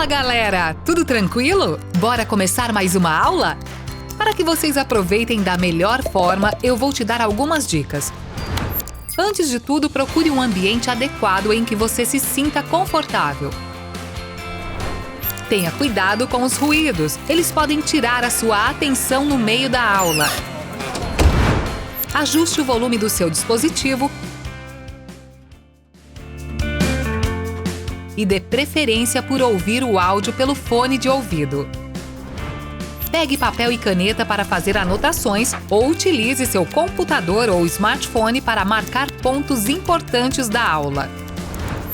galera! Tudo tranquilo? Bora começar mais uma aula? Para que vocês aproveitem da melhor forma, eu vou te dar algumas dicas. Antes de tudo, procure um ambiente adequado em que você se sinta confortável. Tenha cuidado com os ruídos, eles podem tirar a sua atenção no meio da aula. Ajuste o volume do seu dispositivo e dê preferência por ouvir o áudio pelo fone de ouvido. Pegue papel e caneta para fazer anotações ou utilize seu computador ou smartphone para marcar pontos importantes da aula.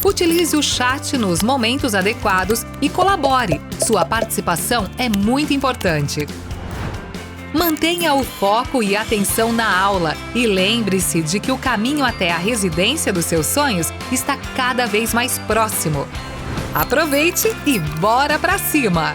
Utilize o chat nos momentos adequados e colabore. Sua participação é muito importante. Mantenha o foco e atenção na aula e lembre-se de que o caminho até a residência dos seus sonhos está cada vez mais próximo. Aproveite e bora pra cima!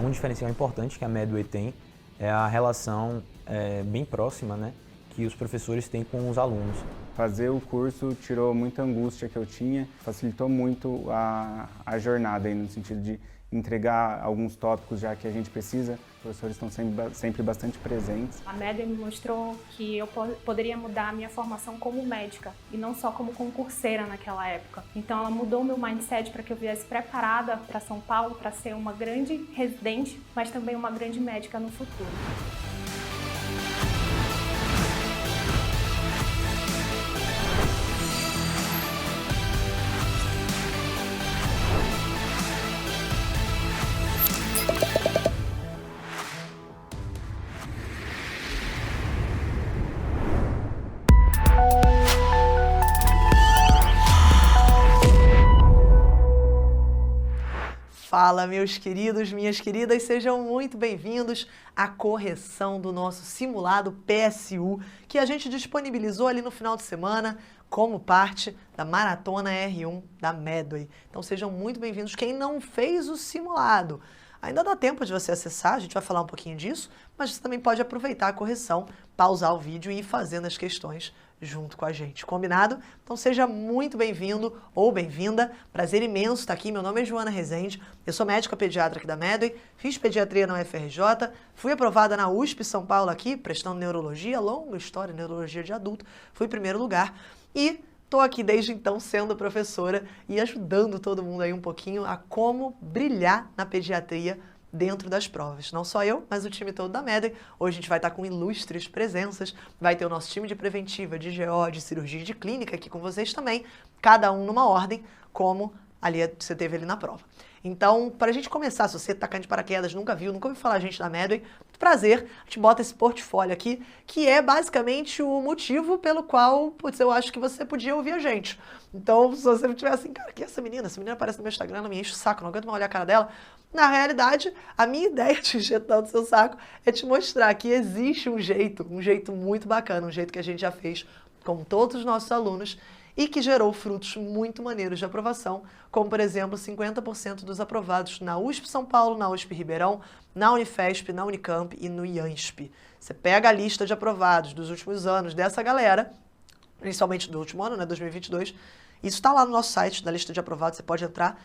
Um diferencial importante que a Medway tem é a relação bem próxima, né, que os professores têm com os alunos. Fazer o curso tirou muita angústia que eu tinha, facilitou muito a jornada, aí, no sentido de entregar alguns tópicos já que a gente precisa. Os professores estão sempre bastante presentes. A Medway me mostrou que eu poderia mudar a minha formação como médica e não só como concurseira naquela época. Então ela mudou meu mindset para que eu viesse preparada para São Paulo para ser uma grande residente, mas também uma grande médica no futuro. Fala, meus queridos, minhas queridas, sejam muito bem-vindos à correção do nosso simulado PSU, que a gente disponibilizou ali no final de semana como parte da Maratona R1 da Medway. Então sejam muito bem-vindos. Quem não fez o simulado, ainda dá tempo de você acessar, a gente vai falar um pouquinho disso, mas você também pode aproveitar a correção, pausar o vídeo e ir fazendo as questões junto com a gente, combinado? Então seja muito bem-vindo ou bem-vinda, prazer imenso estar aqui, meu nome é Joana Rezende, eu sou médica pediatra aqui da Medway, fiz pediatria na UFRJ, fui aprovada na USP São Paulo aqui, prestando neurologia, longa história, neurologia de adulto, fui em primeiro lugar e estou aqui desde então sendo professora e ajudando todo mundo aí um pouquinho a como brilhar na pediatria dentro das provas. Não só eu, mas o time todo da Medway. Hoje a gente vai estar com ilustres presenças, vai ter o nosso time de preventiva, de GO, de cirurgia e de clínica aqui com vocês também, cada um numa ordem, como ali você teve ali na prova. Então, para a gente começar, se você está caindo de paraquedas, nunca viu, nunca ouviu falar a gente da Medway, prazer, a gente bota esse portfólio aqui, que é basicamente o motivo pelo qual, putz, eu acho que você podia ouvir a gente. Então, se você não tiver assim, cara, que é essa menina? Essa menina aparece no meu Instagram, ela me enche o saco, não aguento mais olhar a cara dela. Na realidade, a minha ideia de injetar no seu saco é te mostrar que existe um jeito muito bacana, um jeito que a gente já fez com todos os nossos alunos e que gerou frutos muito maneiros de aprovação, como, por exemplo, 50% dos aprovados na USP São Paulo, na USP Ribeirão, na Unifesp, na Unicamp e no IANSP. Você pega a lista de aprovados dos últimos anos dessa galera, inicialmente do último ano, né, 2022. Isso está lá no nosso site, na lista de aprovados, você pode entrar.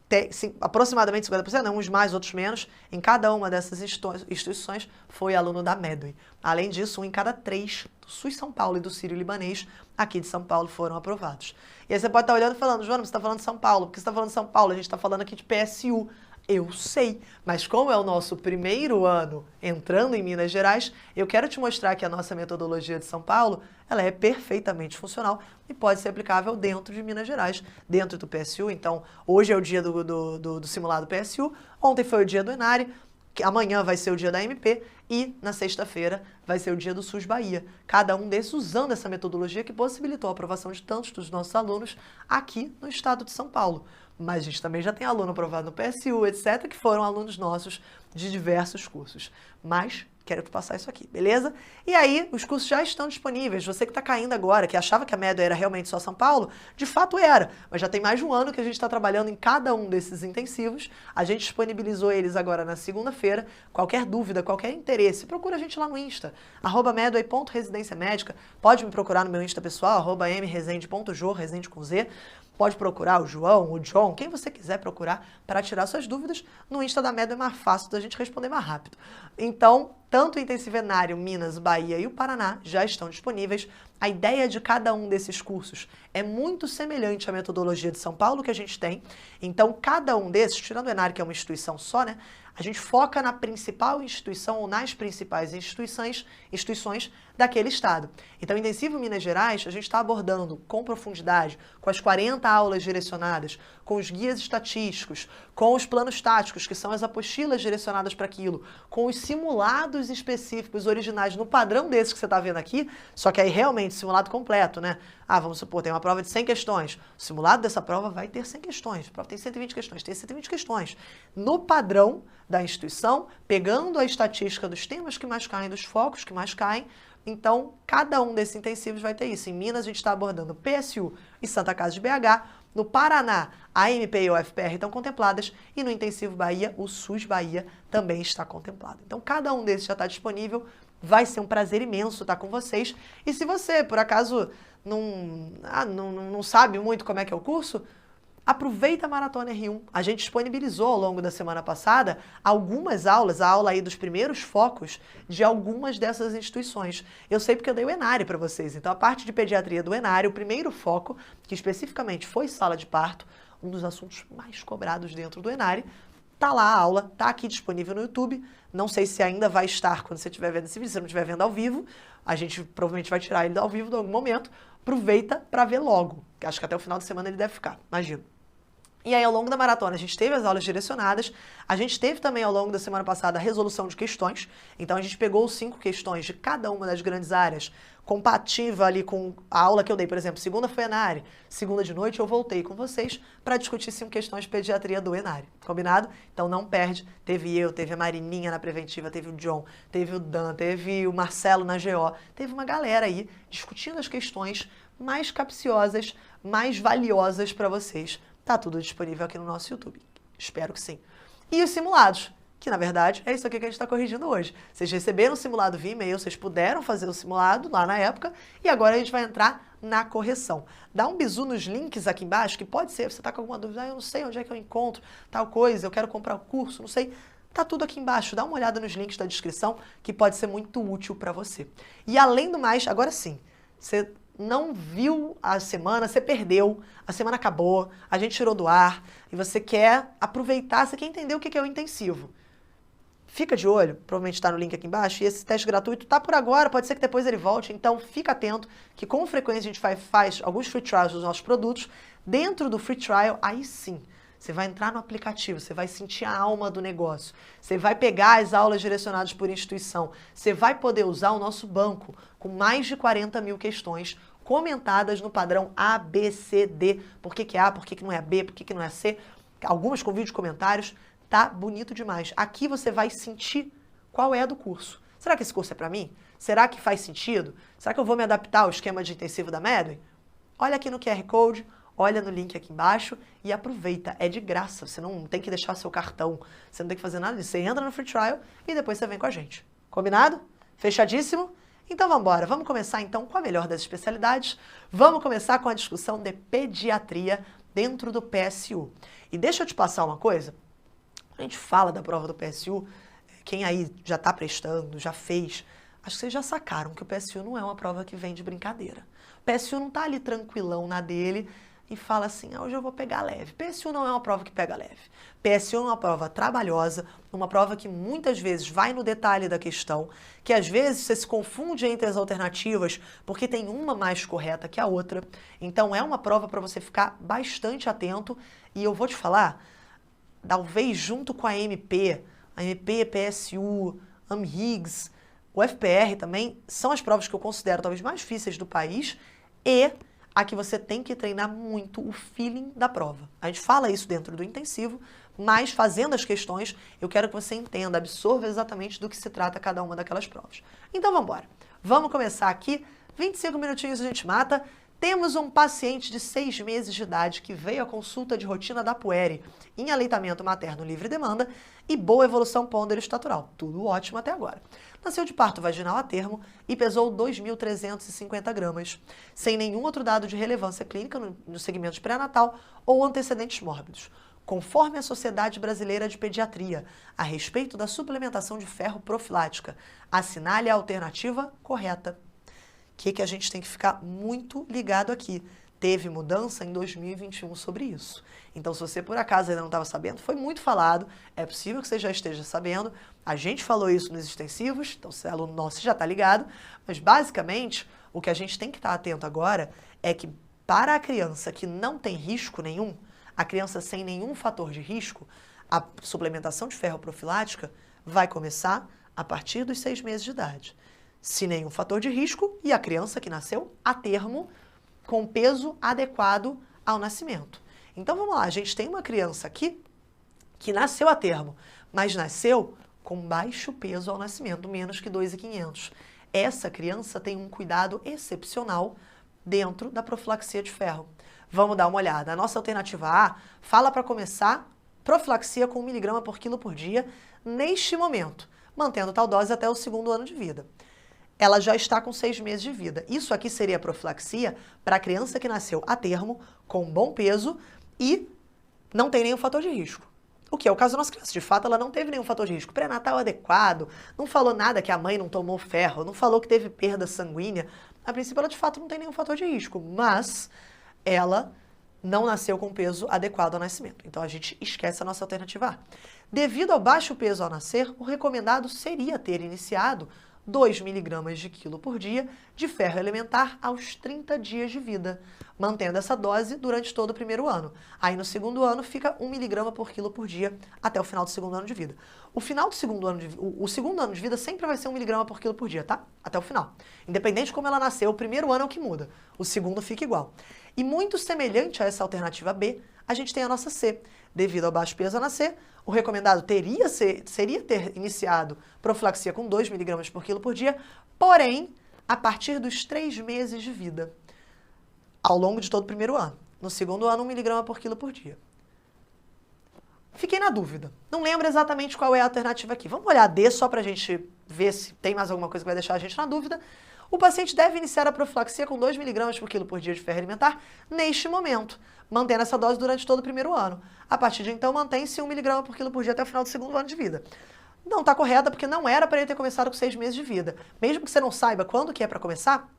Tem, sim, aproximadamente 50%, né, uns mais, outros menos, em cada uma dessas instituições foi aluno da Medway. Além disso, 1 em cada 3 do SUS São Paulo e do Sírio-Libanês aqui de São Paulo foram aprovados. E aí você pode estar olhando e falando, Joana, você está falando de São Paulo, por que você está falando de São Paulo? A gente está falando aqui de PSU. Eu sei, mas como é o nosso primeiro ano entrando em Minas Gerais, eu quero te mostrar que a nossa metodologia de São Paulo, ela é perfeitamente funcional e pode ser aplicável dentro de Minas Gerais, dentro do PSU. Então, hoje é o dia do simulado PSU, ontem foi o dia do Enare, amanhã vai ser o dia da MP e na sexta-feira vai ser o dia do SUS Bahia. Cada um desses usando essa metodologia que possibilitou a aprovação de tantos dos nossos alunos aqui no estado de São Paulo. Mas a gente também já tem aluno aprovado no PSU, etc., que foram alunos nossos de diversos cursos. Mas quero te passar isso aqui, beleza? E aí, os cursos já estão disponíveis. Você que está caindo agora, que achava que a Medway era realmente só São Paulo, de fato era. Mas já tem mais de um ano que a gente está trabalhando em cada um desses intensivos. A gente disponibilizou eles agora na segunda-feira. Qualquer dúvida, qualquer interesse, procura a gente lá no Insta, @medway.residência-médica. Pode me procurar no meu Insta pessoal, @mresende.jo, Resende com Z. Pode procurar o João, o John, quem você quiser procurar para tirar suas dúvidas. No Insta da Medway é mais fácil da gente responder mais rápido. Então, tanto o Intensivenário, Minas, Bahia e o Paraná já estão disponíveis. A ideia de cada um desses cursos é muito semelhante à metodologia de São Paulo que a gente tem. Então, cada um desses, tirando o Enare, que é uma instituição só, né? A gente foca na principal instituição ou nas principais instituições daquele estado. Então, Intensivo Minas Gerais, a gente está abordando com profundidade, com as 40 aulas direcionadas, com os guias estatísticos, com os planos táticos, que são as apostilas direcionadas para aquilo, com os simulados específicos originais no padrão desses que você está vendo aqui, só que aí realmente simulado completo, né? Vamos supor, tem uma prova de 100 questões. O simulado dessa prova vai ter 100 questões. A prova tem 120 questões, tem 120 questões. No padrão da instituição, pegando a estatística dos temas que mais caem, dos focos que mais caem. Então, cada um desses intensivos vai ter isso. Em Minas, a gente está abordando PSU e Santa Casa de BH. No Paraná, a MP e o UFPR estão contempladas. E no Intensivo Bahia, o SUS Bahia também está contemplado. Então, cada um desses já está disponível. Vai ser um prazer imenso estar com vocês. E se você, por acaso, não sabe muito como é que é o curso, aproveita a Maratona R1. A gente disponibilizou ao longo da semana passada algumas aulas, a aula aí dos primeiros focos de algumas dessas instituições. Eu sei porque eu dei o Enare para vocês. Então, a parte de pediatria do Enare, o primeiro foco, que especificamente foi sala de parto, um dos assuntos mais cobrados dentro do Enare, tá lá a aula, tá aqui disponível no YouTube. Não sei se ainda vai estar quando você estiver vendo esse vídeo, se você não estiver vendo ao vivo, a gente provavelmente vai tirar ele ao vivo em algum momento. Aproveita para ver logo, que acho que até o final de semana ele deve ficar, imagino. E aí, ao longo da maratona, a gente teve as aulas direcionadas, a gente teve também, ao longo da semana passada, a resolução de questões. Então, a gente pegou 5 questões de cada uma das grandes áreas, compatível ali com a aula que eu dei. Por exemplo, segunda foi Enare, segunda de noite eu voltei com vocês para discutir 5 questões de pediatria do Enare. Combinado? Então, não perde. Teve eu, teve a Marininha na preventiva, teve o John, teve o Dan, teve o Marcelo na GO. Teve uma galera aí discutindo as questões mais capciosas, mais valiosas para vocês. Tá tudo disponível aqui no nosso YouTube. Espero que sim. E os simulados, que na verdade é isso aqui que a gente está corrigindo hoje. Vocês receberam o simulado via e-mail, vocês puderam fazer o simulado lá na época e agora a gente vai entrar na correção. Dá um bisu nos links aqui embaixo, que pode ser, você está com alguma dúvida, eu não sei onde é que eu encontro tal coisa, eu quero comprar o curso, não sei. Tá tudo aqui embaixo, dá uma olhada nos links da descrição, que pode ser muito útil para você. E além do mais, agora sim, você não viu a semana, você perdeu, a semana acabou, a gente tirou do ar e você quer aproveitar, você quer entender o que é o intensivo. Fica de olho, provavelmente está no link aqui embaixo, e esse teste gratuito está por agora, pode ser que depois ele volte, então fica atento que com frequência a gente faz alguns free trials dos nossos produtos. Dentro do free trial, aí sim, você vai entrar no aplicativo, você vai sentir a alma do negócio, você vai pegar as aulas direcionadas por instituição, você vai poder usar o nosso banco com mais de 40 mil questões comentadas no padrão A, B, C, D. Por que é A, por que não é B, por que não é C? Algumas com vídeo de comentários. Tá bonito demais. Aqui você vai sentir qual é a do curso. Será que esse curso é para mim? Será que faz sentido? Será que eu vou me adaptar ao esquema de intensivo da Medway? Olha aqui no QR Code, olha no link aqui embaixo e aproveita. É de graça, você não tem que deixar seu cartão, você não tem que fazer nada disso. Você entra no free trial e depois você vem com a gente. Combinado? Fechadíssimo? Então vamos embora, vamos começar então com a melhor das especialidades, vamos começar com a discussão de pediatria dentro do PSU. E deixa eu te passar uma coisa, a gente fala da prova do PSU, quem aí já está prestando, já fez, acho que vocês já sacaram que o PSU não é uma prova que vem de brincadeira. O PSU não está ali tranquilão na dele e fala assim, hoje eu vou pegar leve. PSU não é uma prova que pega leve. PSU é uma prova trabalhosa, uma prova que muitas vezes vai no detalhe da questão, que às vezes você se confunde entre as alternativas porque tem uma mais correta que a outra. Então é uma prova para você ficar bastante atento e eu vou te falar, talvez junto com a MP, PSU, AMHIGS, o FPR também, são as provas que eu considero talvez mais difíceis do país e a que você tem que treinar muito o feeling da prova. A gente fala isso dentro do intensivo, mas fazendo as questões, eu quero que você entenda, absorva exatamente do que se trata cada uma daquelas provas. Então vamos embora. Vamos começar aqui, 25 minutinhos a gente mata. Temos um paciente de 6 meses de idade que veio à consulta de rotina da Pueri em aleitamento materno livre demanda e boa evolução pondero-estatural. Tudo ótimo até agora. Nasceu de parto vaginal a termo e pesou 2.350 gramas, sem nenhum outro dado de relevância clínica no segmento de pré-natal ou antecedentes mórbidos. Conforme a Sociedade Brasileira de Pediatria, a respeito da suplementação de ferro profilática, assinale a alternativa correta. O que a gente tem que ficar muito ligado aqui? Teve mudança em 2021 sobre isso. Então, se você por acaso ainda não estava sabendo, foi muito falado, é possível que você já esteja sabendo, a gente falou isso nos extensivos, então se é aluno nosso já está ligado, mas basicamente o que a gente tem que estar atento agora é que para a criança que não tem risco nenhum, a criança sem nenhum fator de risco, a suplementação de ferro profilática vai começar a partir dos 6 meses de idade. Se nenhum fator de risco e a criança que nasceu a termo com peso adequado ao nascimento. Então vamos lá, a gente tem uma criança aqui que nasceu a termo, mas nasceu com baixo peso ao nascimento, menos que 2.500. Essa criança tem um cuidado excepcional dentro da profilaxia de ferro. Vamos dar uma olhada. A nossa alternativa A fala para começar profilaxia com 1 mg por quilo por dia neste momento, mantendo tal dose até o 2º ano de vida. Ela já está com 6 meses de vida. Isso aqui seria profilaxia para a criança que nasceu a termo, com bom peso e não tem nenhum fator de risco. O que é o caso da nossa criança. De fato, ela não teve nenhum fator de risco. Pré-natal adequado, não falou nada que a mãe não tomou ferro, não falou que teve perda sanguínea. A princípio, ela de fato não tem nenhum fator de risco, mas ela não nasceu com peso adequado ao nascimento. Então, a gente esquece a nossa alternativa A. Devido ao baixo peso ao nascer, o recomendado seria ter iniciado 2 mg de quilo por dia de ferro elementar aos 30 dias de vida, mantendo essa dose durante todo o 1º ano. Aí no 2º ano fica 1 mg por quilo por dia até o final do 2º ano de vida. O 2º ano de vida sempre vai ser 1 mg por quilo por dia, tá? Até o final. Independente de como ela nasceu, o 1º ano é o que muda. O 2º fica igual. E muito semelhante a essa alternativa B, a gente tem a nossa C. Devido ao baixo peso a nascer, o recomendado seria ter iniciado profilaxia com 2 mg por quilo por dia, porém, a partir dos 3 meses de vida, ao longo de todo o 1º ano. No 2º ano, 1 mg por quilo por dia. Fiquei na dúvida. Não lembro exatamente qual é a alternativa aqui. Vamos olhar a D só para a gente ver se tem mais alguma coisa que vai deixar a gente na dúvida. O paciente deve iniciar a profilaxia com 2 mg por quilo por dia de ferro alimentar neste momento, mantendo essa dose durante todo o 1º ano. A partir de então, mantém-se 1 mg por quilo por dia até o final do 2º ano de vida. Não está correta porque não era para ele ter começado com 6 meses de vida. Mesmo que você não saiba quando que é para começar,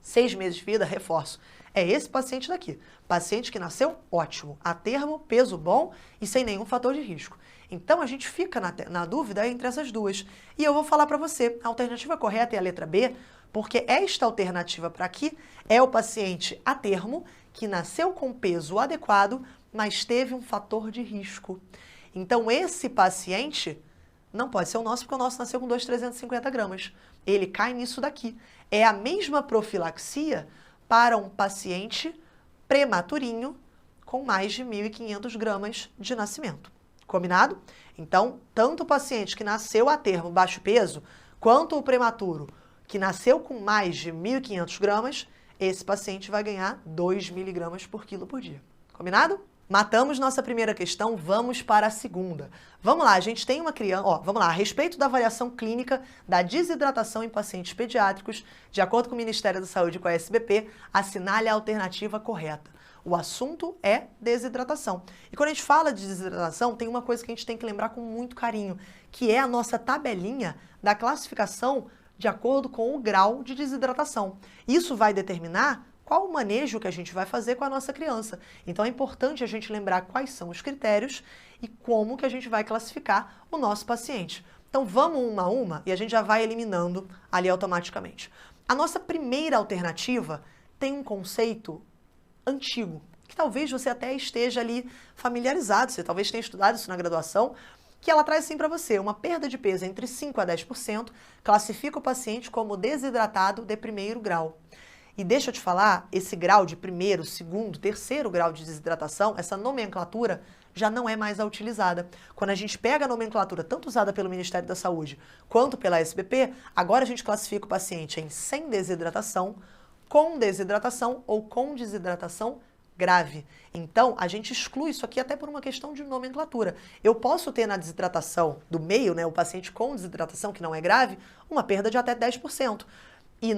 6 meses de vida, reforço, é esse paciente daqui. Paciente que nasceu ótimo, a termo, peso bom e sem nenhum fator de risco. Então, a gente fica na dúvida entre essas duas. E eu vou falar para você, a alternativa correta é a letra B, porque esta alternativa para aqui é o paciente a termo, que nasceu com peso adequado, mas teve um fator de risco. Então, esse paciente não pode ser o nosso, porque o nosso nasceu com 2.350 gramas. Ele cai nisso daqui. É a mesma profilaxia para um paciente prematurinho com mais de 1.500 gramas de nascimento. Combinado? Então, tanto o paciente que nasceu a termo baixo peso, quanto o prematuro que nasceu com mais de 1.500 gramas, esse paciente vai ganhar 2 mg por quilo por dia. Combinado? Matamos nossa primeira questão, vamos para a segunda. Vamos lá, a gente tem uma criança... vamos lá, a respeito da avaliação clínica da desidratação em pacientes pediátricos, de acordo com o Ministério da Saúde e com a SBP, assinale a alternativa correta. O assunto é desidratação. E quando a gente fala de desidratação, tem uma coisa que a gente tem que lembrar com muito carinho, que é a nossa tabelinha da classificação de acordo com o grau de desidratação. Isso vai determinar qual o manejo que a gente vai fazer com a nossa criança. Então é importante a gente lembrar quais são os critérios e como que a gente vai classificar o nosso paciente. Então vamos uma a uma e a gente já vai eliminando ali automaticamente. A nossa primeira alternativa tem um conceito antigo, que talvez você até esteja ali familiarizado, você talvez tenha estudado isso na graduação, que ela traz assim para você, uma perda de peso entre 5% a 10%, classifica o paciente como desidratado de primeiro grau. E deixa eu te falar, esse grau de primeiro, segundo, terceiro grau de desidratação, essa nomenclatura já não é mais a utilizada. Quando a gente pega a nomenclatura, tanto usada pelo Ministério da Saúde quanto pela SBP, agora a gente classifica o paciente em sem desidratação, com desidratação ou com desidratação grave. Então, a gente exclui isso aqui até por uma questão de nomenclatura. Eu posso ter na desidratação do meio, né, o paciente com desidratação que não é grave, uma perda de até 10%. E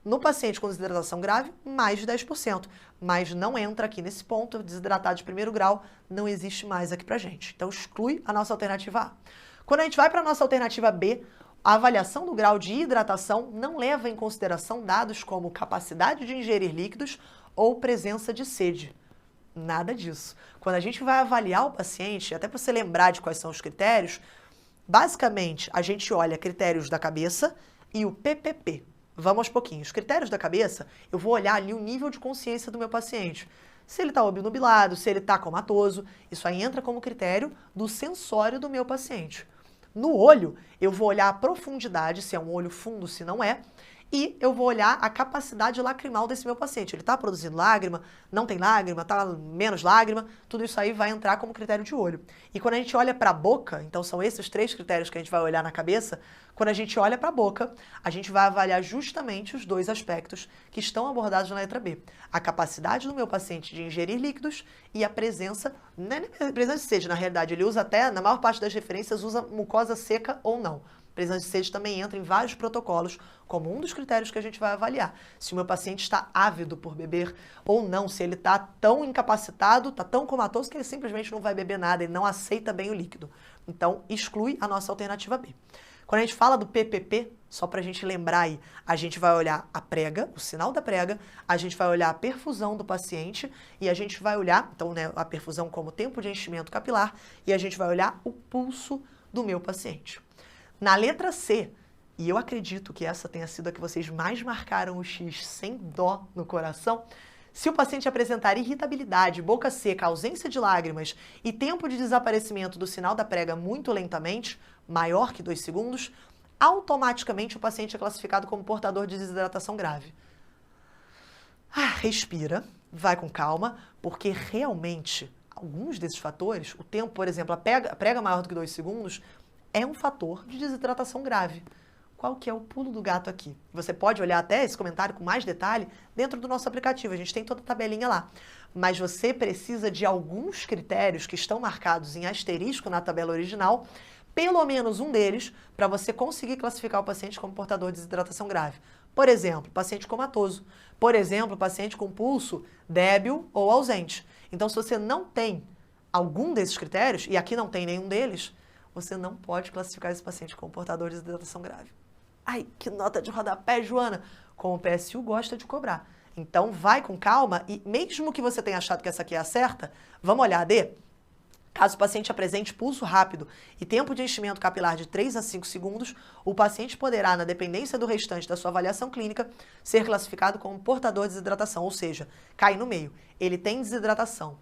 no paciente com desidratação grave, mais de 10%. Mas não entra aqui nesse ponto, desidratado de primeiro grau, não existe mais aqui pra gente. Então, exclui a nossa alternativa A. Quando a gente vai para a nossa alternativa B, a avaliação do grau de hidratação não leva em consideração dados como capacidade de ingerir líquidos ou presença de sede. Nada disso. Quando a gente vai avaliar o paciente, até para você lembrar de quais são os critérios, basicamente a gente olha critérios da cabeça e o PPP. Vamos aos pouquinhos. Os critérios da cabeça, eu vou olhar ali o nível de consciência do meu paciente. Se ele está obnubilado, se ele está comatoso, isso aí entra como critério do sensório do meu paciente. No olho, eu vou olhar a profundidade, se é um olho fundo, se não é, e eu vou olhar a capacidade lacrimal desse meu paciente. Ele está produzindo lágrima, não tem lágrima, está menos lágrima, tudo isso aí vai entrar como critério de olho. E quando a gente olha para a boca, então são esses 3 critérios que a gente vai olhar na cabeça, quando a gente olha para a boca, a gente vai avaliar justamente os 2 aspectos que estão abordados na letra B. A capacidade do meu paciente de ingerir líquidos e a presença, não é nem presença de sede, na realidade, ele usa até, na maior parte das referências, usa mucosa seca ou não. Presença de sede também entra em vários protocolos como um dos critérios que a gente vai avaliar. Se o meu paciente está ávido por beber ou não, se ele está tão incapacitado, está tão comatoso que ele simplesmente não vai beber nada, ele não aceita bem o líquido. Então, exclui a nossa alternativa B. Quando a gente fala do PPP, só para a gente lembrar aí, a gente vai olhar a prega, o sinal da prega, a gente vai olhar a perfusão do paciente e a gente vai olhar, então, né, a perfusão como tempo de enchimento capilar e a gente vai olhar o pulso do meu paciente. Na letra C, e eu acredito que essa tenha sido a que vocês mais marcaram o X sem dó no coração, se o paciente apresentar irritabilidade, boca seca, ausência de lágrimas e tempo de desaparecimento do sinal da prega muito lentamente, maior que 2 segundos, automaticamente o paciente é classificado como portador de desidratação grave. Respira, vai com calma, porque realmente alguns desses fatores, o tempo, por exemplo, a prega maior do que 2 segundos, é um fator de desidratação grave. Qual que é o pulo do gato aqui? Você pode olhar até esse comentário com mais detalhe dentro do nosso aplicativo, a gente tem toda a tabelinha lá. Mas você precisa de alguns critérios que estão marcados em asterisco na tabela original, pelo menos um deles, para você conseguir classificar o paciente como portador de desidratação grave. Por exemplo, paciente comatoso. Por exemplo, paciente com pulso débil ou ausente. Então, se você não tem algum desses critérios, e aqui não tem nenhum deles, você não pode classificar esse paciente como portador de desidratação grave. Ai, que nota de rodapé, Joana! Como o PSU gosta de cobrar. Então, vai com calma e mesmo que você tenha achado que essa aqui é a certa, vamos olhar a D? Caso o paciente apresente pulso rápido e tempo de enchimento capilar de 3 a 5 segundos, o paciente poderá, na dependência do restante da sua avaliação clínica, ser classificado como portador de desidratação, ou seja, cai no meio. Ele tem desidratação.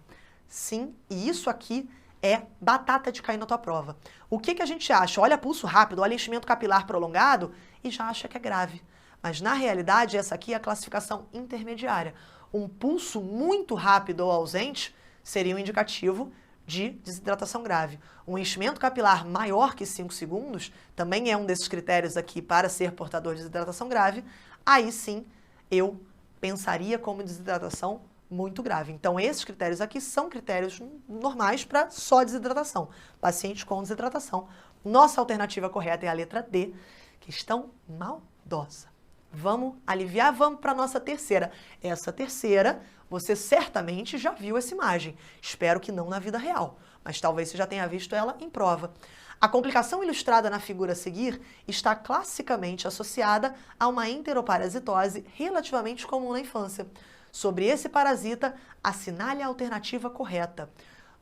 Sim, e isso aqui é batata de cair na tua prova. O que a gente acha? Olha pulso rápido, olha enchimento capilar prolongado e já acha que é grave. Mas na realidade essa aqui é a classificação intermediária. Um pulso muito rápido ou ausente seria um indicativo de desidratação grave. Um enchimento capilar maior que 5 segundos também é um desses critérios aqui para ser portador de desidratação grave. Aí sim eu pensaria como desidratação muito grave. Então, esses critérios aqui são critérios normais para só desidratação. Paciente com desidratação. Nossa alternativa correta é a letra D, questão maldosa. Vamos aliviar, vamos para a nossa terceira. Essa terceira, você certamente já viu essa imagem. Espero que não na vida real, mas talvez você já tenha visto ela em prova. A complicação ilustrada na figura a seguir está classicamente associada a uma enteroparasitose relativamente comum na infância. Sobre esse parasita, assinale a alternativa correta.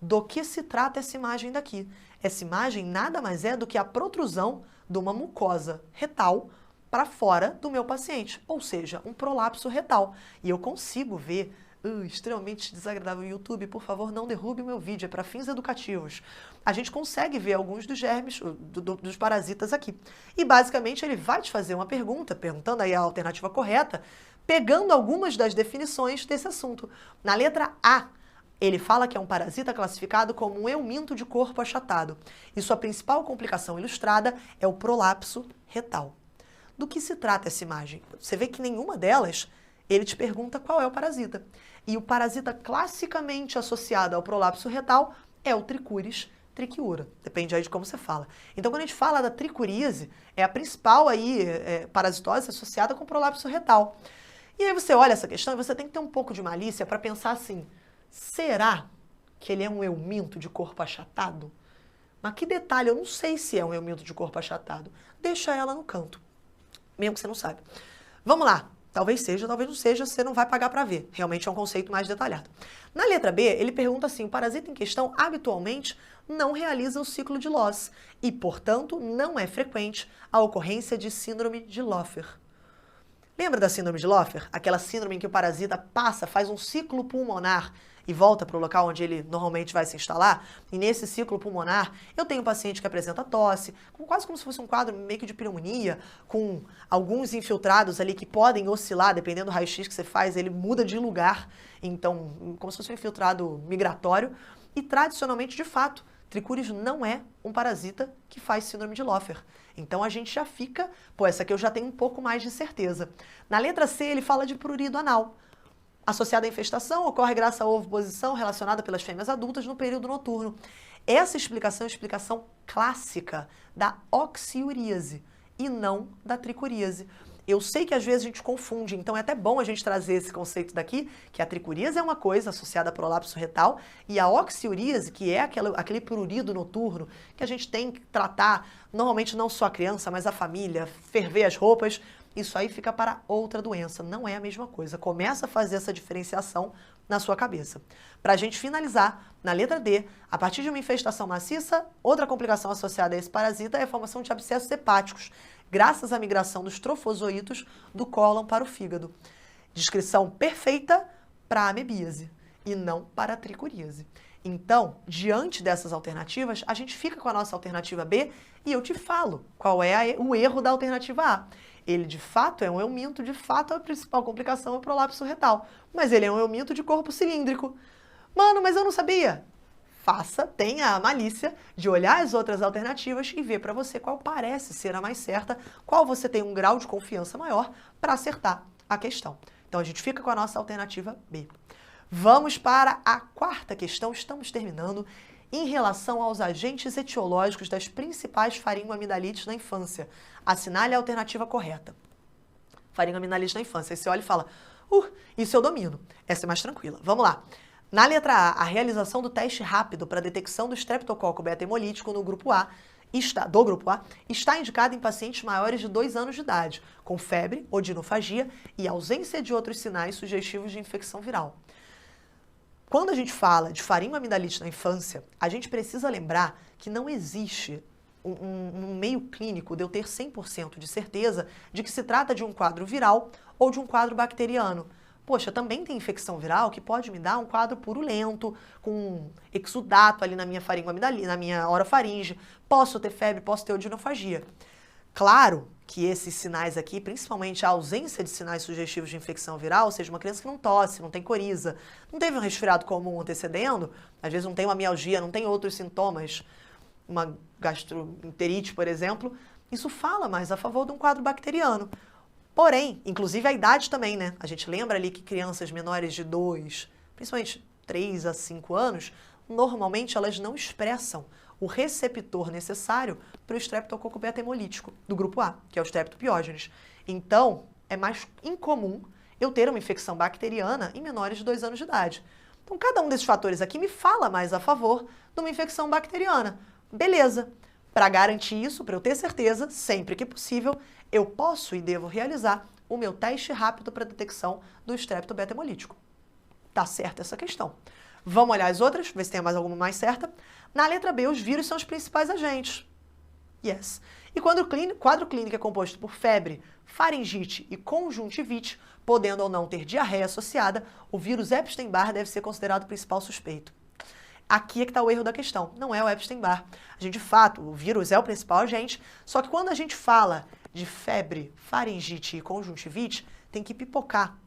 Do que se trata essa imagem daqui? Essa imagem nada mais é do que a protrusão de uma mucosa retal para fora do meu paciente, ou seja, um prolapso retal. E eu consigo ver, extremamente desagradável, YouTube, por favor, não derrube o meu vídeo, é para fins educativos. A gente consegue ver alguns dos germes, dos parasitas aqui. E basicamente ele vai te fazer uma pergunta, perguntando aí a alternativa correta, pegando algumas das definições desse assunto. Na letra A, ele fala que é um parasita classificado como um euminto de corpo achatado. E sua principal complicação ilustrada é o prolapso retal. Do que se trata essa imagem? Você vê que nenhuma delas, ele te pergunta qual é o parasita. E o parasita classicamente associado ao prolapso retal é o Trichuris trichiura. Depende aí de como você fala. Então, quando a gente fala da tricuríase, é a principal aí, parasitose associada com prolapso retal. E aí você olha essa questão e você tem que ter um pouco de malícia para pensar assim, será que ele é um euminto de corpo achatado? Mas que detalhe, eu não sei se é um euminto de corpo achatado. Deixa ela no canto, mesmo que você não saiba. Vamos lá. Talvez seja, talvez não seja, você não vai pagar para ver. Realmente é um conceito mais detalhado. Na letra B, ele pergunta assim, o parasita em questão habitualmente não realiza o ciclo de Loss e, portanto, não é frequente a ocorrência de síndrome de Loffer. Lembra da síndrome de Loffer? Aquela síndrome em que o parasita passa, faz um ciclo pulmonar e volta para o local onde ele normalmente vai se instalar. E nesse ciclo pulmonar, eu tenho um paciente que apresenta tosse, quase como se fosse um quadro meio que de pneumonia, com alguns infiltrados ali que podem oscilar, dependendo do raio-x que você faz, ele muda de lugar. Então, como se fosse um infiltrado migratório. E tradicionalmente, de fato, Trichuris não é um parasita que faz síndrome de Loffer. Então a gente já fica, essa aqui eu já tenho um pouco mais de certeza. Na letra C ele fala de prurido anal. Associada à infestação, ocorre graças à ovoposição relacionada pelas fêmeas adultas no período noturno. Essa explicação é a explicação clássica da oxiuríase e não da tricuríase. Eu sei que às vezes a gente confunde, então é até bom a gente trazer esse conceito daqui, que a tricuríase é uma coisa associada a prolapso retal e a oxiuríase, que é aquele prurido noturno que a gente tem que tratar, normalmente não só a criança, mas a família, ferver as roupas, isso aí fica para outra doença, não é a mesma coisa. Começa a fazer essa diferenciação na sua cabeça. Para a gente finalizar, na letra D, a partir de uma infestação maciça, outra complicação associada a esse parasita é a formação de abscessos hepáticos, graças à migração dos trofozoítos do cólon para o fígado. Descrição perfeita para a amebíase e não para a tricuríase. Então, diante dessas alternativas, a gente fica com a nossa alternativa B e eu te falo qual é o erro da alternativa A. Ele, de fato, é um euminto, de fato, a principal complicação é o prolapso retal. Mas ele é um euminto de corpo cilíndrico. Mano, mas eu não sabia. Tenha a malícia de olhar as outras alternativas e ver para você qual parece ser a mais certa, qual você tem um grau de confiança maior para acertar a questão. Então, a gente fica com a nossa alternativa B. Vamos para a quarta questão, estamos terminando, em relação aos agentes etiológicos das principais faringoamidalites na infância. Assinale a alternativa correta. Faringoamidalite na infância. Aí você olha e fala, isso eu domino. Essa é mais tranquila. Vamos lá. Na letra A, a realização do teste rápido para a detecção do streptococo beta-hemolítico no grupo A, está indicada em pacientes maiores de 2 anos de idade, com febre, odinofagia e ausência de outros sinais sugestivos de infecção viral. Quando a gente fala de faringoamidalite na infância, a gente precisa lembrar que não existe um meio clínico de eu ter 100% de certeza de que se trata de um quadro viral ou de um quadro bacteriano. Poxa, também tem infecção viral que pode me dar um quadro purulento, com exudato ali na minha faringoamidalite, na minha orofaringe. Posso ter febre, posso ter odinofagia. Claro que esses sinais aqui, principalmente a ausência de sinais sugestivos de infecção viral, ou seja, uma criança que não tosse, não tem coriza, não teve um resfriado comum antecedendo, às vezes não tem uma mialgia, não tem outros sintomas, uma gastroenterite, por exemplo, isso fala mais a favor de um quadro bacteriano. Porém, inclusive a idade também, né? A gente lembra ali que crianças menores de 2 principalmente 3 a 5 anos, normalmente elas não expressam o receptor necessário para o estreptococo beta hemolítico do grupo A, que é o Streptopiógenes. Então, é mais incomum eu ter uma infecção bacteriana em menores de 2 anos de idade. Então, cada um desses fatores aqui me fala mais a favor de uma infecção bacteriana. Beleza. Para garantir isso, para eu ter certeza, sempre que possível, eu posso e devo realizar o meu teste rápido para detecção do estrepto beta hemolítico. Tá certa essa questão. Vamos olhar as outras, ver se tem mais alguma mais certa. Na letra B, os vírus são os principais agentes. Yes. E quando o quadro clínico é composto por febre, faringite e conjuntivite, podendo ou não ter diarreia associada, o vírus Epstein-Barr deve ser considerado o principal suspeito. Aqui é que está o erro da questão, não é o Epstein-Barr. A gente, de fato, o vírus é o principal agente, só que quando a gente fala de febre, faringite e conjuntivite, tem que pipocar.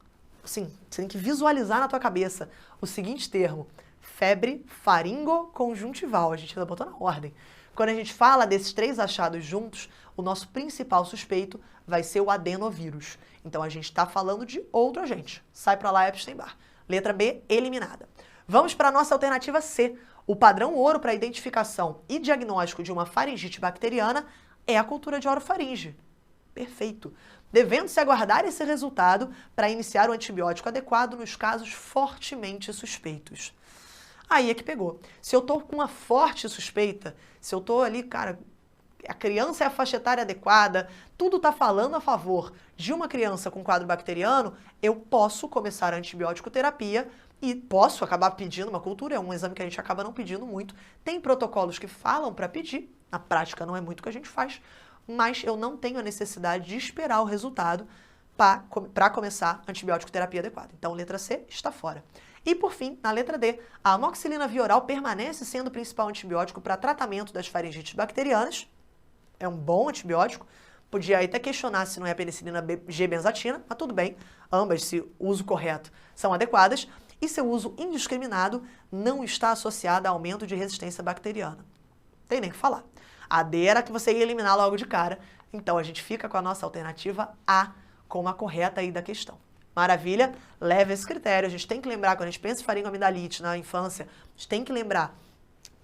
Sim, você tem que visualizar na tua cabeça o seguinte termo: febre faringoconjuntival. A gente ainda botou na ordem. Quando a gente fala desses 3 achados juntos, o nosso principal suspeito vai ser o adenovírus. Então a gente está falando de outro agente. Sai para lá, Epstein-Barr. Letra B, eliminada. Vamos para a nossa alternativa C. O padrão ouro para identificação e diagnóstico de uma faringite bacteriana é a cultura de orofaringe. Perfeito. Devendo-se aguardar esse resultado para iniciar o antibiótico adequado nos casos fortemente suspeitos. Aí é que pegou. Se eu tô com uma forte suspeita, se eu tô ali, cara, a criança é a faixa etária adequada, tudo tá falando a favor de uma criança com quadro bacteriano, eu posso começar a antibiótico terapia e posso acabar pedindo uma cultura, é um exame que a gente acaba não pedindo muito. Tem protocolos que falam para pedir, na prática não é muito o que a gente faz, mas eu não tenho a necessidade de esperar o resultado para começar a antibiótico terapia adequada. Então, letra C está fora. E, por fim, na letra D, a amoxicilina vioral permanece sendo o principal antibiótico para tratamento das faringites bacterianas. É um bom antibiótico. Podia aí até questionar se não é a penicilina G-benzatina, mas tudo bem. Ambas, se o uso correto, são adequadas. E seu uso indiscriminado não está associado a aumento de resistência bacteriana. Tem nem o que falar. A D era que você ia eliminar logo de cara. Então, a gente fica com a nossa alternativa A como a correta aí da questão. Maravilha? Leve esse critério. A gente tem que lembrar, quando a gente pensa em faringoamidalite na infância, a gente tem que lembrar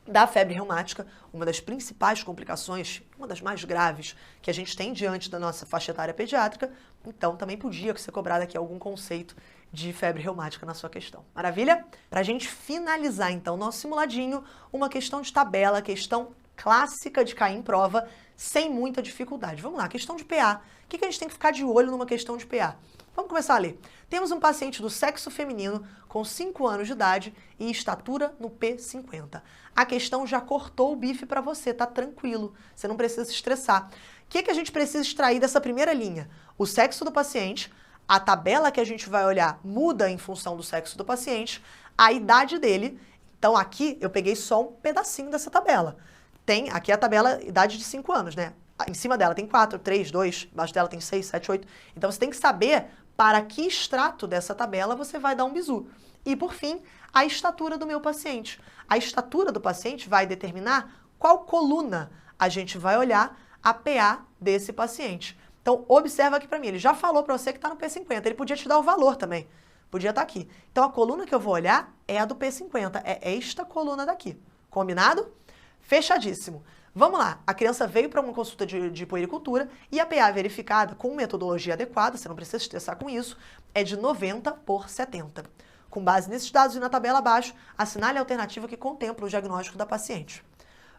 da febre reumática, uma das principais complicações, uma das mais graves que a gente tem diante da nossa faixa etária pediátrica. Então, também podia ser cobrado aqui algum conceito de febre reumática na sua questão. Maravilha? Para a gente finalizar, então, nosso simuladinho, uma questão de tabela, questão clássica de cair em prova, sem muita dificuldade. Vamos lá, questão de PA. O que a gente tem que ficar de olho numa questão de PA? Vamos começar a ler. Temos um paciente do sexo feminino com 5 anos de idade e estatura no P50. A questão já cortou o bife para você, tá tranquilo. Você não precisa se estressar. O que a gente precisa extrair dessa primeira linha? O sexo do paciente, a tabela que a gente vai olhar muda em função do sexo do paciente, a idade dele. Então aqui eu peguei só um pedacinho dessa tabela. Tem aqui a tabela idade de 5 anos, né? Em cima dela tem 4, 3, 2, embaixo dela tem 6, 7, 8. Então você tem que saber para que extrato dessa tabela você vai dar um bizu. E por fim, a estatura do meu paciente. A estatura do paciente vai determinar qual coluna a gente vai olhar a PA desse paciente. Então observa aqui para mim, ele já falou para você que está no P50, ele podia te dar o valor também. Podia estar aqui. Então a coluna que eu vou olhar é a do P50, é esta coluna daqui. Combinado? Fechadíssimo. Vamos lá, a criança veio para uma consulta de puericultura e a PA verificada com metodologia adequada, você não precisa se estressar com isso, é de 90/70. Com base nesses dados e na tabela abaixo, assinale a alternativa que contempla o diagnóstico da paciente.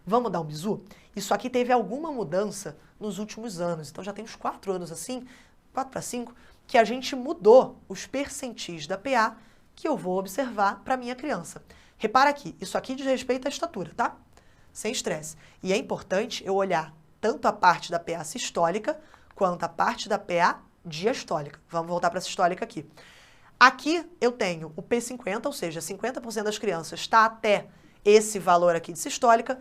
Vamos dar um bizu? Isso aqui teve alguma mudança nos últimos anos, então já tem uns 4 anos assim, 4 para 5, que a gente mudou os percentis da PA que eu vou observar para minha criança. Repara aqui, isso aqui diz respeito à estatura, tá? Sem estresse. E é importante eu olhar tanto a parte da PA sistólica quanto a parte da PA diastólica. Vamos voltar para a sistólica aqui. Aqui eu tenho o P50, ou seja, 50% das crianças está até esse valor aqui de sistólica.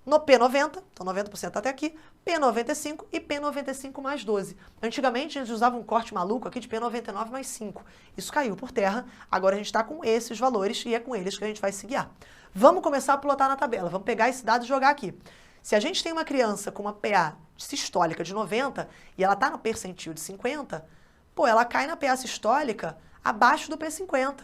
No P90, então 90% até aqui, P95 e P95 mais 12. Antigamente eles usavam um corte maluco aqui de P99 mais 5. Isso caiu por terra, agora a gente está com esses valores e é com eles que a gente vai se guiar. Vamos começar a plotar na tabela, vamos pegar esse dado e jogar aqui. Se a gente tem uma criança com uma PA sistólica de 90 e ela está no percentil de 50, pô, ela cai na PA sistólica abaixo do P50.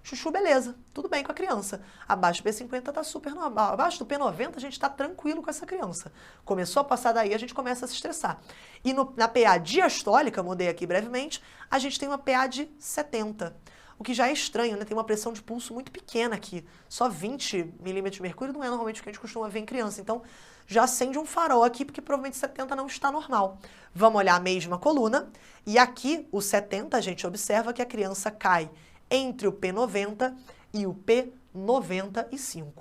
Chuchu, beleza, tudo bem com a criança. Abaixo do P50 tá super normal. Abaixo do P90 a gente tá tranquilo com essa criança. Começou a passar daí, a gente começa a se estressar. E na PA diastólica, mudei aqui brevemente, a gente tem uma PA de 70. O que já é estranho, né? Tem uma pressão de pulso muito pequena aqui. Só 20 milímetros de mercúrio não é normalmente o que a gente costuma ver em criança. Então, já acende um farol aqui, porque provavelmente 70 não está normal. Vamos olhar a mesma coluna. E aqui, o 70, a gente observa que a criança cai entre o P90 e o P95.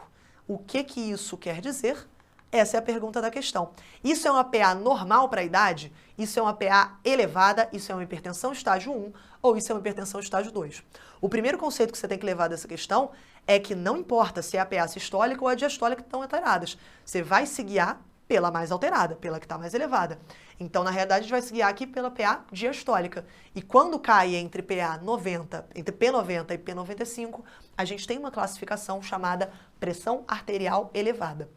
O que isso quer dizer? Essa é a pergunta da questão. Isso é uma PA normal para a idade? Isso é uma PA elevada? Isso é uma hipertensão estágio 1? Ou isso é uma hipertensão estágio 2? O primeiro conceito que você tem que levar dessa questão é que não importa se é a PA sistólica ou a diastólica que estão alteradas. Você vai se guiar pela mais alterada, pela que está mais elevada. Então, na realidade, a gente vai se guiar aqui pela PA diastólica. E quando cai entre P90 e P95, a gente tem uma classificação chamada pressão arterial elevada.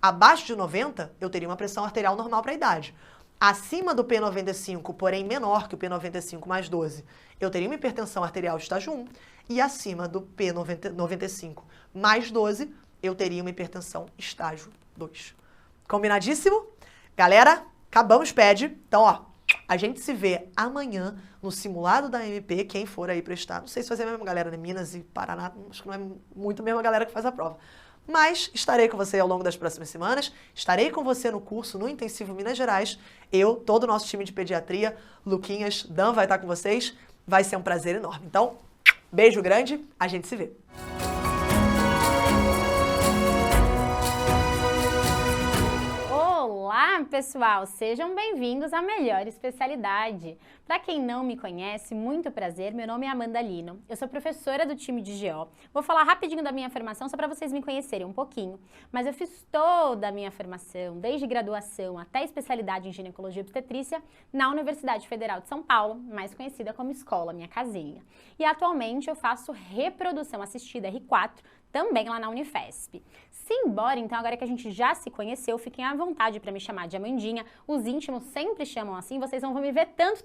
Abaixo de 90, eu teria uma pressão arterial normal para a idade. Acima do P95, porém menor que o P95 mais 12, eu teria uma hipertensão arterial estágio 1. E acima do P95 mais 12, eu teria uma hipertensão estágio 2. Combinadíssimo? Galera, acabamos PED. Então, ó, a gente se vê amanhã no simulado da MP, quem for aí prestar. Não sei se vai ser a mesma galera, né? Minas e Paraná, acho que não é muito a mesma galera que faz a prova. Mas estarei com você ao longo das próximas semanas, estarei com você no curso, no Intensivo Minas Gerais. Eu, todo o nosso time de pediatria, Luquinhas, Dan vai estar com vocês. Vai ser um prazer enorme. Então, beijo grande, a gente se vê. Olá, pessoal! Sejam bem-vindos à melhor especialidade. Para quem não me conhece, muito prazer, meu nome é Amanda Lino, eu sou professora do time de GO. Vou falar rapidinho da minha formação só para vocês me conhecerem um pouquinho, mas eu fiz toda a minha formação, desde graduação até especialidade em ginecologia e obstetrícia, na Universidade Federal de São Paulo, mais conhecida como Escola Minha Casinha. E atualmente eu faço reprodução assistida R4, também lá na Unifesp. Simbora, então, agora que a gente já se conheceu, fiquem à vontade para me chamar de Amandinha. Os íntimos sempre chamam assim, vocês vão me ver tanto,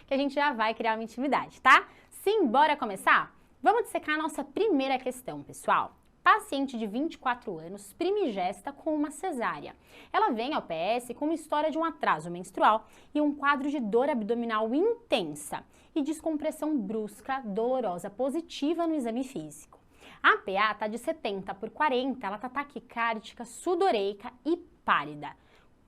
que a gente já vai criar uma intimidade, tá? Simbora começar? Vamos dissecar a nossa primeira questão, pessoal. Paciente de 24 anos, primigesta com uma cesárea. Ela vem ao PS com uma história de um atraso menstrual e um quadro de dor abdominal intensa e descompressão brusca, dolorosa, positiva no exame físico. A PA está de 70 por 40, ela está taquicárdica, sudoreica e pálida.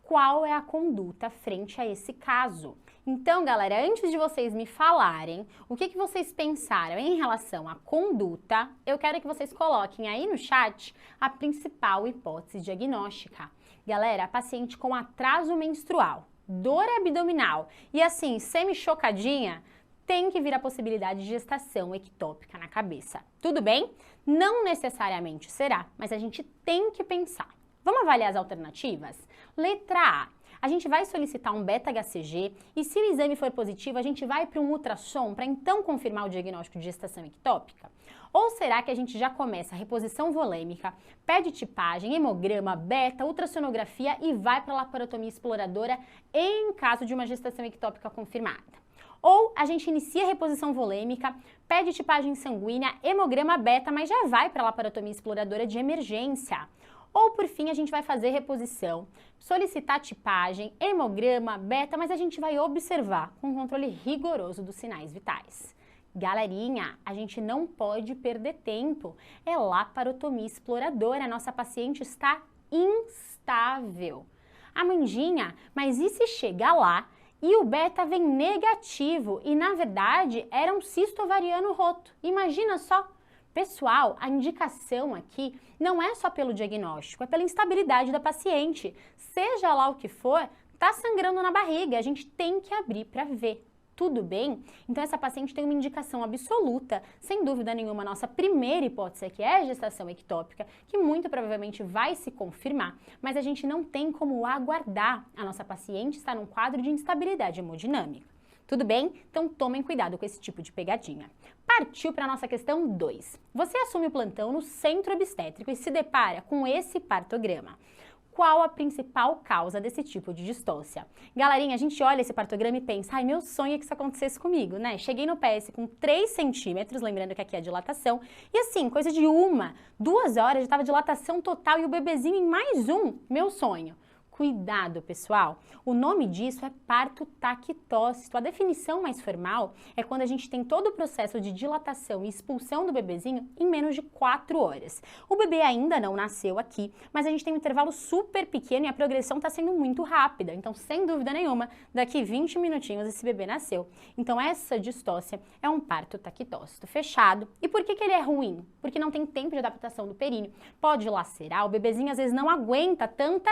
Qual é a conduta frente a esse caso? Então, galera, antes de vocês me falarem o que vocês pensaram em relação à conduta, eu quero que vocês coloquem aí no chat a principal hipótese diagnóstica. Galera, a paciente com atraso menstrual, dor abdominal e assim, semi-chocadinha, tem que vir a possibilidade de gestação ectópica na cabeça. Tudo bem? Não necessariamente será, mas a gente tem que pensar. Vamos avaliar as alternativas? Letra A gente vai solicitar um beta-HCG e se o exame for positivo, a gente vai para um ultrassom para então confirmar o diagnóstico de gestação ectópica? Ou será que a gente já começa a reposição volêmica, pede tipagem, hemograma, beta, ultrassonografia e vai para a laparotomia exploradora em caso de uma gestação ectópica confirmada? Ou a gente inicia a reposição volêmica, pede tipagem sanguínea, hemograma beta, mas já vai para a laparotomia exploradora de emergência. Ou, por fim, a gente vai fazer reposição, solicitar tipagem, hemograma beta, mas a gente vai observar com controle rigoroso dos sinais vitais. Galerinha, a gente não pode perder tempo. É laparotomia exploradora, a nossa paciente está instável. Amandinha, mas e se chegar lá e o beta vem negativo e, na verdade, era um cisto ovariano roto? Imagina só! Pessoal, a indicação aqui não é só pelo diagnóstico, é pela instabilidade da paciente. Seja lá o que for, tá sangrando na barriga, a gente tem que abrir para ver. Tudo bem? Então essa paciente tem uma indicação absoluta, sem dúvida nenhuma, nossa primeira hipótese aqui é a gestação ectópica, que muito provavelmente vai se confirmar, mas a gente não tem como aguardar. A nossa paciente está num quadro de instabilidade hemodinâmica. Tudo bem? Então tomem cuidado com esse tipo de pegadinha. Partiu para a nossa questão 2. Você assume o plantão no centro obstétrico e se depara com esse partograma. Qual a principal causa desse tipo de distócia? Galerinha, a gente olha esse partograma e pensa, ai, meu sonho é que isso acontecesse comigo, né? Cheguei no PS com 3 centímetros, lembrando que aqui é a dilatação, e assim, coisa de 1, 2 horas, já estava dilatação total e o bebezinho em mais um, meu sonho. Cuidado, pessoal. O nome disso é parto taquitócito. A definição mais formal é quando a gente tem todo o processo de dilatação e expulsão do bebezinho em menos de 4 horas. O bebê ainda não nasceu aqui, mas a gente tem um intervalo super pequeno e a progressão está sendo muito rápida. Então, sem dúvida nenhuma, daqui 20 minutinhos esse bebê nasceu. Então, essa distócia é um parto taquitócito fechado. E por que ele é ruim? Porque não tem tempo de adaptação do períneo. Pode lacerar, o bebezinho às vezes não aguenta tanta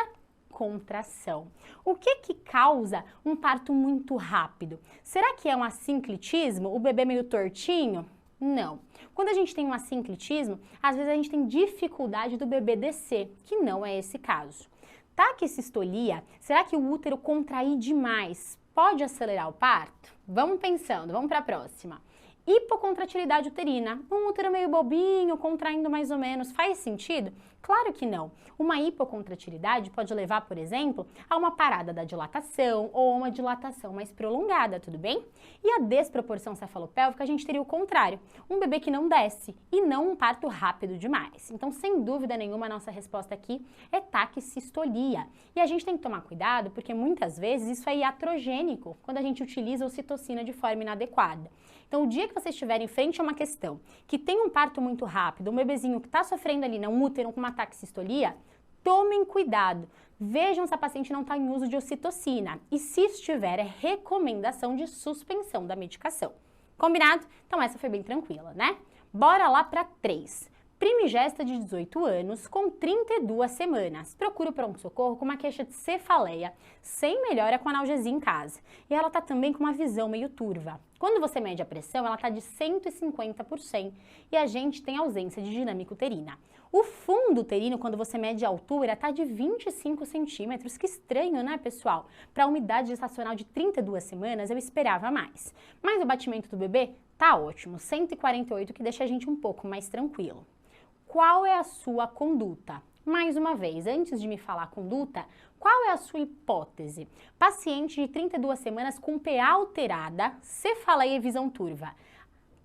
contração. O que causa um parto muito rápido? Será que é um assinclitismo? O bebê meio tortinho? Não. Quando a gente tem um assinclitismo, às vezes a gente tem dificuldade do bebê descer, que não é esse caso. Taquissistolia, será que o útero contrair demais pode acelerar o parto? Vamos pensando, vamos para a próxima. Hipocontratilidade uterina, um útero meio bobinho, contraindo mais ou menos, faz sentido? Claro que não. Uma hipocontratilidade pode levar, por exemplo, a uma parada da dilatação ou uma dilatação mais prolongada, tudo bem? E a desproporção cefalopélvica, a gente teria o contrário, um bebê que não desce e não um parto rápido demais. Então, sem dúvida nenhuma, a nossa resposta aqui é taquissistolia. E a gente tem que tomar cuidado porque muitas vezes isso é iatrogênico, quando a gente utiliza ocitocina de forma inadequada. Então, o dia que vocês estiverem frente a uma questão que tem um parto muito rápido, um bebezinho que está sofrendo ali, um útero com uma taquissistolia, tomem cuidado. Vejam se a paciente não está em uso de ocitocina. E se estiver, é recomendação de suspensão da medicação. Combinado? Então, essa foi bem tranquila, né? Bora lá para 3. Primigesta de 18 anos, com 32 semanas. Procura o pronto-socorro com uma queixa de cefaleia, sem melhora com analgesia em casa. E ela tá também com uma visão meio turva. Quando você mede a pressão, ela tá de 150 por 100 e a gente tem ausência de dinâmica uterina. O fundo uterino, quando você mede a altura, tá de 25 centímetros. Que estranho, né, pessoal? Para a umidade gestacional de 32 semanas, eu esperava mais. Mas o batimento do bebê tá ótimo, 148, que deixa a gente um pouco mais tranquilo. Qual é a sua conduta? Mais uma vez, antes de me falar a conduta, qual é a sua hipótese? Paciente de 32 semanas com PA alterada, cefaleia e visão turva.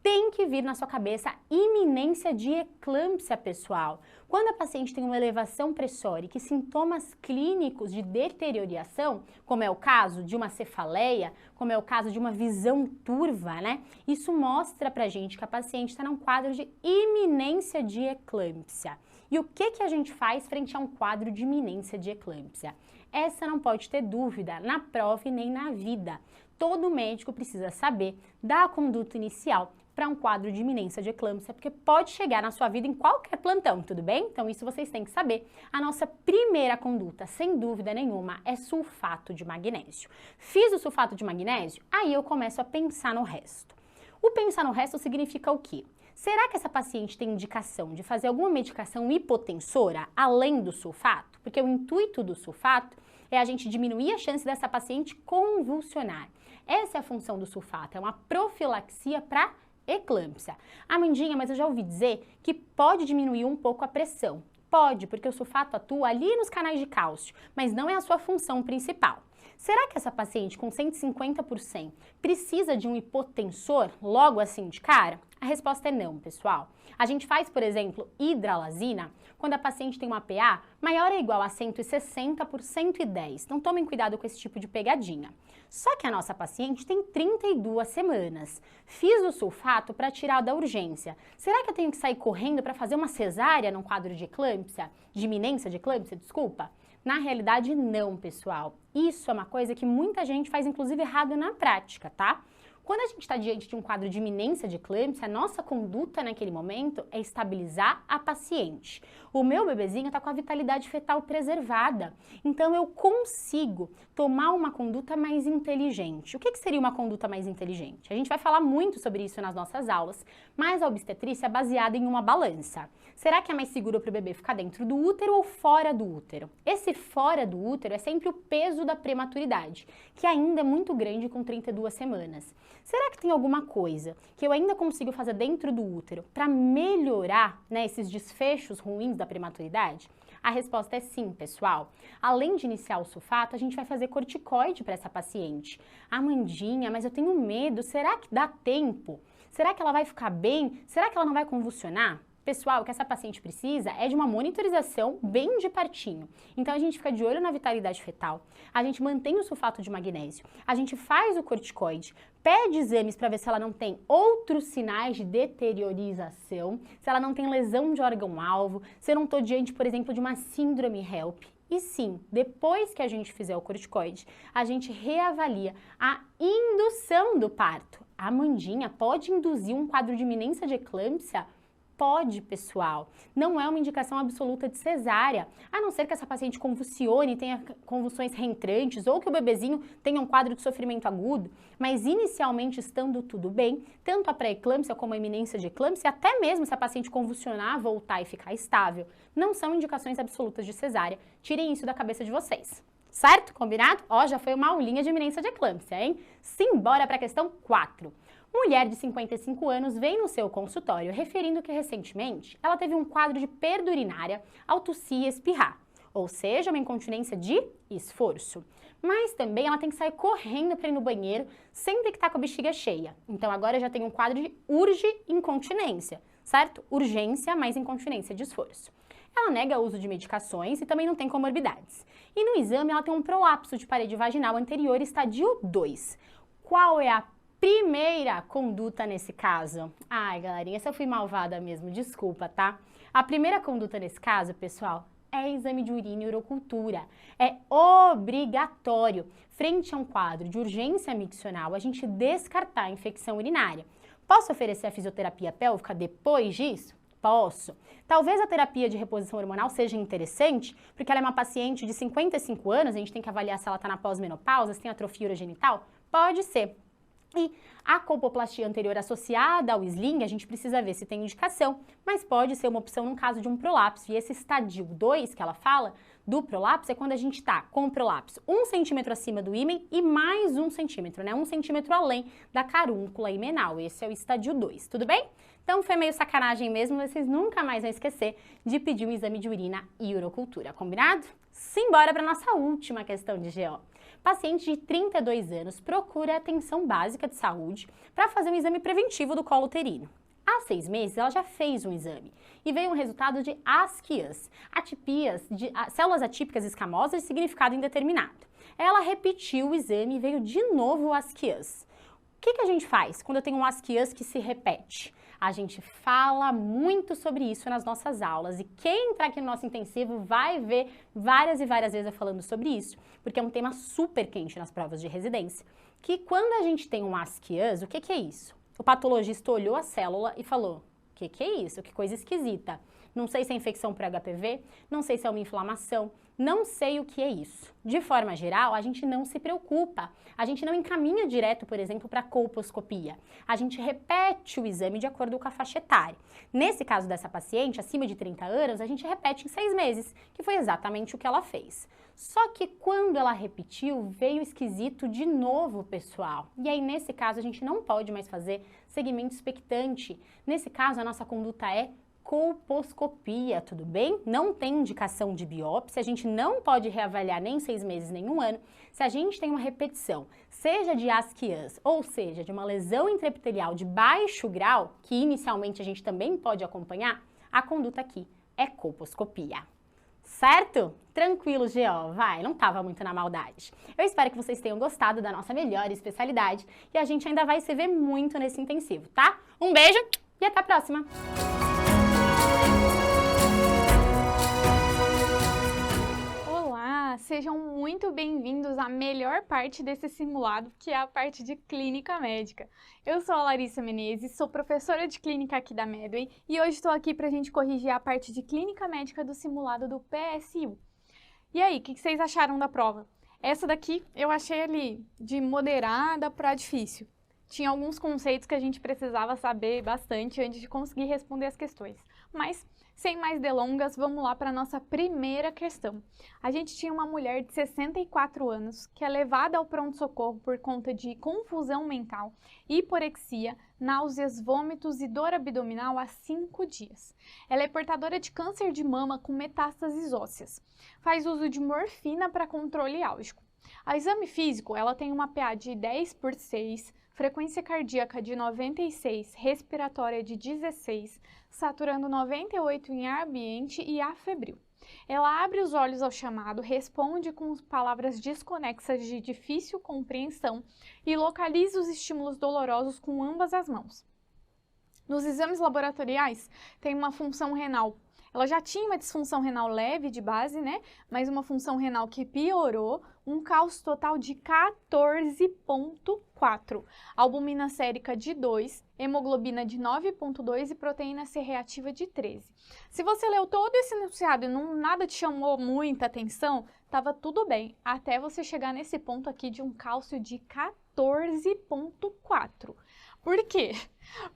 Tem que vir na sua cabeça iminência de eclâmpsia, pessoal. Quando a paciente tem uma elevação pressórica e sintomas clínicos de deterioração, como é o caso de uma cefaleia, como é o caso de uma visão turva, né? Isso mostra pra gente que a paciente está num quadro de iminência de eclâmpsia. E o que a gente faz frente a um quadro de iminência de eclâmpsia? Essa não pode ter dúvida na prova e nem na vida. Todo médico precisa saber da conduta inicial para um quadro de iminência de eclâmpsia, porque pode chegar na sua vida em qualquer plantão, tudo bem? Então isso vocês têm que saber. A nossa primeira conduta, sem dúvida nenhuma, é sulfato de magnésio. Fiz o sulfato de magnésio, aí eu começo a pensar no resto. O pensar no resto significa o quê? Será que essa paciente tem indicação de fazer alguma medicação hipotensora além do sulfato? Porque o intuito do sulfato é a gente diminuir a chance dessa paciente convulsionar. Essa é a função do sulfato, é uma profilaxia para eclâmpsia. Amandinha, mas eu já ouvi dizer que pode diminuir um pouco a pressão. Pode, porque o sulfato atua ali nos canais de cálcio, mas não é a sua função principal. Será que essa paciente com 150 por 100 precisa de um hipotensor logo assim de cara? A resposta é não, pessoal. A gente faz, por exemplo, hidralazina quando a paciente tem uma PA maior ou igual a 160 por 110. Então tomem cuidado com esse tipo de pegadinha. Só que a nossa paciente tem 32 semanas. Fiz o sulfato para tirar da urgência. Será que eu tenho que sair correndo para fazer uma cesárea num quadro de eclâmpsia? De iminência de eclâmpsia, desculpa? Na realidade, não, pessoal. Isso é uma coisa que muita gente faz, inclusive, errado na prática, tá? Quando a gente está diante de um quadro de iminência de eclâmpsia, a nossa conduta naquele momento é estabilizar a paciente. O meu bebezinho está com a vitalidade fetal preservada, então eu consigo tomar uma conduta mais inteligente. O que seria uma conduta mais inteligente? A gente vai falar muito sobre isso nas nossas aulas, mas a obstetrícia é baseada em uma balança. Será que é mais seguro para o bebê ficar dentro do útero ou fora do útero? Esse fora do útero é sempre o peso da prematuridade, que ainda é muito grande com 32 semanas. Será que tem alguma coisa que eu ainda consigo fazer dentro do útero para melhorar, né, esses desfechos ruins da prematuridade? A resposta é sim, pessoal. Além de iniciar o sulfato, a gente vai fazer corticoide para essa paciente. Amandinha, mas eu tenho medo, será que dá tempo? Será que ela vai ficar bem? Será que ela não vai convulsionar? Pessoal, o que essa paciente precisa é de uma monitorização bem de pertinho. Então a gente fica de olho na vitalidade fetal, a gente mantém o sulfato de magnésio, a gente faz o corticoide, pede exames para ver se ela não tem outros sinais de deteriorização, se ela não tem lesão de órgão-alvo, se eu não estou diante, por exemplo, de uma síndrome HELP. E sim, depois que a gente fizer o corticoide, a gente reavalia a indução do parto. A Amandinha pode induzir um quadro de iminência de eclâmpsia? Pode, pessoal. Não é uma indicação absoluta de cesárea, a não ser que essa paciente convulsione, tenha convulsões reentrantes ou que o bebezinho tenha um quadro de sofrimento agudo, mas inicialmente estando tudo bem, tanto a pré-eclâmpsia como a iminência de eclâmpsia, até mesmo se a paciente convulsionar, voltar e ficar estável, não são indicações absolutas de cesárea. Tirem isso da cabeça de vocês. Certo? Combinado? Ó, já foi uma aulinha de iminência de eclâmpsia, hein? Simbora para a questão 4. Mulher de 55 anos vem no seu consultório referindo que recentemente ela teve um quadro de perda urinária ao tossir e espirrar, ou seja, uma incontinência de esforço. Mas também ela tem que sair correndo para ir no banheiro sem ter que estar com a bexiga cheia. Então agora já tem um quadro de urge-incontinência, certo? Urgência mais incontinência de esforço. Ela nega o uso de medicações e também não tem comorbidades. E no exame ela tem um prolapso de parede vaginal anterior estadio 2. Qual é a primeira conduta nesse caso? Ai, galerinha, essa eu fui malvada mesmo, desculpa, tá? A primeira conduta nesse caso, pessoal, é exame de urina e urocultura. É obrigatório, frente a um quadro de urgência miccional, a gente descartar a infecção urinária. Posso oferecer a fisioterapia pélvica depois disso? Posso. Talvez a terapia de reposição hormonal seja interessante, porque ela é uma paciente de 55 anos, a gente tem que avaliar se ela está na pós-menopausa, se tem atrofia urogenital? Pode ser. E a colpoplastia anterior associada ao sling, a gente precisa ver se tem indicação, mas pode ser uma opção no caso de um prolapso. E esse estadio 2 que ela fala do prolapso é quando a gente está com o prolapso 1 centímetro acima do ímen e mais 1 centímetro, né? 1 centímetro além da carúncula himenal. Esse é o estadio 2, tudo bem? Então foi meio sacanagem mesmo, vocês nunca mais vão esquecer de pedir um exame de urina e urocultura, combinado? Simbora para nossa última questão de GO. Paciente de 32 anos procura atenção básica de saúde para fazer um exame preventivo do colo uterino. Há 6 meses, ela já fez um exame e veio um resultado de asquias, atipias, células atípicas escamosas de significado indeterminado. Ela repetiu o exame e veio de novo o asquias. O que a gente faz quando eu tenho um asquias que se repete? A gente fala muito sobre isso nas nossas aulas e quem entrar aqui no nosso intensivo vai ver várias e várias vezes eu falando sobre isso, porque é um tema super quente nas provas de residência, que quando a gente tem um asquias, o que é isso? O patologista olhou a célula e falou, o que é isso? Que coisa esquisita. Não sei se é infecção por HPV, não sei se é uma inflamação, não sei o que é isso. De forma geral, a gente não se preocupa. A gente não encaminha direto, por exemplo, para a colposcopia. A gente repete o exame de acordo com a faixa etária. Nesse caso dessa paciente, acima de 30 anos, a gente repete em 6 meses, que foi exatamente o que ela fez. Só que quando ela repetiu, veio esquisito de novo, pessoal. E aí, nesse caso, a gente não pode mais fazer segmento expectante. Nesse caso, a nossa conduta é colposcopia, tudo bem? Não tem indicação de biópsia, a gente não pode reavaliar nem 6 meses, nem 1 ano. Se a gente tem uma repetição, seja de asquias, ou seja, de uma lesão intraepitelial de baixo grau, que inicialmente a gente também pode acompanhar, a conduta aqui é colposcopia. Certo? Tranquilo, GO, vai, não tava muito na maldade. Eu espero que vocês tenham gostado da nossa melhor especialidade e a gente ainda vai se ver muito nesse intensivo, tá? Um beijo e até a próxima! Olá, sejam muito bem-vindos à melhor parte desse simulado, que é a parte de clínica médica. Eu sou a Larissa Menezes, sou professora de clínica aqui da Medway e hoje estou aqui para a gente corrigir a parte de clínica médica do simulado do PSU. E aí, o que vocês acharam da prova? Essa daqui eu achei ali de moderada para difícil. Tinha alguns conceitos que a gente precisava saber bastante antes de conseguir responder as questões. Mas, sem mais delongas, vamos lá para a nossa primeira questão. A gente tinha uma mulher de 64 anos que é levada ao pronto-socorro por conta de confusão mental, hiporexia, náuseas, vômitos e dor abdominal há 5 dias. Ela é portadora de câncer de mama com metástases ósseas. Faz uso de morfina para controle álgico. A exame físico, ela tem uma PA de 10/6, frequência cardíaca de 96, respiratória de 16, saturando 98 em ar ambiente e afebril. Ela abre os olhos ao chamado, responde com palavras desconexas de difícil compreensão e localiza os estímulos dolorosos com ambas as mãos. Nos exames laboratoriais, tem uma função renal. Ela já tinha uma disfunção renal leve de base, né? Mas uma função renal que piorou, um cálcio total de 14,4, albumina sérica de 2, hemoglobina de 9,2 e proteína C reativa de 13. Se você leu todo esse enunciado e nada te chamou muita atenção, estava tudo bem, até você chegar nesse ponto aqui de um cálcio de 14,4. Por quê?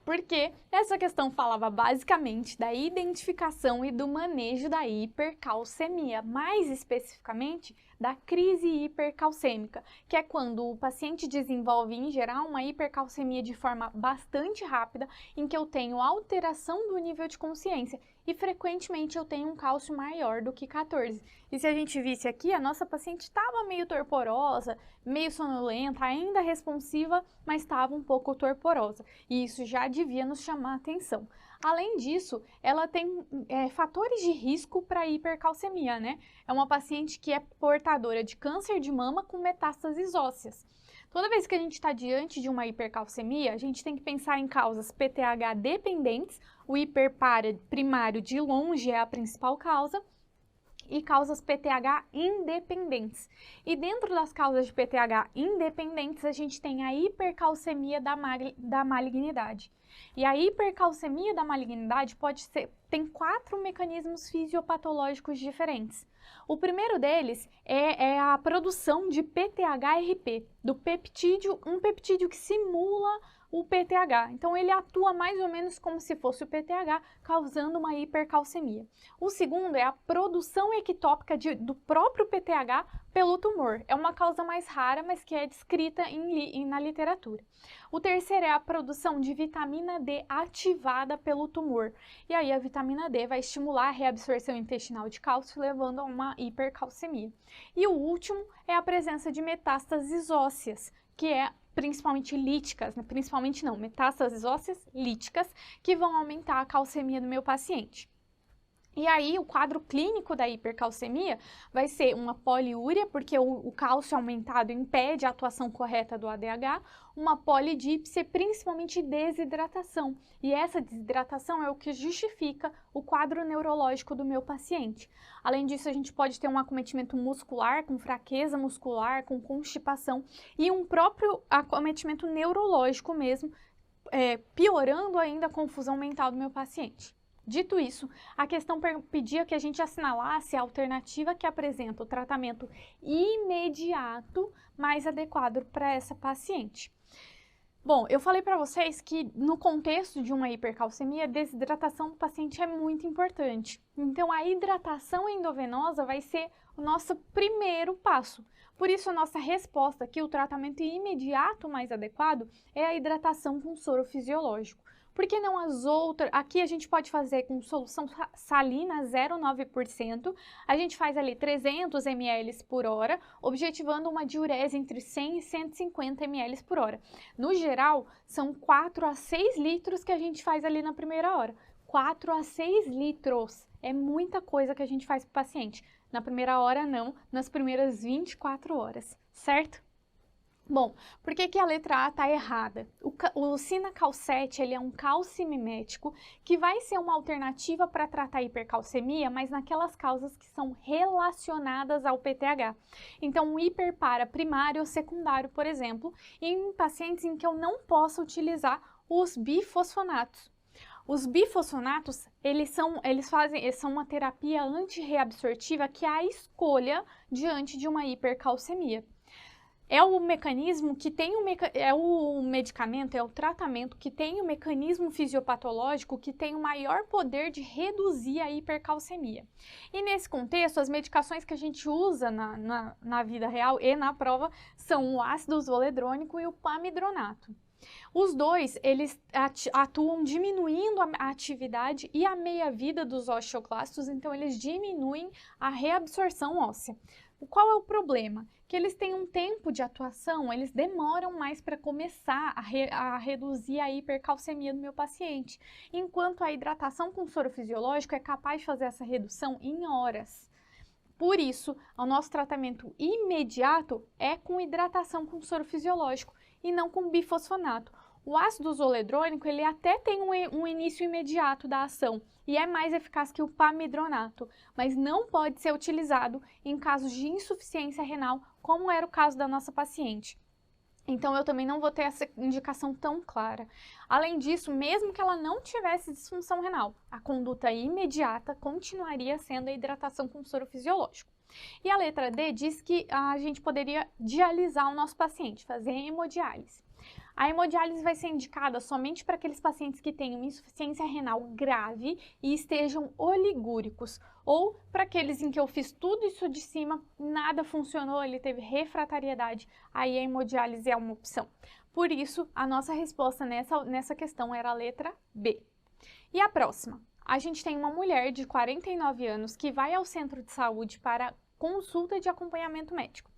Porque essa questão falava basicamente da identificação e do manejo da hipercalcemia, mais especificamente da crise hipercalcêmica, que é quando o paciente desenvolve, em geral, uma hipercalcemia de forma bastante rápida, em que eu tenho alteração do nível de consciência e frequentemente eu tenho um cálcio maior do que 14. E se a gente visse aqui, a nossa paciente estava meio torporosa, meio sonolenta, ainda responsiva, mas estava um pouco torporosa. E isso já devia nos chamar a atenção. Além disso, ela tem fatores de risco para hipercalcemia, né? É uma paciente que é portadora de câncer de mama com metástases ósseas. Toda vez que a gente está diante de uma hipercalcemia, a gente tem que pensar em causas PTH dependentes, o hiperpara primário de longe é a principal causa, e causas PTH independentes. E dentro das causas de PTH independentes, a gente tem a hipercalcemia da malignidade. E a hipercalcemia da malignidade tem 4 mecanismos fisiopatológicos diferentes. O primeiro deles é a produção de PTHRP, um peptídeo que simula o PTH. Então, ele atua mais ou menos como se fosse o PTH, causando uma hipercalcemia. O segundo é a produção ectópica do próprio PTH pelo tumor. É uma causa mais rara, mas que é descrita na literatura. O terceiro é a produção de vitamina D ativada pelo tumor. E aí, a vitamina D vai estimular a reabsorção intestinal de cálcio, levando a uma hipercalcemia. E o último é a presença de metástases ósseas, que é principalmente líticas, né? Metástases ósseas líticas, que vão aumentar a calcemia do meu paciente. E aí, o quadro clínico da hipercalcemia vai ser uma poliúria, porque o cálcio aumentado impede a atuação correta do ADH, uma polidípsia, principalmente desidratação. E essa desidratação é o que justifica o quadro neurológico do meu paciente. Além disso, a gente pode ter um acometimento muscular, com fraqueza muscular, com constipação, e um próprio acometimento neurológico mesmo, piorando ainda a confusão mental do meu paciente. Dito isso, a questão pedia que a gente assinalasse a alternativa que apresenta o tratamento imediato mais adequado para essa paciente. Bom, eu falei para vocês que no contexto de uma hipercalcemia, a desidratação do paciente é muito importante. Então, a hidratação endovenosa vai ser o nosso primeiro passo. Por isso, a nossa resposta aqui, o tratamento imediato mais adequado, é a hidratação com soro fisiológico. Por que não as outras? Aqui a gente pode fazer com solução salina 0,9%. A gente faz ali 300 ml por hora, objetivando uma diurese entre 100 e 150 ml por hora. No geral, são 4 a 6 litros que a gente faz ali na primeira hora. 4 a 6 litros é muita coisa que a gente faz para o paciente. Na primeira hora não, nas primeiras 24 horas, certo? Bom, por que a letra A está errada? O Cinacalcet, ele é um calcimimético que vai ser uma alternativa para tratar a hipercalcemia, mas naquelas causas que são relacionadas ao PTH. Então, um hiperpara primário ou secundário, por exemplo, em pacientes em que eu não possa utilizar os bifosfonatos. Os bifosfonatos, eles são uma terapia antirreabsortiva que é a escolha diante de uma hipercalcemia. é o mecanismo que tem é o medicamento, é o tratamento que tem o mecanismo fisiopatológico que tem o maior poder de reduzir a hipercalcemia. E nesse contexto, as medicações que a gente usa na vida real e na prova são o ácido zoledrônico e o pamidronato. Os dois, eles atuam diminuindo a atividade e a meia-vida dos osteoclastos, então eles diminuem a reabsorção óssea. Qual é o problema? Que eles têm um tempo de atuação, eles demoram mais para começar a reduzir a hipercalcemia do meu paciente, enquanto a hidratação com soro fisiológico é capaz de fazer essa redução em horas. Por isso, o nosso tratamento imediato é com hidratação com soro fisiológico e não com bifosfonato. O ácido zoledrônico, ele até tem um início imediato da ação e é mais eficaz que o pamidronato, mas não pode ser utilizado em casos de insuficiência renal, como era o caso da nossa paciente. Então, eu também não vou ter essa indicação tão clara. Além disso, mesmo que ela não tivesse disfunção renal, a conduta imediata continuaria sendo a hidratação com soro fisiológico. E a letra D diz que a gente poderia dialisar o nosso paciente, fazer hemodiálise. A hemodiálise vai ser indicada somente para aqueles pacientes que tenham insuficiência renal grave e estejam oligúricos, ou para aqueles em que eu fiz tudo isso de cima, nada funcionou, ele teve refratariedade, aí a hemodiálise é uma opção. Por isso, a nossa resposta nessa questão era a letra B. E a próxima? A gente tem uma mulher de 49 anos que vai ao centro de saúde para consulta de acompanhamento médico.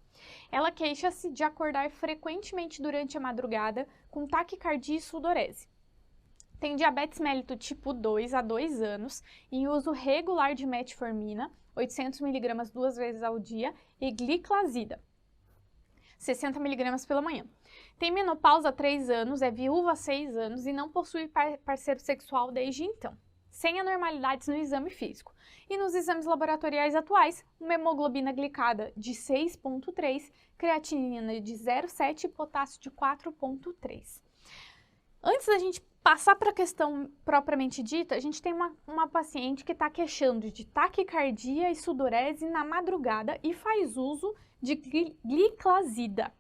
Ela queixa-se de acordar frequentemente durante a madrugada com taquicardia e sudorese. Tem diabetes mellitus tipo 2 há 2 anos e uso regular de metformina, 800 mg 2 vezes ao dia, e gliclazida, 60 mg pela manhã. Tem menopausa há 3 anos, é viúva há 6 anos e não possui parceiro sexual desde então, sem anormalidades no exame físico. E nos exames laboratoriais atuais, uma hemoglobina glicada de 6,3, creatinina de 0,7 e potássio de 4,3. Antes da gente passar para a questão propriamente dita, a gente tem uma paciente que está queixando de taquicardia e sudorese na madrugada e faz uso de gliclazida.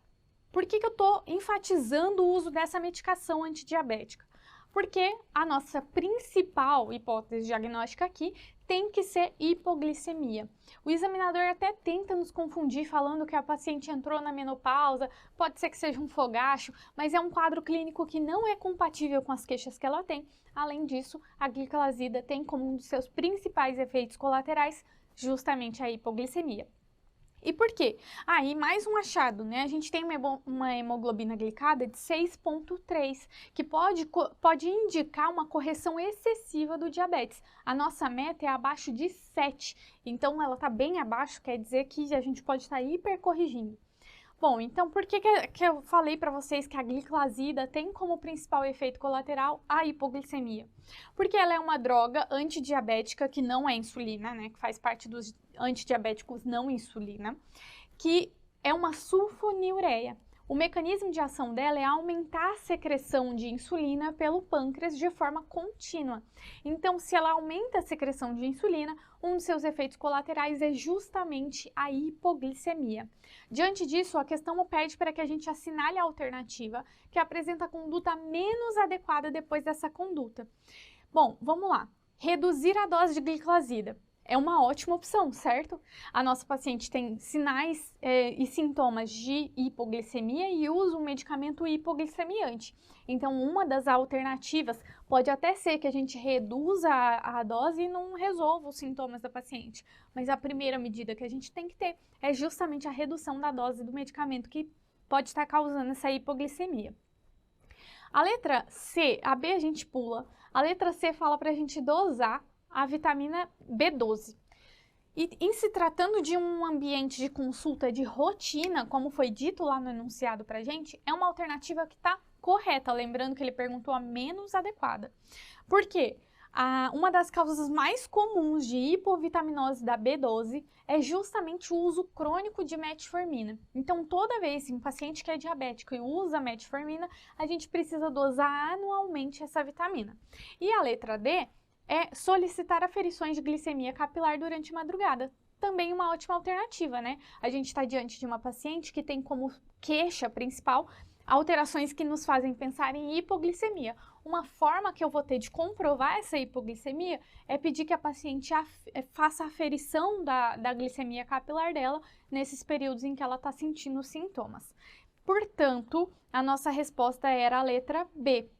Por que eu estou enfatizando o uso dessa medicação antidiabética? Porque a nossa principal hipótese diagnóstica aqui tem que ser hipoglicemia. O examinador até tenta nos confundir falando que a paciente entrou na menopausa, pode ser que seja um fogacho, mas é um quadro clínico que não é compatível com as queixas que ela tem. Além disso, a gliclazida tem como um dos seus principais efeitos colaterais justamente a hipoglicemia. E por quê? E mais um achado, né? A gente tem uma hemoglobina glicada de 6,3, que pode indicar uma correção excessiva do diabetes. A nossa meta é abaixo de 7, então ela está bem abaixo, quer dizer que a gente pode estar hipercorrigindo. Bom, então por que eu falei para vocês que a gliclazida tem como principal efeito colateral a hipoglicemia? Porque ela é uma droga antidiabética que não é insulina, né? Que faz parte dos antidiabéticos não insulina, que é uma sulfonilureia. O mecanismo de ação dela é aumentar a secreção de insulina pelo pâncreas de forma contínua. Então, se ela aumenta a secreção de insulina, um dos seus efeitos colaterais é justamente a hipoglicemia. Diante disso, a questão pede para que a gente assinale a alternativa que apresenta a conduta menos adequada depois dessa conduta. Bom, vamos lá. Reduzir a dose de gliclazida. É uma ótima opção, certo? A nossa paciente tem sinais e sintomas de hipoglicemia e usa um medicamento hipoglicemiante. Então, uma das alternativas pode até ser que a gente reduza a dose e não resolva os sintomas da paciente. Mas a primeira medida que a gente tem que ter é justamente a redução da dose do medicamento que pode estar causando essa hipoglicemia. A letra C, a B a gente pula. A letra C fala para a gente dosar a vitamina B12. E em se tratando de um ambiente de consulta de rotina, como foi dito lá no enunciado pra gente, é uma alternativa que está correta, lembrando que ele perguntou a menos adequada. Por quê? Uma das causas mais comuns de hipovitaminose da B12 é justamente o uso crônico de metformina. Então, toda vez que um paciente que é diabético e usa metformina, a gente precisa dosar anualmente essa vitamina. E a letra D é solicitar aferições de glicemia capilar durante a madrugada. também uma ótima alternativa, né? A gente está diante de uma paciente que tem como queixa principal alterações que nos fazem pensar em hipoglicemia. Uma forma que eu vou ter de comprovar essa hipoglicemia é pedir que a paciente faça a aferição da glicemia capilar dela nesses períodos em que ela está sentindo sintomas. Portanto, a nossa resposta era a letra B.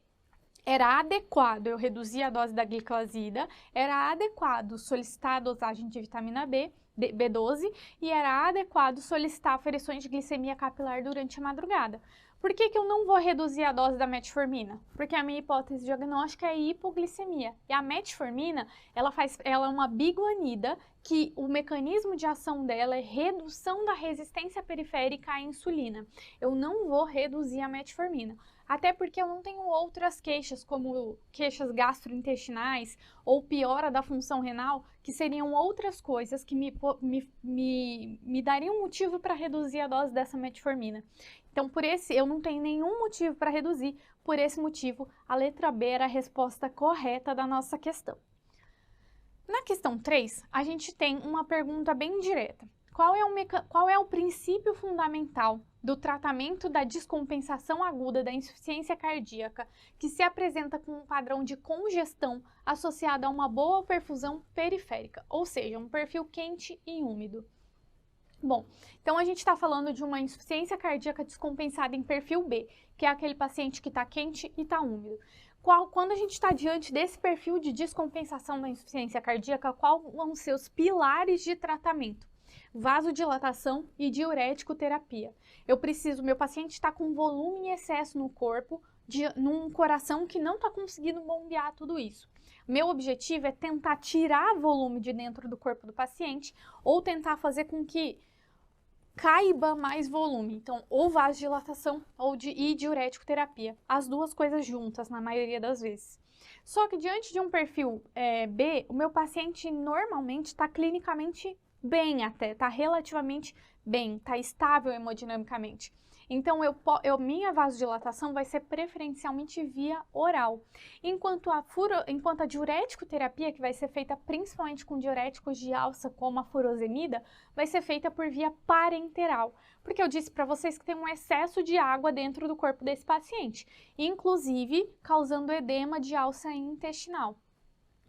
Era adequado eu reduzir a dose da gliclazida, era adequado solicitar a dosagem de vitamina B12 e era adequado solicitar aferições de glicemia capilar durante a madrugada. Por que eu não vou reduzir a dose da metformina? Porque a minha hipótese diagnóstica é hipoglicemia. E a metformina, ela é uma biguanida que o mecanismo de ação dela é redução da resistência periférica à insulina. Eu não vou reduzir a metformina. Até porque eu não tenho outras queixas, como queixas gastrointestinais ou piora da função renal, que seriam outras coisas que me dariam motivo para reduzir a dose dessa metformina. Então, eu não tenho nenhum motivo para reduzir. Por esse motivo, a letra B era a resposta correta da nossa questão. Na questão 3, a gente tem uma pergunta bem direta. Qual é o princípio fundamental do tratamento da descompensação aguda da insuficiência cardíaca que se apresenta com um padrão de congestão associado a uma boa perfusão periférica, ou seja, um perfil quente e úmido? Bom, então a gente está falando de uma insuficiência cardíaca descompensada em perfil B, que é aquele paciente que está quente e está úmido. Quando a gente está diante desse perfil de descompensação da insuficiência cardíaca, quais vão ser os pilares de tratamento? Vasodilatação e diurético terapia. Meu paciente está com volume em excesso no corpo, num coração que não está conseguindo bombear tudo isso. Meu objetivo é tentar tirar volume de dentro do corpo do paciente ou tentar fazer com que caiba mais volume. Então, ou vasodilatação e diurético terapia. As duas coisas juntas, na maioria das vezes. Só que diante de um perfil B, o meu paciente normalmente está clinicamente bem até, está relativamente bem, está estável hemodinamicamente. Então, minha vasodilatação vai ser preferencialmente via oral. Enquanto a diurético terapia, que vai ser feita principalmente com diuréticos de alça, como a furosemida, vai ser feita por via parenteral. Porque eu disse para vocês que tem um excesso de água dentro do corpo desse paciente, inclusive causando edema de alça intestinal.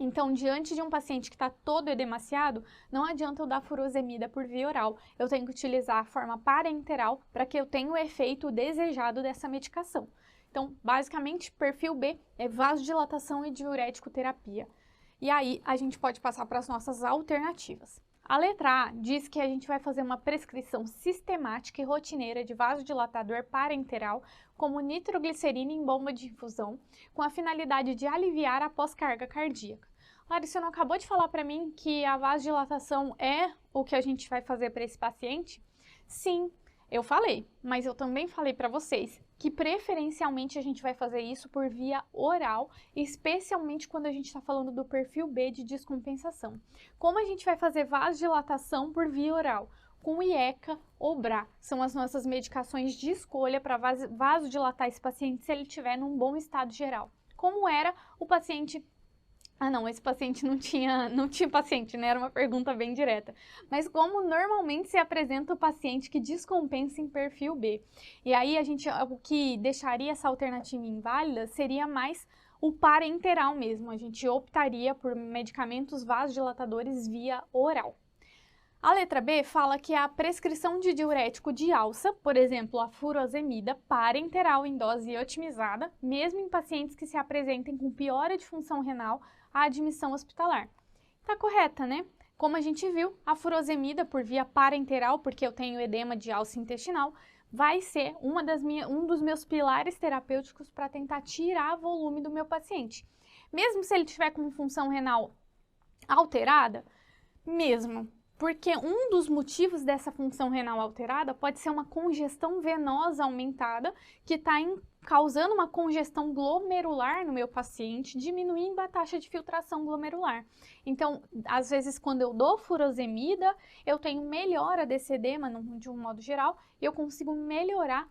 Então, diante de um paciente que está todo edemaciado, não adianta eu dar furosemida por via oral. Eu tenho que utilizar a forma parenteral para que eu tenha o efeito desejado dessa medicação. Então, basicamente, perfil B é vasodilatação e diurético terapia. E aí, a gente pode passar para as nossas alternativas. A letra A diz que a gente vai fazer uma prescrição sistemática e rotineira de vasodilatador parenteral como nitroglicerina em bomba de infusão, com a finalidade de aliviar a pós-carga cardíaca. Larissa, você não acabou de falar para mim que a vasodilatação é o que a gente vai fazer para esse paciente? Sim, eu falei, mas eu também falei para vocês que preferencialmente a gente vai fazer isso por via oral, especialmente quando a gente está falando do perfil B de descompensação. Como a gente vai fazer vasodilatação por via oral? Com IECA ou BRA. São as nossas medicações de escolha para vasodilatar esse paciente se ele estiver num bom estado geral. Como era o paciente... Ah não, esse paciente não tinha paciente, né? Era uma pergunta bem direta. Mas como normalmente se apresenta o paciente que descompensa em perfil B? E aí o que deixaria essa alternativa inválida seria mais o parenteral mesmo. A gente optaria por medicamentos vasodilatadores via oral. A letra B fala que a prescrição de diurético de alça, por exemplo, a furosemida, parenteral em dose otimizada, mesmo em pacientes que se apresentem com piora de função renal, a admissão hospitalar. Tá correta, né? Como a gente viu, a furosemida por via parenteral, porque eu tenho edema de alça intestinal, vai ser um dos meus pilares terapêuticos para tentar tirar volume do meu paciente. Mesmo se ele tiver com função renal alterada, mesmo. Porque um dos motivos dessa função renal alterada pode ser uma congestão venosa aumentada, que está causando uma congestão glomerular no meu paciente, diminuindo a taxa de filtração glomerular. Então, às vezes, quando eu dou furosemida, eu tenho melhora desse edema, de um modo geral, e eu consigo melhorar,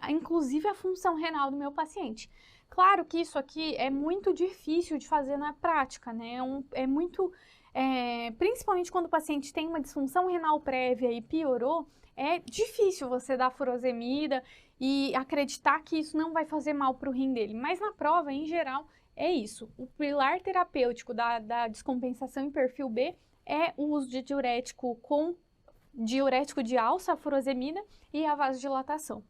inclusive, a função renal do meu paciente. Claro que isso aqui é muito difícil de fazer na prática, né? principalmente quando o paciente tem uma disfunção renal prévia e piorou, é difícil você dar furosemida e acreditar que isso não vai fazer mal para o rim dele. Mas na prova, em geral, é isso. O pilar terapêutico da descompensação em perfil B é o uso de diurético com diurético de alça, a furosemida, e a vasodilatação.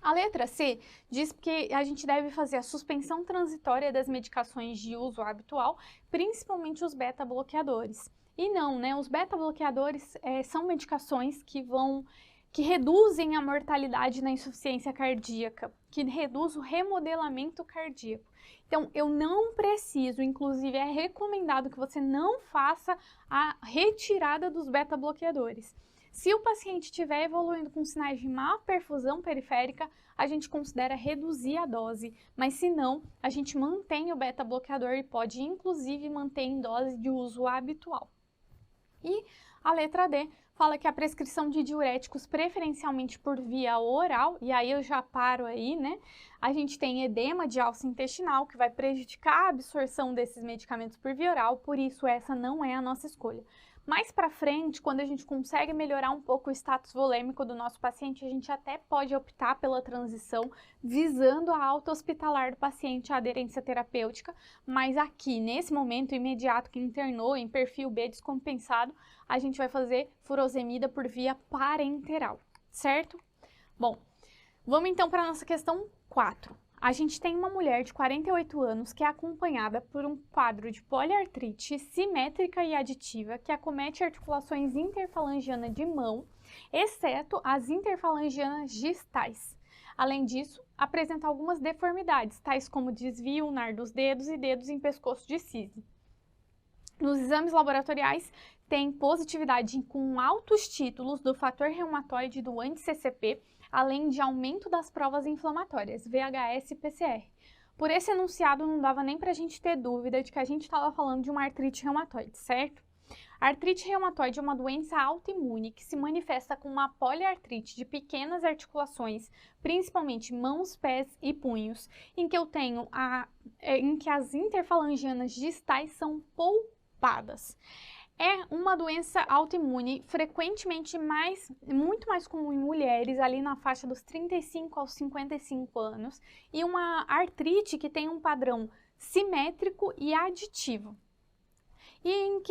A letra C diz que a gente deve fazer a suspensão transitória das medicações de uso habitual, principalmente os beta-bloqueadores. E não, né? Os beta-bloqueadores são medicações que reduzem a mortalidade na insuficiência cardíaca, que reduz o remodelamento cardíaco. Então, eu não preciso, inclusive é recomendado que você não faça a retirada dos beta-bloqueadores. Se o paciente estiver evoluindo com sinais de má perfusão periférica, a gente considera reduzir a dose, mas se não, a gente mantém o beta-bloqueador e pode inclusive manter em dose de uso habitual. E a letra D fala que a prescrição de diuréticos preferencialmente por via oral, e aí eu já paro aí, né? A gente tem edema de alça intestinal, que vai prejudicar a absorção desses medicamentos por via oral, por isso essa não é a nossa escolha. Mais para frente, quando a gente consegue melhorar um pouco o status volêmico do nosso paciente, a gente até pode optar pela transição visando a alta hospitalar do paciente, a aderência terapêutica, mas aqui, nesse momento imediato que internou em perfil B descompensado, a gente vai fazer furosemida por via parenteral, certo? Bom, vamos então para a nossa questão 4. A gente tem uma mulher de 48 anos que é acompanhada por um quadro de poliartrite simétrica e aditiva que acomete articulações interfalangianas de mão, exceto as interfalangianas distais. Além disso, apresenta algumas deformidades, tais como desvio ulnar dos dedos e dedos em pescoço de cisne. Nos exames laboratoriais, tem positividade com altos títulos do fator reumatoide e do anti-CCP, além de aumento das provas inflamatórias, VHS e PCR. Por esse enunciado, não dava nem para a gente ter dúvida de que a gente estava falando de uma artrite reumatoide, certo? A artrite reumatoide é uma doença autoimune que se manifesta com uma poliartrite de pequenas articulações, principalmente mãos, pés e punhos, em que as interfalangianas distais são poupadas. É uma doença autoimune frequentemente muito mais comum em mulheres, ali na faixa dos 35 aos 55 anos, e uma artrite que tem um padrão simétrico e aditivo. E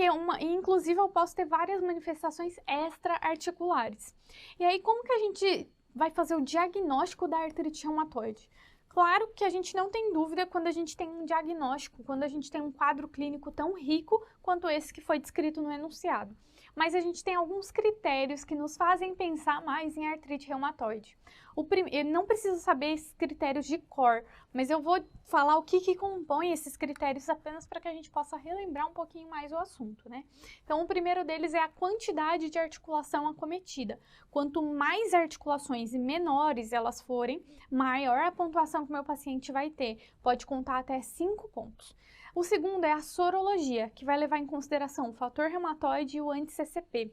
inclusive, eu posso ter várias manifestações extra-articulares. E aí, como que a gente vai fazer o diagnóstico da artrite reumatoide? Claro que a gente não tem dúvida quando a gente tem um diagnóstico, quando a gente tem um quadro clínico tão rico quanto esse que foi descrito no enunciado. Mas a gente tem alguns critérios que nos fazem pensar mais em artrite reumatoide. Eu não preciso saber esses critérios de cor, mas eu vou falar o que compõe esses critérios apenas para que a gente possa relembrar um pouquinho mais o assunto, né? Então, o primeiro deles é a quantidade de articulação acometida. Quanto mais articulações e menores elas forem, maior a pontuação que o meu paciente vai ter. Pode contar até 5 pontos. O segundo é a sorologia, que vai levar em consideração o fator reumatoide e o anti-CCP.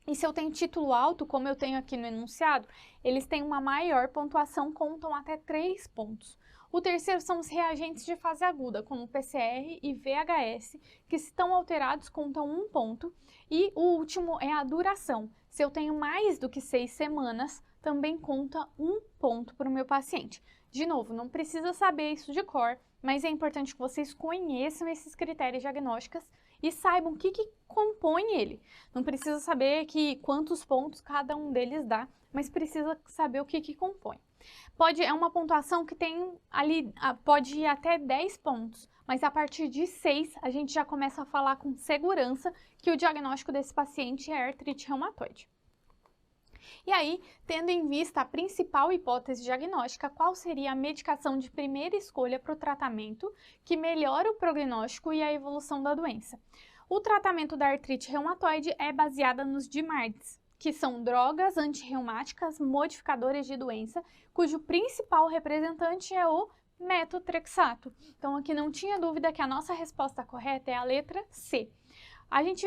E se eu tenho título alto, como eu tenho aqui no enunciado, eles têm uma maior pontuação, contam até 3 pontos. O terceiro são os reagentes de fase aguda, como PCR e VHS, que se estão alterados contam 1 ponto. E o último é a duração. Se eu tenho mais do que 6 semanas, também conta 1 ponto para o meu paciente. De novo, não precisa saber isso de cor, mas é importante que vocês conheçam esses critérios diagnósticos e saibam o que compõe ele. Não precisa saber quantos pontos cada um deles dá, mas precisa saber o que compõe. É uma pontuação que tem ali, pode ir até 10 pontos, mas a partir de 6 a gente já começa a falar com segurança que o diagnóstico desse paciente é artrite reumatoide. E aí, tendo em vista a principal hipótese diagnóstica, qual seria a medicação de primeira escolha para o tratamento que melhora o prognóstico e a evolução da doença? O tratamento da artrite reumatoide é baseado nos DMARDs, que são drogas antirreumáticas modificadoras de doença, cujo principal representante é o metotrexato. Então, aqui não tinha dúvida que a nossa resposta correta é a letra C. A gente,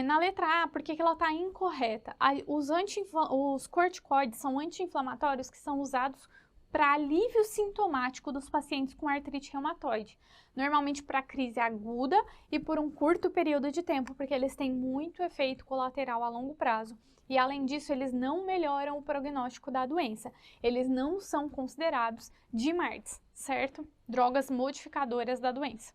na letra A, por que ela está incorreta? Os corticoides são anti-inflamatórios que são usados para alívio sintomático dos pacientes com artrite reumatoide, normalmente para crise aguda e por um curto período de tempo, porque eles têm muito efeito colateral a longo prazo. E além disso, eles não melhoram o prognóstico da doença. Eles não são considerados DMARDs, certo? Drogas modificadoras da doença.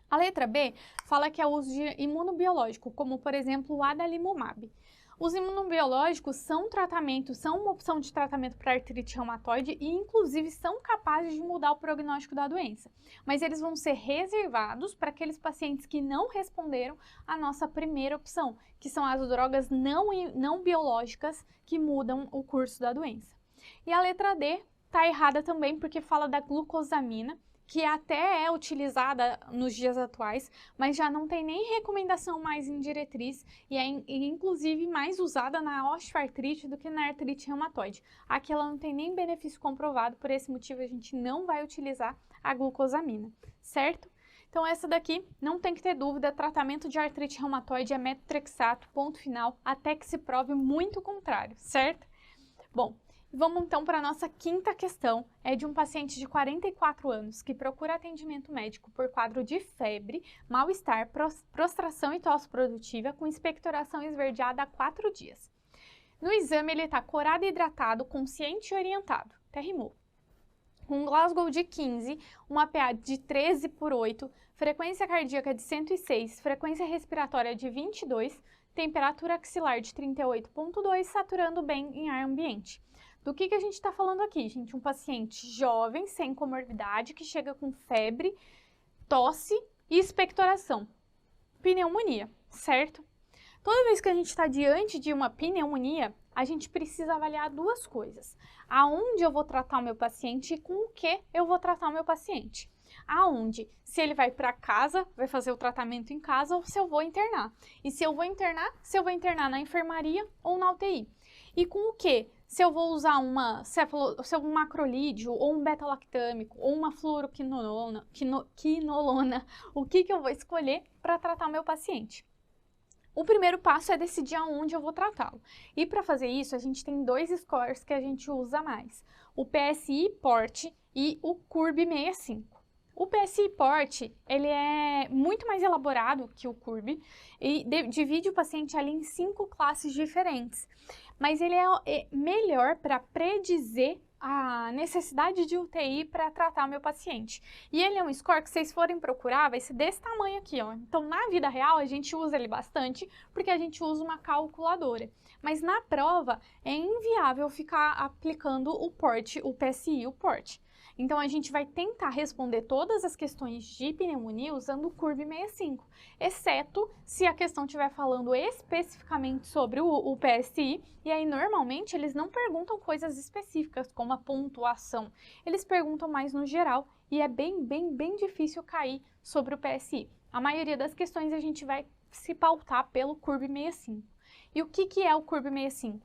A letra B fala que é o uso de imunobiológico, como por exemplo o adalimumab. Os imunobiológicos são uma opção de tratamento para artrite reumatoide e, inclusive, são capazes de mudar o prognóstico da doença. Mas eles vão ser reservados para aqueles pacientes que não responderam à nossa primeira opção, que são as drogas não biológicas que mudam o curso da doença. E a letra D está errada também porque fala da glucosamina, que até é utilizada nos dias atuais, mas já não tem nem recomendação mais em diretriz e é inclusive mais usada na osteoartrite do que na artrite reumatoide. Aqui ela não tem nem benefício comprovado, por esse motivo a gente não vai utilizar a glucosamina, certo? Então essa daqui não tem que ter dúvida, tratamento de artrite reumatoide é metotrexato, ponto final, até que se prove muito o contrário, certo? Bom, vamos então para a nossa quinta questão, é de um paciente de 44 anos que procura atendimento médico por quadro de febre, mal-estar, prostração e tosse produtiva com expectoração esverdeada há 4 dias. No exame ele está corado e hidratado, consciente e orientado, até rimou. Um Glasgow de 15, uma PA de 13/8, frequência cardíaca de 106, frequência respiratória de 22, temperatura axilar de 38,2, saturando bem em ar ambiente. Do que a gente está falando aqui, gente? Um paciente jovem, sem comorbidade, que chega com febre, tosse e expectoração. Pneumonia, certo? Toda vez que a gente está diante de uma pneumonia, a gente precisa avaliar 2 coisas. Aonde eu vou tratar o meu paciente e com o que eu vou tratar o meu paciente. Aonde? Se ele vai para casa, vai fazer o tratamento em casa ou se eu vou internar. E se eu vou internar na enfermaria ou na UTI. E com o que? Se eu vou usar um macrolídeo, ou um beta-lactâmico, ou uma fluoroquinolona, o que eu vou escolher para tratar o meu paciente? O primeiro passo é decidir aonde eu vou tratá-lo. E para fazer isso, a gente tem 2 scores que a gente usa mais. O PSI-PORT e o CURB-65. O PSI-PORT, ele é muito mais elaborado que o CURB e divide o paciente ali em 5 classes diferentes. Mas ele é melhor para predizer a necessidade de UTI para tratar o meu paciente. E ele é um score que vocês forem procurar, vai ser desse tamanho aqui, ó. Então, na vida real, a gente usa ele bastante, porque a gente usa uma calculadora. Mas na prova, é inviável ficar aplicando o PSI, o PORT. Então, a gente vai tentar responder todas as questões de pneumonia usando o CURB-65, exceto se a questão estiver falando especificamente sobre o PSI, e aí, normalmente, eles não perguntam coisas específicas, como a pontuação. Eles perguntam mais no geral, e é bem difícil cair sobre o PSI. A maioria das questões a gente vai se pautar pelo CURB-65. E o que é o CURB-65?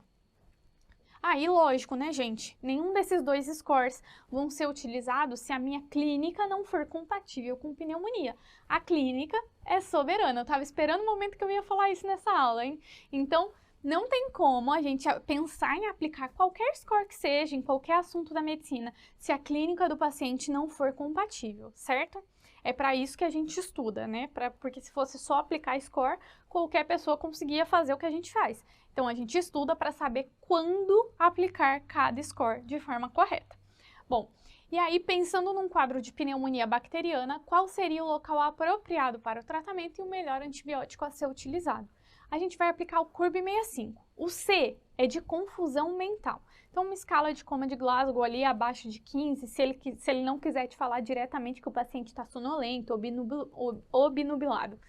Aí, lógico, né, gente? Nenhum desses 2 scores vão ser utilizados se a minha clínica não for compatível com pneumonia. A clínica é soberana. Eu estava esperando o momento que eu ia falar isso nessa aula, hein? Então, não tem como a gente pensar em aplicar qualquer score que seja, em qualquer assunto da medicina, se a clínica do paciente não for compatível, certo? É para isso que a gente estuda, né? Porque se fosse só aplicar score, qualquer pessoa conseguia fazer o que a gente faz. Então, a gente estuda para saber quando aplicar cada score de forma correta. Bom, e aí, pensando num quadro de pneumonia bacteriana, qual seria o local apropriado para o tratamento e o melhor antibiótico a ser utilizado? A gente vai aplicar o CURB-65. O C é de confusão mental. Então, uma escala de coma de Glasgow ali abaixo de 15, se ele não quiser te falar diretamente que o paciente está sonolento, obnubilado.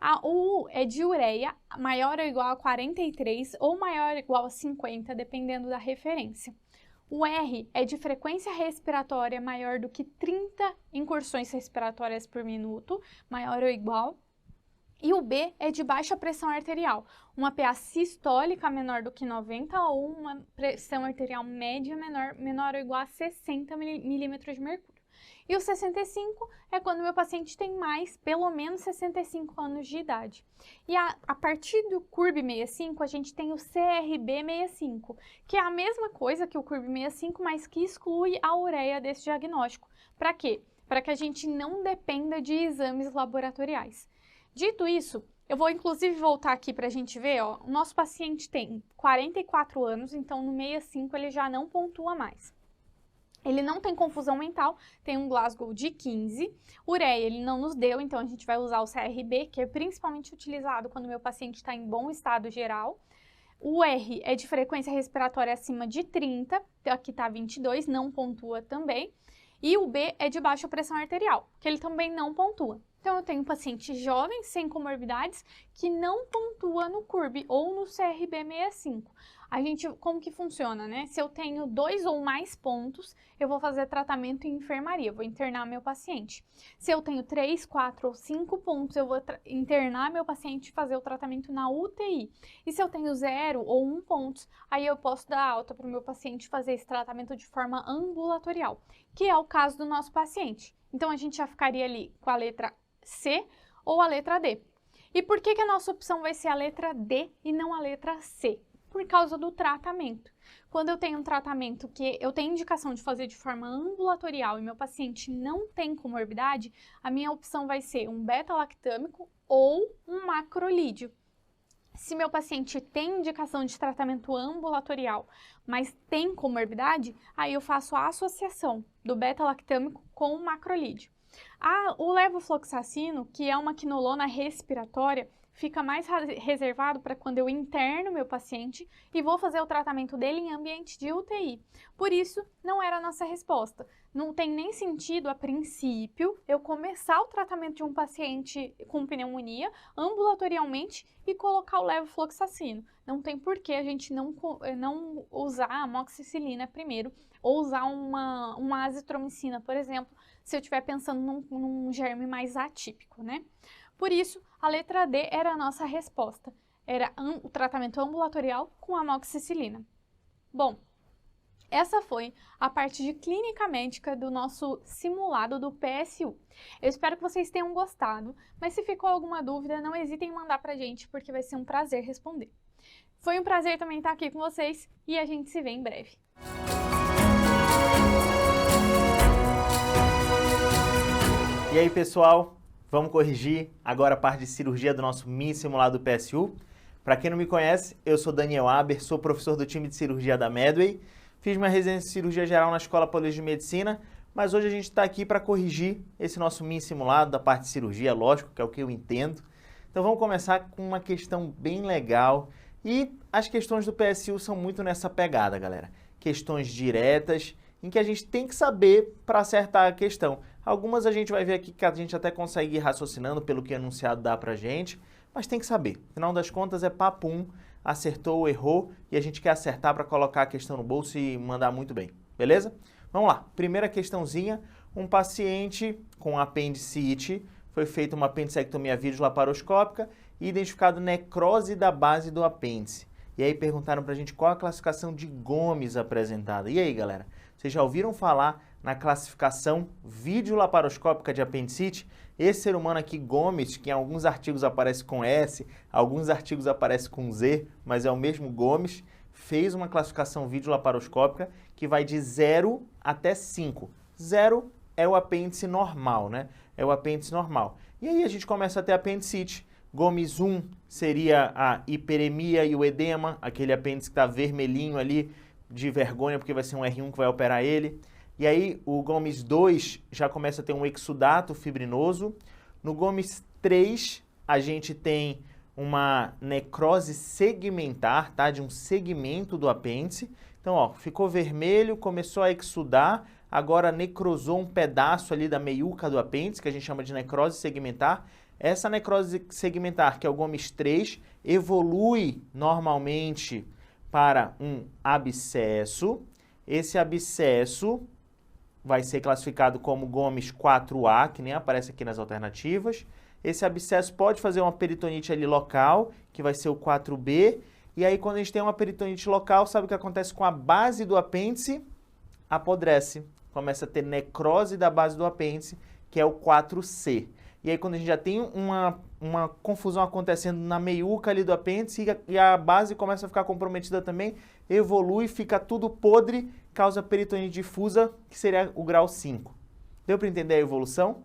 A U é de ureia, maior ou igual a 43 ou maior ou igual a 50, dependendo da referência. O R é de frequência respiratória maior do que 30 incursões respiratórias por minuto, maior ou igual. E o B é de baixa pressão arterial, uma PA sistólica menor do que 90 ou uma pressão arterial média menor ou igual a 60 milímetros de mercúrio. E o 65 é quando meu paciente tem pelo menos 65 anos de idade. E a partir do CURB 65, a gente tem o CRB 65, que é a mesma coisa que o CURB 65, mas que exclui a ureia desse diagnóstico. Para quê? Para que a gente não dependa de exames laboratoriais. Dito isso, eu vou inclusive voltar aqui para a gente ver, ó, o nosso paciente tem 44 anos, então no 65 ele já não pontua mais. Ele não tem confusão mental, tem um Glasgow de 15, ureia ele não nos deu, então a gente vai usar o CRB, que é principalmente utilizado quando o meu paciente está em bom estado geral. O R é de frequência respiratória acima de 30, aqui está 22, não pontua também. E o B é de baixa pressão arterial, que ele também não pontua. Então, eu tenho um paciente jovem, sem comorbidades, que não pontua no CURB ou no CRB65. Como que funciona, né? Se eu tenho 2 ou mais pontos, eu vou fazer tratamento em enfermaria, vou internar meu paciente. Se eu tenho 3, 4 ou 5 pontos, eu vou internar meu paciente e fazer o tratamento na UTI. E se eu tenho 0 ou 1 pontos, aí eu posso dar alta para o meu paciente fazer esse tratamento de forma ambulatorial, que é o caso do nosso paciente. Então, a gente já ficaria ali com a letra C ou a letra D. E por que a nossa opção vai ser a letra D e não a letra C? Por causa do tratamento. Quando eu tenho um tratamento que eu tenho indicação de fazer de forma ambulatorial e meu paciente não tem comorbidade, a minha opção vai ser um beta-lactâmico ou um macrolídeo. Se meu paciente tem indicação de tratamento ambulatorial, mas tem comorbidade, aí eu faço a associação do beta-lactâmico com o macrolídeo. O levofloxacino, que é uma quinolona respiratória, fica mais reservado para quando eu interno meu paciente e vou fazer o tratamento dele em ambiente de UTI. Por isso, não era a nossa resposta. Não tem nem sentido, a princípio, eu começar o tratamento de um paciente com pneumonia ambulatorialmente e colocar o levofloxacino. Não tem por que a gente não usar a amoxicilina primeiro ou usar uma azitromicina, por exemplo, se eu estiver pensando num germe mais atípico, né? Por isso, a letra D era a nossa resposta. Era o tratamento ambulatorial com amoxicilina. Bom, essa foi a parte de clínica médica do nosso simulado do PSU. Eu espero que vocês tenham gostado, mas se ficou alguma dúvida, não hesitem em mandar pra gente, porque vai ser um prazer responder. Foi um prazer também estar aqui com vocês e a gente se vê em breve. E aí, pessoal? Vamos corrigir agora a parte de cirurgia do nosso mini simulado do PSU. Para quem não me conhece, eu sou Daniel Aber, sou professor do time de cirurgia da Medway. Fiz minha residência de cirurgia geral na Escola Paulista de Medicina, mas hoje a gente está aqui para corrigir esse nosso mini simulado da parte de cirurgia, lógico, que é o que eu entendo. Então vamos começar com uma questão bem legal. E as questões do PSU são muito nessa pegada, galera. Questões diretas, em que a gente tem que saber para acertar a questão. Algumas a gente vai ver aqui que a gente até consegue ir raciocinando pelo que o enunciado dá pra gente, mas tem que saber. Afinal das contas é papum, acertou ou errou, e a gente quer acertar para colocar a questão no bolso e mandar muito bem, beleza? Vamos lá, primeira questãozinha, um paciente com apendicite, foi feita uma apendicectomia videolaparoscópica e identificado necrose da base do apêndice. E aí perguntaram pra gente qual a classificação de Gomes apresentada. E aí, galera, vocês já ouviram falar na classificação videolaparoscópica de apendicite? Esse ser humano aqui, Gomes, que em alguns artigos aparece com S, alguns artigos aparece com Z, mas é o mesmo Gomes, fez uma classificação videolaparoscópica que vai de 0 até 5. 0 é o apêndice normal, né? É o apêndice normal. E aí a gente começa a ter apendicite. Gomes 1 seria a hiperemia e o edema, aquele apêndice que está vermelhinho ali, de vergonha, porque vai ser um R1 que vai operar ele. E aí o Gomes 2 já começa a ter um exudato fibrinoso. No Gomes 3 a gente tem uma necrose segmentar, tá? De um segmento do apêndice. Então, ó, ficou vermelho, começou a exudar, agora necrosou um pedaço ali da meiuca do apêndice, que a gente chama de necrose segmentar. Essa necrose segmentar, que é o Gomes 3, evolui normalmente para um abscesso. Esse abscesso vai ser classificado como Gomes 4A, que nem aparece aqui nas alternativas. Esse abscesso pode fazer uma peritonite ali local, que vai ser o 4B. E aí, quando a gente tem uma peritonite local, sabe o que acontece com a base do apêndice? Apodrece. começa a ter necrose da base do apêndice, que é o 4C. E aí quando a gente já tem uma confusão acontecendo na meiuca ali do apêndice e a base começa a ficar comprometida também, evolui, fica tudo podre, causa peritonite difusa, que seria o grau 5. Deu para entender a evolução?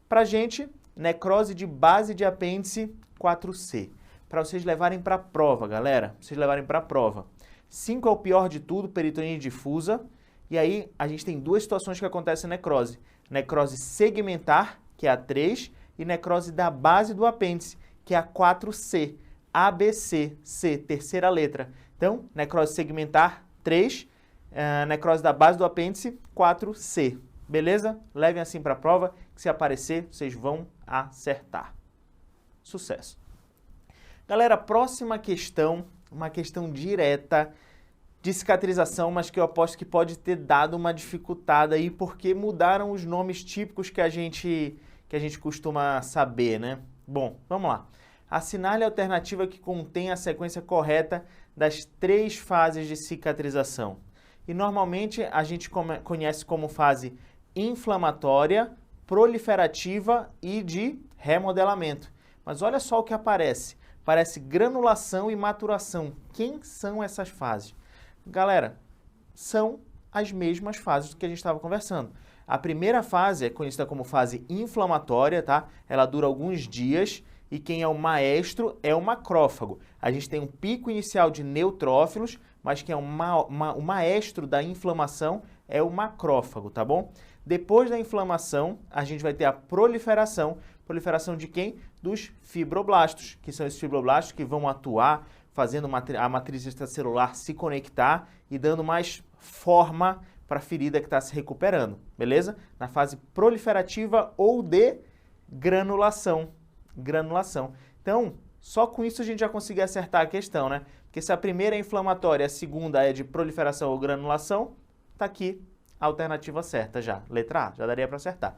Pra gente, necrose de base de apêndice 4C. Para vocês levarem para a prova, galera. Vocês levarem para a prova. 5 é o pior de tudo, peritonite difusa. E aí a gente tem duas situações que acontecem necrose. Necrose segmentar, que é a 3, e necrose da base do apêndice, que é a 4C. ABC, C, terceira letra. Então, necrose segmentar, 3. Necrose da base do apêndice, 4C. Beleza? Levem assim para a prova, que se aparecer, vocês vão acertar. Sucesso! Galera, próxima questão, uma questão direta de cicatrização, mas que eu aposto que pode ter dado uma dificultada aí, porque mudaram os nomes típicos que a gente costuma saber, né? Bom, vamos lá. Assinale a alternativa que contém a sequência correta das 3 fases de cicatrização. E normalmente a gente conhece como fase inflamatória, proliferativa e de remodelamento. Mas olha só o que aparece. Parece granulação e maturação. Quem são essas fases? Galera, são as mesmas fases do que a gente estava conversando. A primeira fase é conhecida como fase inflamatória, tá? Ela dura alguns dias e quem é o maestro é o macrófago. A gente tem um pico inicial de neutrófilos, mas quem é o maestro da inflamação é o macrófago, tá bom? Depois da inflamação, a gente vai ter a proliferação. Proliferação de quem? Dos fibroblastos, que são esses fibroblastos que vão atuar, fazendo a matriz extracelular se conectar e dando mais forma para a ferida que está se recuperando, beleza? Na fase proliferativa ou de granulação. Então, só com isso a gente já conseguiu acertar a questão, né? Porque se a primeira é inflamatória e a segunda é de proliferação ou granulação, tá aqui a alternativa certa já. Letra A, já daria para acertar.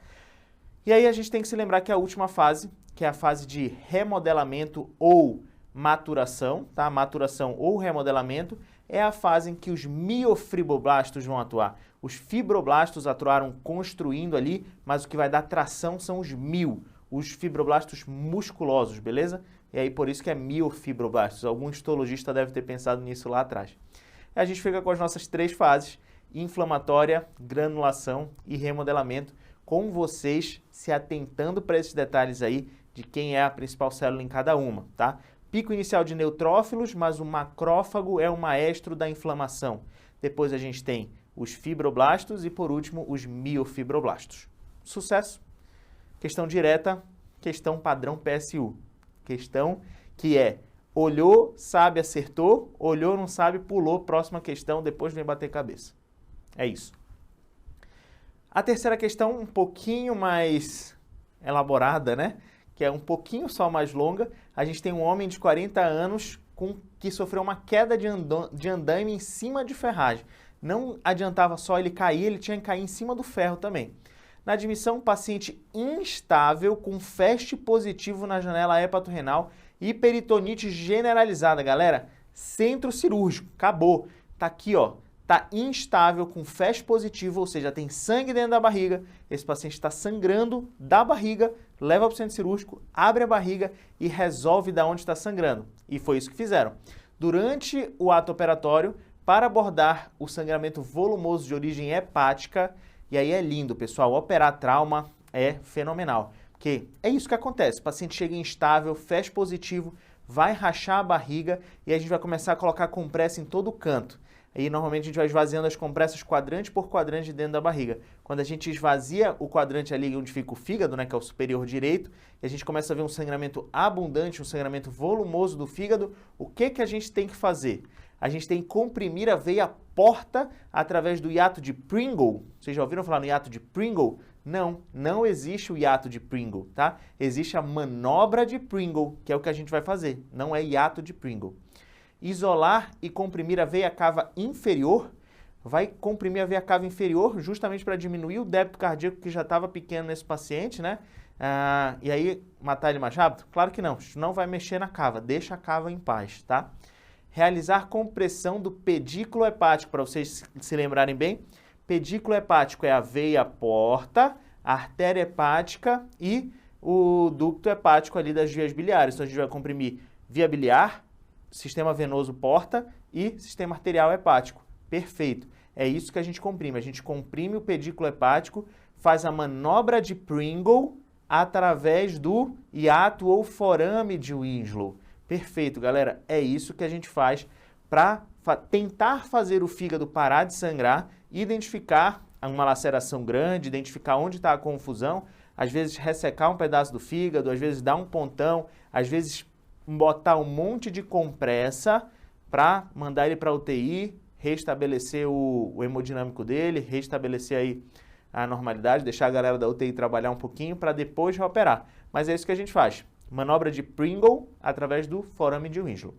E aí a gente tem que se lembrar que a última fase, que é a fase de remodelamento ou maturação, tá? Maturação ou remodelamento, é a fase em que os miofibroblastos vão atuar. Os fibroblastos atuaram construindo ali, mas o que vai dar tração são os fibroblastos musculosos, beleza? E aí por isso que é miofibroblastos. Algum histologista deve ter pensado nisso lá atrás. E a gente fica com as nossas 3 fases, inflamatória, granulação e remodelamento, com vocês se atentando para esses detalhes aí de quem é a principal célula em cada uma, tá? Pico inicial de neutrófilos, mas o macrófago é o maestro da inflamação. Depois a gente tem os fibroblastos e, por último, os miofibroblastos. Sucesso! Questão direta, questão padrão PSU. Questão que é olhou, sabe, acertou, olhou, não sabe, pulou, próxima questão, depois vem bater cabeça. É isso. A terceira questão, um pouquinho mais elaborada, né? Que é um pouquinho só mais longa. A gente tem um homem de 40 anos que sofreu uma queda de andaime em cima de ferragem. Não adiantava só ele cair, ele tinha que cair em cima do ferro também. Na admissão, um paciente instável com FAST positivo na janela hepatorrenal e peritonite generalizada. Galera, centro cirúrgico, acabou. Tá aqui, ó. Tá instável com FAST positivo, ou seja, tem sangue dentro da barriga. Esse paciente está sangrando da barriga, leva para o centro cirúrgico, abre a barriga e resolve da onde está sangrando. E foi isso que fizeram. Durante o ato operatório, para abordar o sangramento volumoso de origem hepática, e aí é lindo, pessoal, operar trauma é fenomenal, porque é isso que acontece, o paciente chega instável, FAST positivo, vai rachar a barriga e a gente vai começar a colocar compressa em todo canto. Aí normalmente a gente vai esvaziando as compressas quadrante por quadrante dentro da barriga. Quando a gente esvazia o quadrante ali onde fica o fígado, né, que é o superior direito, e a gente começa a ver um sangramento abundante, um sangramento volumoso do fígado, o que a gente tem que fazer? A gente tem que comprimir a veia porta através do hiato de Pringle. Vocês já ouviram falar no hiato de Pringle? Não, não existe o hiato de Pringle, tá? Existe a manobra de Pringle, que é o que a gente vai fazer, não é hiato de Pringle. Isolar e comprimir a veia cava inferior, vai comprimir a veia cava inferior justamente para diminuir o débito cardíaco que já estava pequeno nesse paciente, né? E aí matar ele mais rápido? Claro que não, isso não vai mexer na cava, deixa a cava em paz, tá? Realizar compressão do pedículo hepático, para vocês se lembrarem bem, Pedículo hepático é a veia porta, a artéria hepática e o ducto hepático ali das vias biliares. Então, a gente vai comprimir via biliar, sistema venoso porta e sistema arterial hepático. Perfeito. É isso que a gente comprime. A gente comprime o pedículo hepático, faz a manobra de Pringle através do hiato ou forame de Winslow. Perfeito, galera. É isso que a gente faz para tentar fazer o fígado parar de sangrar, identificar uma laceração grande, identificar onde está a confusão, às vezes ressecar um pedaço do fígado, às vezes dar um pontão, às vezes botar um monte de compressa para mandar ele para a UTI, restabelecer o hemodinâmico dele, restabelecer aí a normalidade, deixar a galera da UTI trabalhar um pouquinho para depois reoperar. Mas é isso que a gente faz. Manobra de Pringle através do forame de Winslow.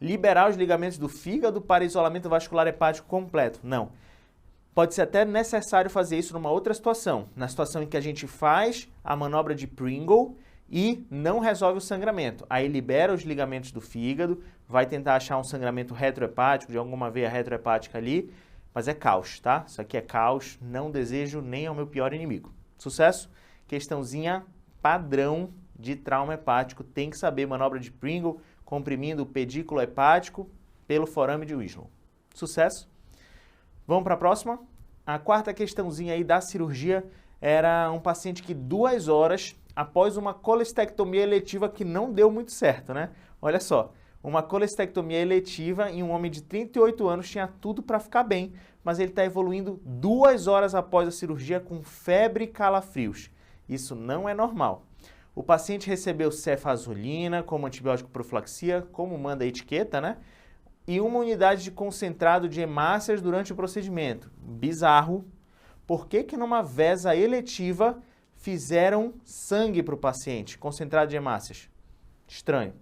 Liberar os ligamentos do fígado para isolamento vascular hepático completo. Não. Pode ser até necessário fazer isso numa outra situação. Na situação em que a gente faz a manobra de Pringle e não resolve o sangramento. Aí libera os ligamentos do fígado, vai tentar achar um sangramento retrohepático, de alguma veia retrohepática ali, mas é caos, tá? Isso aqui é caos, não desejo nem ao meu pior inimigo. Sucesso? Questãozinha padrão de trauma hepático. Tem que saber manobra de Pringle, comprimindo o pedículo hepático pelo forame de Winslow. Sucesso? Vamos para a próxima? A quarta questãozinha aí da cirurgia era um paciente que 2 horas após uma colestectomia eletiva que não deu muito certo, né? Olha só, uma colestectomia eletiva em um homem de 38 anos tinha tudo para ficar bem, mas ele está evoluindo 2 horas após a cirurgia com febre e calafrios. Isso não é normal. O paciente recebeu cefazolina como antibiótico profilaxia, como manda a etiqueta, né? E uma unidade de concentrado de hemácias durante o procedimento. Bizarro. Por que numa VESA eletiva fizeram sangue para o paciente, concentrado de hemácias? Estranho.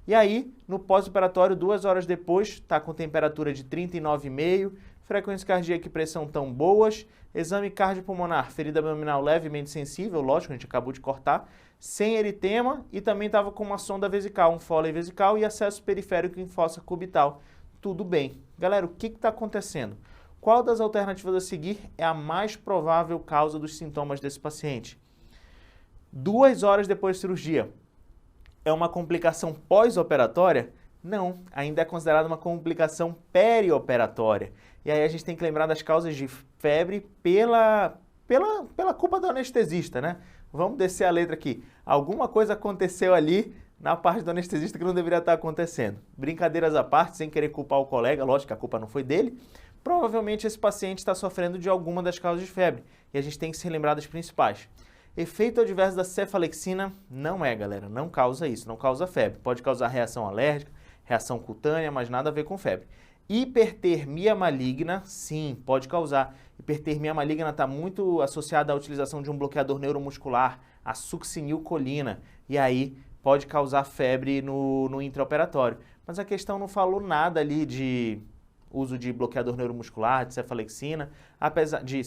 E aí, no pós-operatório, 2 horas depois, está com temperatura de 39,5, frequência cardíaca e pressão tão boas, exame cardiopulmonar, ferida abdominal levemente sensível, lógico, a gente acabou de cortar, sem eritema e também estava com uma sonda vesical, um Foley vesical e acesso periférico em fossa cubital. Tudo bem. Galera, o que está acontecendo? Qual das alternativas a seguir é a mais provável causa dos sintomas desse paciente? 2 horas depois da cirurgia. É uma complicação pós-operatória? Não, ainda é considerada uma complicação perioperatória. E aí a gente tem que lembrar das causas de febre pela culpa do anestesista, né? Vamos descer a letra aqui. Alguma coisa aconteceu ali na parte do anestesista que não deveria estar acontecendo. Brincadeiras à parte, sem querer culpar o colega, lógico que a culpa não foi dele, provavelmente esse paciente está sofrendo de alguma das causas de febre. E a gente tem que se lembrar das principais. Efeito adverso da cefalexina não é, galera, não causa isso, não causa febre. Pode causar reação alérgica, reação cutânea, mas nada a ver com febre. Hipertermia maligna, sim, pode causar. Hipertermia maligna está muito associada à utilização de um bloqueador neuromuscular, a succinilcolina, e aí pode causar febre no intraoperatório. Mas a questão não falou nada ali de uso de bloqueador neuromuscular, de cefalexina, apesar de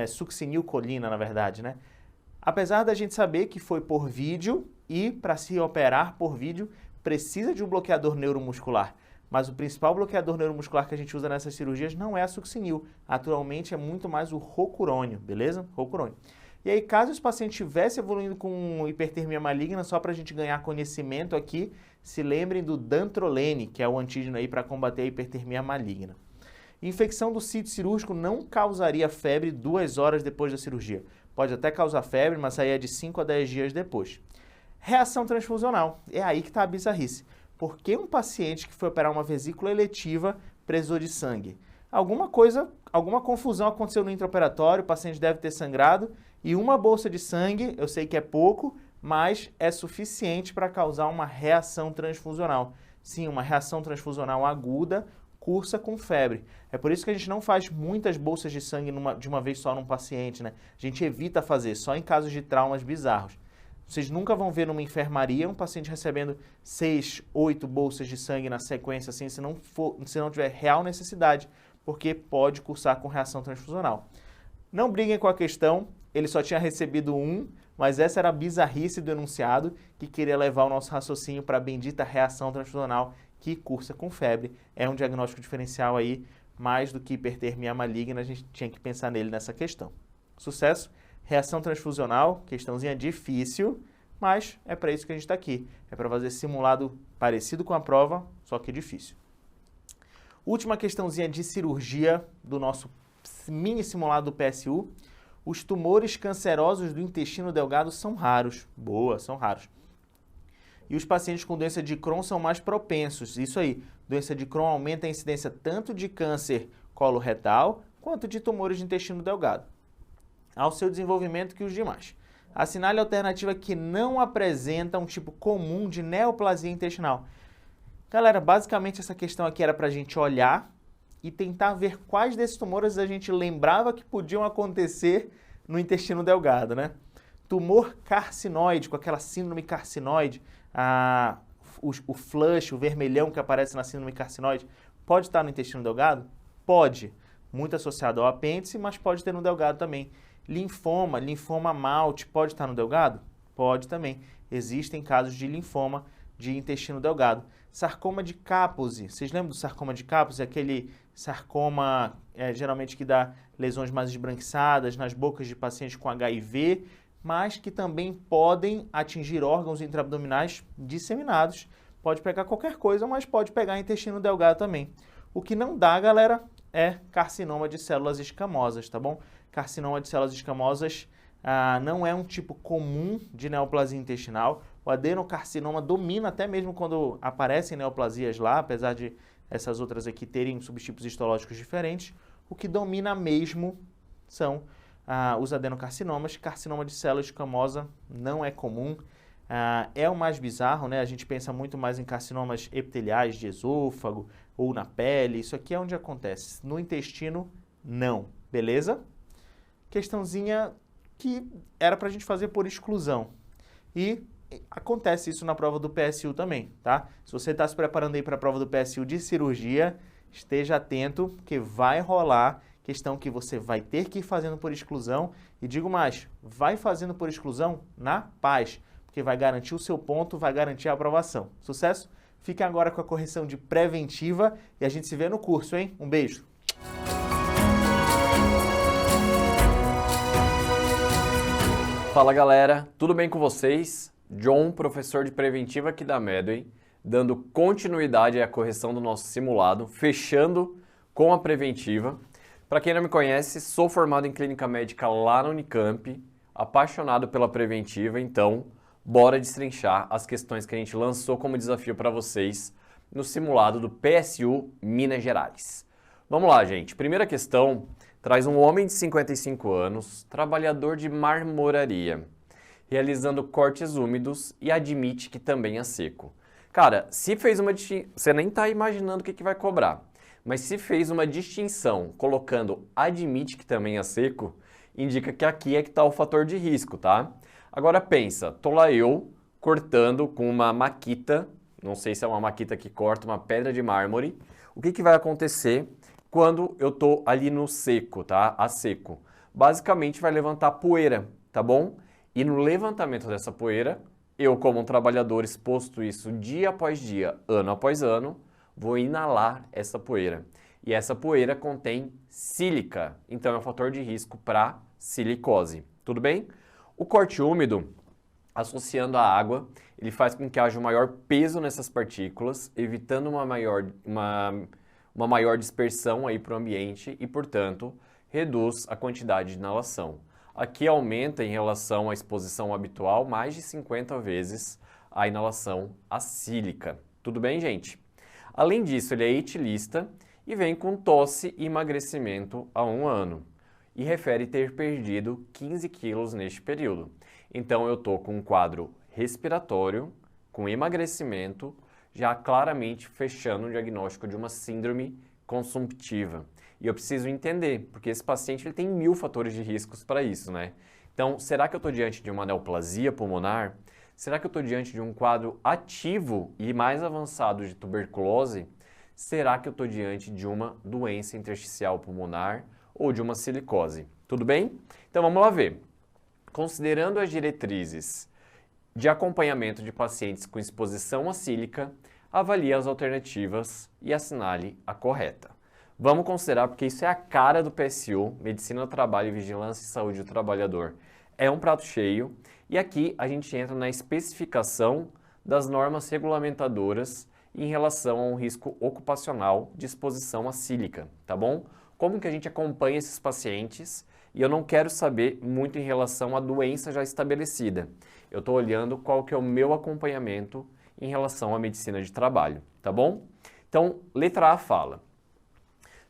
succinilcolina, na verdade, né? Apesar da gente saber que foi por vídeo e para se operar por vídeo precisa de um bloqueador neuromuscular. Mas o principal bloqueador neuromuscular que a gente usa nessas cirurgias não é a succinil. Atualmente é muito mais o rocurônio, beleza? Rocurônio. E aí, caso esse paciente estivesse evoluindo com hipertermia maligna, só para a gente ganhar conhecimento aqui, se lembrem do dantrolene, que é o antígeno aí para combater a hipertermia maligna. Infecção do sítio cirúrgico não causaria febre 2 horas depois da cirurgia. Pode até causar febre, mas aí é de 5 a 10 dias depois. Reação transfusional. É aí que está a bizarrice. Por que um paciente que foi operar uma vesícula eletiva precisou de sangue? Alguma confusão aconteceu no intraoperatório, o paciente deve ter sangrado e uma bolsa de sangue, eu sei que é pouco, mas é suficiente para causar uma reação transfusional. Sim, uma reação transfusional aguda cursa com febre. É por isso que a gente não faz muitas bolsas de sangue de uma vez só num paciente, né? A gente evita fazer, só em casos de traumas bizarros. Vocês nunca vão ver numa enfermaria um paciente recebendo 6, 8 bolsas de sangue na sequência, assim, se não tiver real necessidade, porque pode cursar com reação transfusional. Não briguem com a questão, ele só tinha recebido 1, mas essa era a bizarrice do enunciado que queria levar o nosso raciocínio para a bendita reação transfusional que cursa com febre. É um diagnóstico diferencial aí mais do que hipertermia maligna, a gente tinha que pensar nele nessa questão. Sucesso? Reação transfusional, questãozinha difícil, mas é para isso que a gente está aqui. É para fazer simulado parecido com a prova, só que difícil. Última questãozinha de cirurgia do nosso mini simulado do PSU. Os tumores cancerosos do intestino delgado são raros. Boa, são raros. E os pacientes com doença de Crohn são mais propensos. Isso aí, doença de Crohn aumenta a incidência tanto de câncer coloretal quanto de tumores de intestino delgado, ao seu desenvolvimento que os demais. Assinale a alternativa que não apresenta um tipo comum de neoplasia intestinal. Galera, basicamente essa questão aqui era para a gente olhar e tentar ver quais desses tumores a gente lembrava que podiam acontecer no intestino delgado, né? Tumor carcinoide, com aquela síndrome carcinoide, o flush, o vermelhão que aparece na síndrome carcinoide, pode estar no intestino delgado? Pode. Muito associado ao apêndice, mas pode ter no delgado também. Linfoma malte, pode estar no delgado? Pode também. Existem casos de linfoma de intestino delgado. Sarcoma de Kaposi. Vocês lembram do sarcoma de Kaposi? Aquele sarcoma, geralmente, que dá lesões mais esbranquiçadas nas bocas de pacientes com HIV, mas que também podem atingir órgãos intraabdominais disseminados. Pode pegar qualquer coisa, mas pode pegar intestino delgado também. O que não dá, galera, é carcinoma de células escamosas, tá bom? Carcinoma de células escamosas não é um tipo comum de neoplasia intestinal. O adenocarcinoma domina até mesmo quando aparecem neoplasias lá, apesar de essas outras aqui terem subtipos histológicos diferentes. O que domina mesmo são os adenocarcinomas. Carcinoma de célula escamosa não é comum. É o mais bizarro, né? A gente pensa muito mais em carcinomas epiteliais de esôfago ou na pele. Isso aqui é onde acontece. No intestino, não. Beleza? Questãozinha que era para a gente fazer por exclusão. E acontece isso na prova do PSU também, tá? Se você está se preparando aí para a prova do PSU de cirurgia, esteja atento, porque vai rolar questão que você vai ter que ir fazendo por exclusão. E digo mais, vai fazendo por exclusão na paz, porque vai garantir o seu ponto, vai garantir a aprovação. Sucesso? Fiquem agora com a correção de preventiva e a gente se vê no curso, hein? Um beijo! Fala galera, tudo bem com vocês? John, professor de preventiva aqui da Medway, dando continuidade à correção do nosso simulado, fechando com a preventiva. Para quem não me conhece, sou formado em clínica médica lá na Unicamp, apaixonado pela preventiva, então bora destrinchar as questões que a gente lançou como desafio para vocês no simulado do PSU Minas Gerais. Vamos lá, gente. Primeira questão traz um homem de 55 anos, trabalhador de marmoraria, realizando cortes úmidos e admite que também é seco. Cara, se fez uma distinção, você nem está imaginando o que vai cobrar, mas se fez uma distinção colocando admite que também é seco, indica que aqui é que está o fator de risco, tá? Agora pensa, tô lá eu cortando com uma maquita, não sei se é uma maquita que corta uma pedra de mármore, o que vai acontecer quando eu tô ali no seco, tá? A seco. Basicamente vai levantar poeira, tá bom? E no levantamento dessa poeira, eu como um trabalhador exposto isso dia após dia, ano após ano, vou inalar essa poeira. E essa poeira contém sílica, então é um fator de risco para silicose. Tudo bem? O corte úmido, associando a água, ele faz com que haja um maior peso nessas partículas, evitando uma maior dispersão aí para o ambiente e, portanto, reduz a quantidade de inalação. Aqui aumenta em relação à exposição habitual mais de 50 vezes a inalação acílica. Tudo bem, gente? Além disso, ele é etilista e vem com tosse e emagrecimento há 1 ano. E refere ter perdido 15 quilos neste período. Então, eu estou com um quadro respiratório, com emagrecimento, já claramente fechando o diagnóstico de uma síndrome consumptiva. E eu preciso entender, porque esse paciente ele tem 1000 fatores de riscos para isso, né? Então, será que eu estou diante de uma neoplasia pulmonar? Será que eu estou diante de um quadro ativo e mais avançado de tuberculose? Será que eu estou diante de uma doença intersticial pulmonar ou de uma silicose? Tudo bem? Então, vamos lá ver. Considerando as diretrizes de acompanhamento de pacientes com exposição acílica, avalie as alternativas e assinale a correta. Vamos considerar, porque isso é a cara do PSU, Medicina do Trabalho e Vigilância e Saúde do Trabalhador. É um prato cheio e aqui a gente entra na especificação das normas regulamentadoras em relação a um risco ocupacional de exposição à sílica, tá bom? Como que a gente acompanha esses pacientes? E eu não quero saber muito em relação à doença já estabelecida. Eu estou olhando qual que é o meu acompanhamento em relação à medicina de trabalho, tá bom? Então, letra A fala: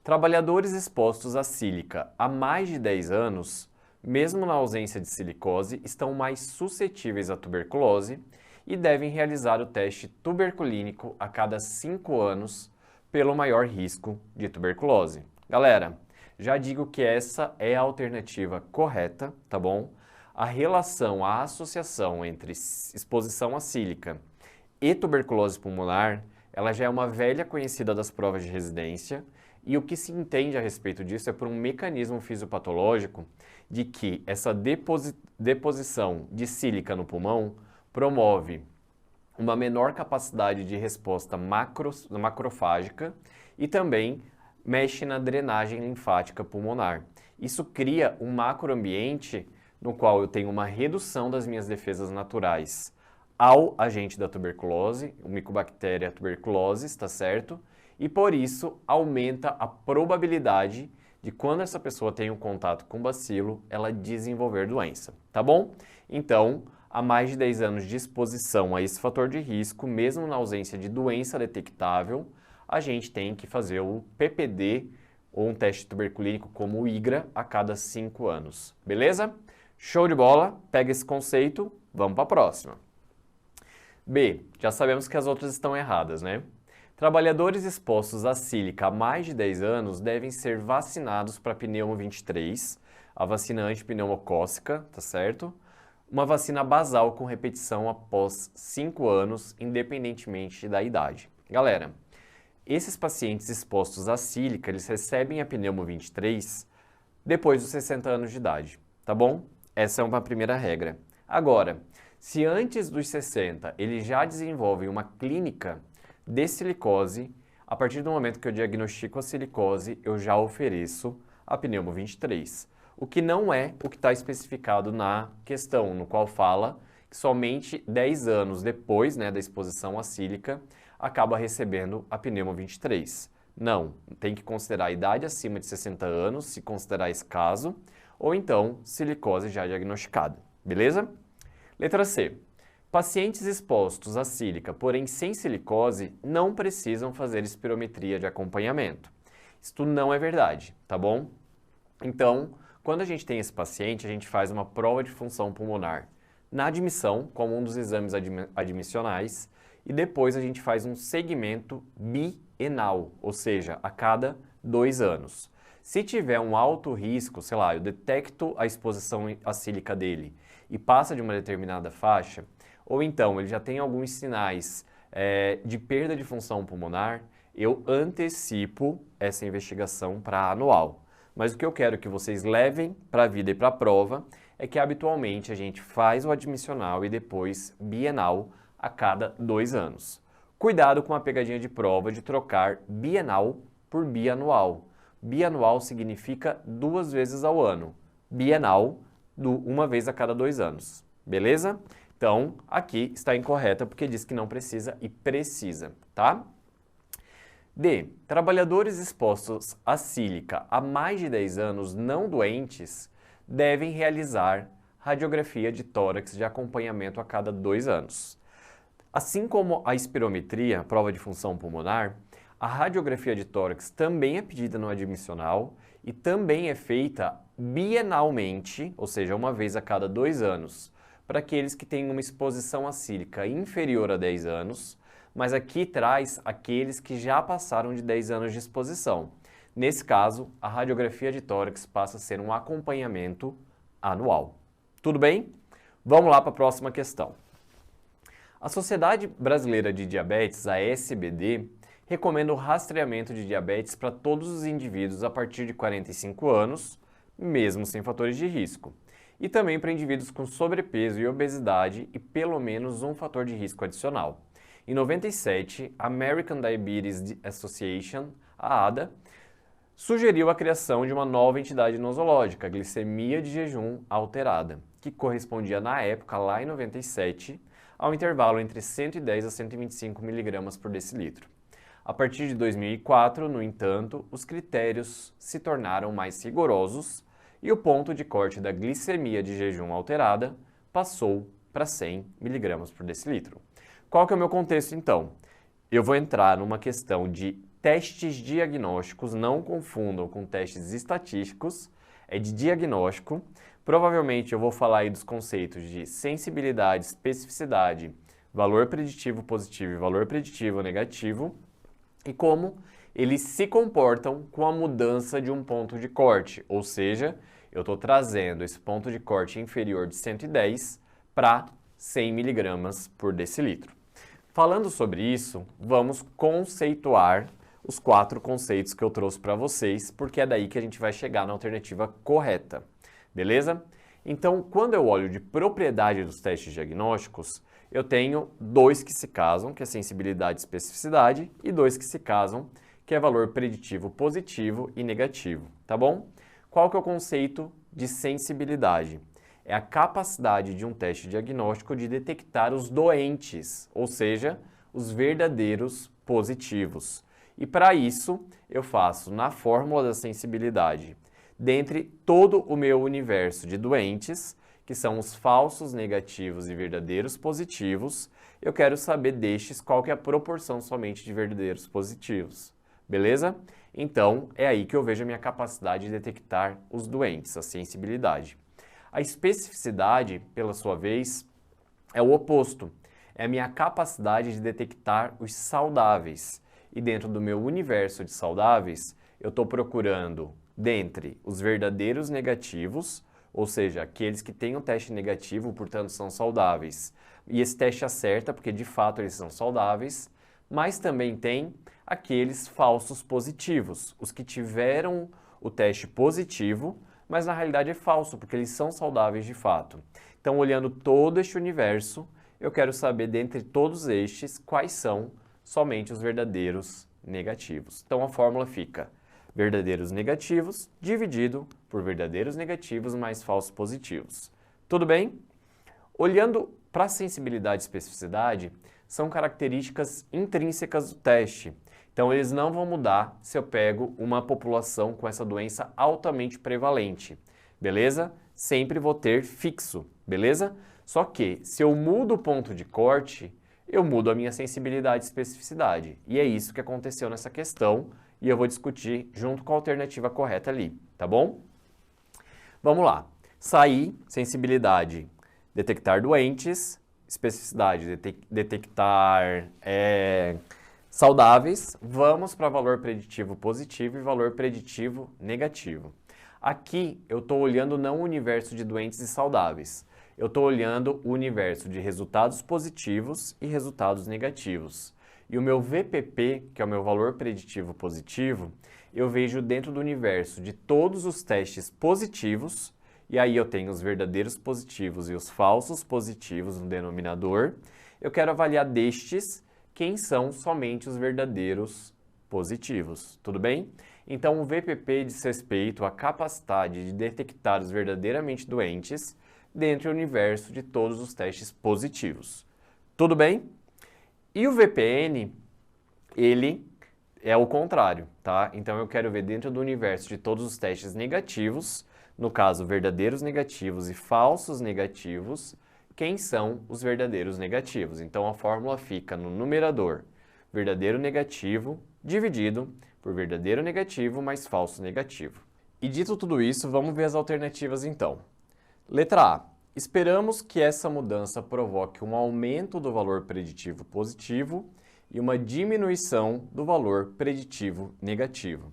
trabalhadores expostos à sílica há mais de 10 anos, mesmo na ausência de silicose, estão mais suscetíveis à tuberculose e devem realizar o teste tuberculínico a cada 5 anos pelo maior risco de tuberculose. Galera, já digo que essa é a alternativa correta, tá bom? A relação, a associação entre exposição à sílica e tuberculose pulmonar, ela já é uma velha conhecida das provas de residência e o que se entende a respeito disso é por um mecanismo fisiopatológico de que essa deposição de sílica no pulmão promove uma menor capacidade de resposta macrofágica e também mexe na drenagem linfática pulmonar. Isso cria um macroambiente no qual eu tenho uma redução das minhas defesas naturais ao agente da tuberculose, o Mycobacteria tuberculosis, tá certo? E por isso aumenta a probabilidade de quando essa pessoa tem um contato com o bacilo, ela desenvolver doença, tá bom? Então, há mais de 10 anos de exposição a esse fator de risco, mesmo na ausência de doença detectável, a gente tem que fazer o PPD ou um teste tuberculínico como o IGRA a cada 5 anos, beleza? Show de bola, pega esse conceito, vamos para a próxima. B, já sabemos que as outras estão erradas, né? Trabalhadores expostos à sílica há mais de 10 anos devem ser vacinados para pneumo 23, a vacina antipneumocócica, tá certo? Uma vacina basal com repetição após 5 anos, independentemente da idade. Galera, esses pacientes expostos à sílica, eles recebem a pneumo 23 depois dos 60 anos de idade, tá bom? Essa é uma primeira regra. Agora, se antes dos 60 eles já desenvolvem uma clínica de silicose, a partir do momento que eu diagnostico a silicose, eu já ofereço a pneumo 23. O que não é o que está especificado na questão, no qual fala que somente 10 anos depois, né, da exposição à sílica, acaba recebendo a pneumo 23. Não, tem que considerar a idade acima de 60 anos, se considerar esse caso, ou então silicose já diagnosticada, beleza? Letra C. Pacientes expostos à sílica, porém sem silicose, não precisam fazer espirometria de acompanhamento. Isto não é verdade, tá bom? Então, quando a gente tem esse paciente, a gente faz uma prova de função pulmonar na admissão, como um dos exames admissionais, e depois a gente faz um segmento bienal, ou seja, a cada 2 anos. Se tiver um alto risco, sei lá, eu detecto a exposição à sílica dele e passa de uma determinada faixa, ou então ele já tem alguns sinais de perda de função pulmonar, eu antecipo essa investigação para anual. Mas o que eu quero que vocês levem para a vida e para a prova é que habitualmente a gente faz o admissional e depois bienal a cada 2 anos. Cuidado com a pegadinha de prova de trocar bienal por bianual. Bianual significa 2 vezes ao ano. Bienal, 1 vez a cada 2 anos. Beleza? Então, aqui está incorreta porque diz que não precisa e precisa, tá? D. Trabalhadores expostos à sílica há mais de 10 anos não doentes devem realizar radiografia de tórax de acompanhamento a cada 2 anos. Assim como a espirometria, a prova de função pulmonar, a radiografia de tórax também é pedida no admissional e também é feita bienalmente, ou seja, 1 vez a cada 2 anos, para aqueles que têm uma exposição à sílica inferior a 10 anos, mas aqui traz aqueles que já passaram de 10 anos de exposição. Nesse caso, a radiografia de tórax passa a ser um acompanhamento anual. Tudo bem? Vamos lá para a próxima questão. A Sociedade Brasileira de Diabetes, a SBD, recomenda o rastreamento de diabetes para todos os indivíduos a partir de 45 anos, mesmo sem fatores de risco, e também para indivíduos com sobrepeso e obesidade e pelo menos um fator de risco adicional. Em 97, a American Diabetes Association, a ADA, sugeriu a criação de uma nova entidade nosológica, a glicemia de jejum alterada, que correspondia na época, lá em 97, ao intervalo entre 110 a 125 mg por decilitro. A partir de 2004, no entanto, os critérios se tornaram mais rigorosos e o ponto de corte da glicemia de jejum alterada passou para 100 mg por decilitro. Qual que é o meu contexto, então? Eu vou entrar numa questão de testes diagnósticos, não confundam com testes estatísticos, é de diagnóstico. Provavelmente eu vou falar aí dos conceitos de sensibilidade, especificidade, valor preditivo positivo e valor preditivo negativo, e como eles se comportam com a mudança de um ponto de corte, ou seja, eu estou trazendo esse ponto de corte inferior de 110 para 100 mg por decilitro. Falando sobre isso, vamos conceituar os 4 conceitos que eu trouxe para vocês, porque é daí que a gente vai chegar na alternativa correta, beleza? Então, quando eu olho de propriedade dos testes diagnósticos, eu tenho 2 que se casam, que é sensibilidade e especificidade, e 2 que se casam, que é valor preditivo positivo e negativo, tá bom? Qual que é o conceito de sensibilidade? É a capacidade de um teste diagnóstico de detectar os doentes, ou seja, os verdadeiros positivos. E para isso, eu faço na fórmula da sensibilidade, dentre todo o meu universo de doentes, que são os falsos negativos e verdadeiros positivos, eu quero saber destes qual que é a proporção somente de verdadeiros positivos, beleza? Então, é aí que eu vejo a minha capacidade de detectar os doentes, a sensibilidade. A especificidade, pela sua vez, é o oposto, é a minha capacidade de detectar os saudáveis. E dentro do meu universo de saudáveis, eu estou procurando dentre os verdadeiros negativos, ou seja, aqueles que têm um teste negativo, portanto são saudáveis. E esse teste acerta, porque de fato eles são saudáveis, mas também tem aqueles falsos positivos, os que tiveram o teste positivo, mas na realidade é falso, porque eles são saudáveis de fato. Então, olhando todo este universo, eu quero saber, dentre todos estes, quais são somente os verdadeiros negativos. Então, a fórmula fica verdadeiros negativos dividido por verdadeiros negativos mais falsos positivos. Tudo bem? Olhando para a sensibilidade e especificidade, são características intrínsecas do teste. Então, eles não vão mudar se eu pego uma população com essa doença altamente prevalente, beleza? Sempre vou ter fixo, beleza? Só que, se eu mudo o ponto de corte, eu mudo a minha sensibilidade e especificidade. E é isso que aconteceu nessa questão e eu vou discutir junto com a alternativa correta ali, tá bom? Vamos lá. Sair, sensibilidade, detectar doentes, especificidade, detectar saudáveis. Vamos para valor preditivo positivo e valor preditivo negativo. Aqui eu estou olhando não o universo de doentes e saudáveis. Eu estou olhando o universo de resultados positivos e resultados negativos. E o meu VPP, que é o meu valor preditivo positivo, eu vejo dentro do universo de todos os testes positivos, e aí eu tenho os verdadeiros positivos e os falsos positivos no denominador. Eu quero avaliar destes quem são somente os verdadeiros positivos, tudo bem? Então o VPP diz respeito à capacidade de detectar os verdadeiramente doentes dentro do universo de todos os testes positivos. Tudo bem? E o VPN, ele é o contrário, tá? Então eu quero ver dentro do universo de todos os testes negativos, no caso verdadeiros negativos e falsos negativos, quem são os verdadeiros negativos. Então a fórmula fica no numerador verdadeiro negativo dividido por verdadeiro negativo mais falso negativo. E dito tudo isso, vamos ver as alternativas então. Letra A. Esperamos que essa mudança provoque um aumento do valor preditivo positivo e uma diminuição do valor preditivo negativo.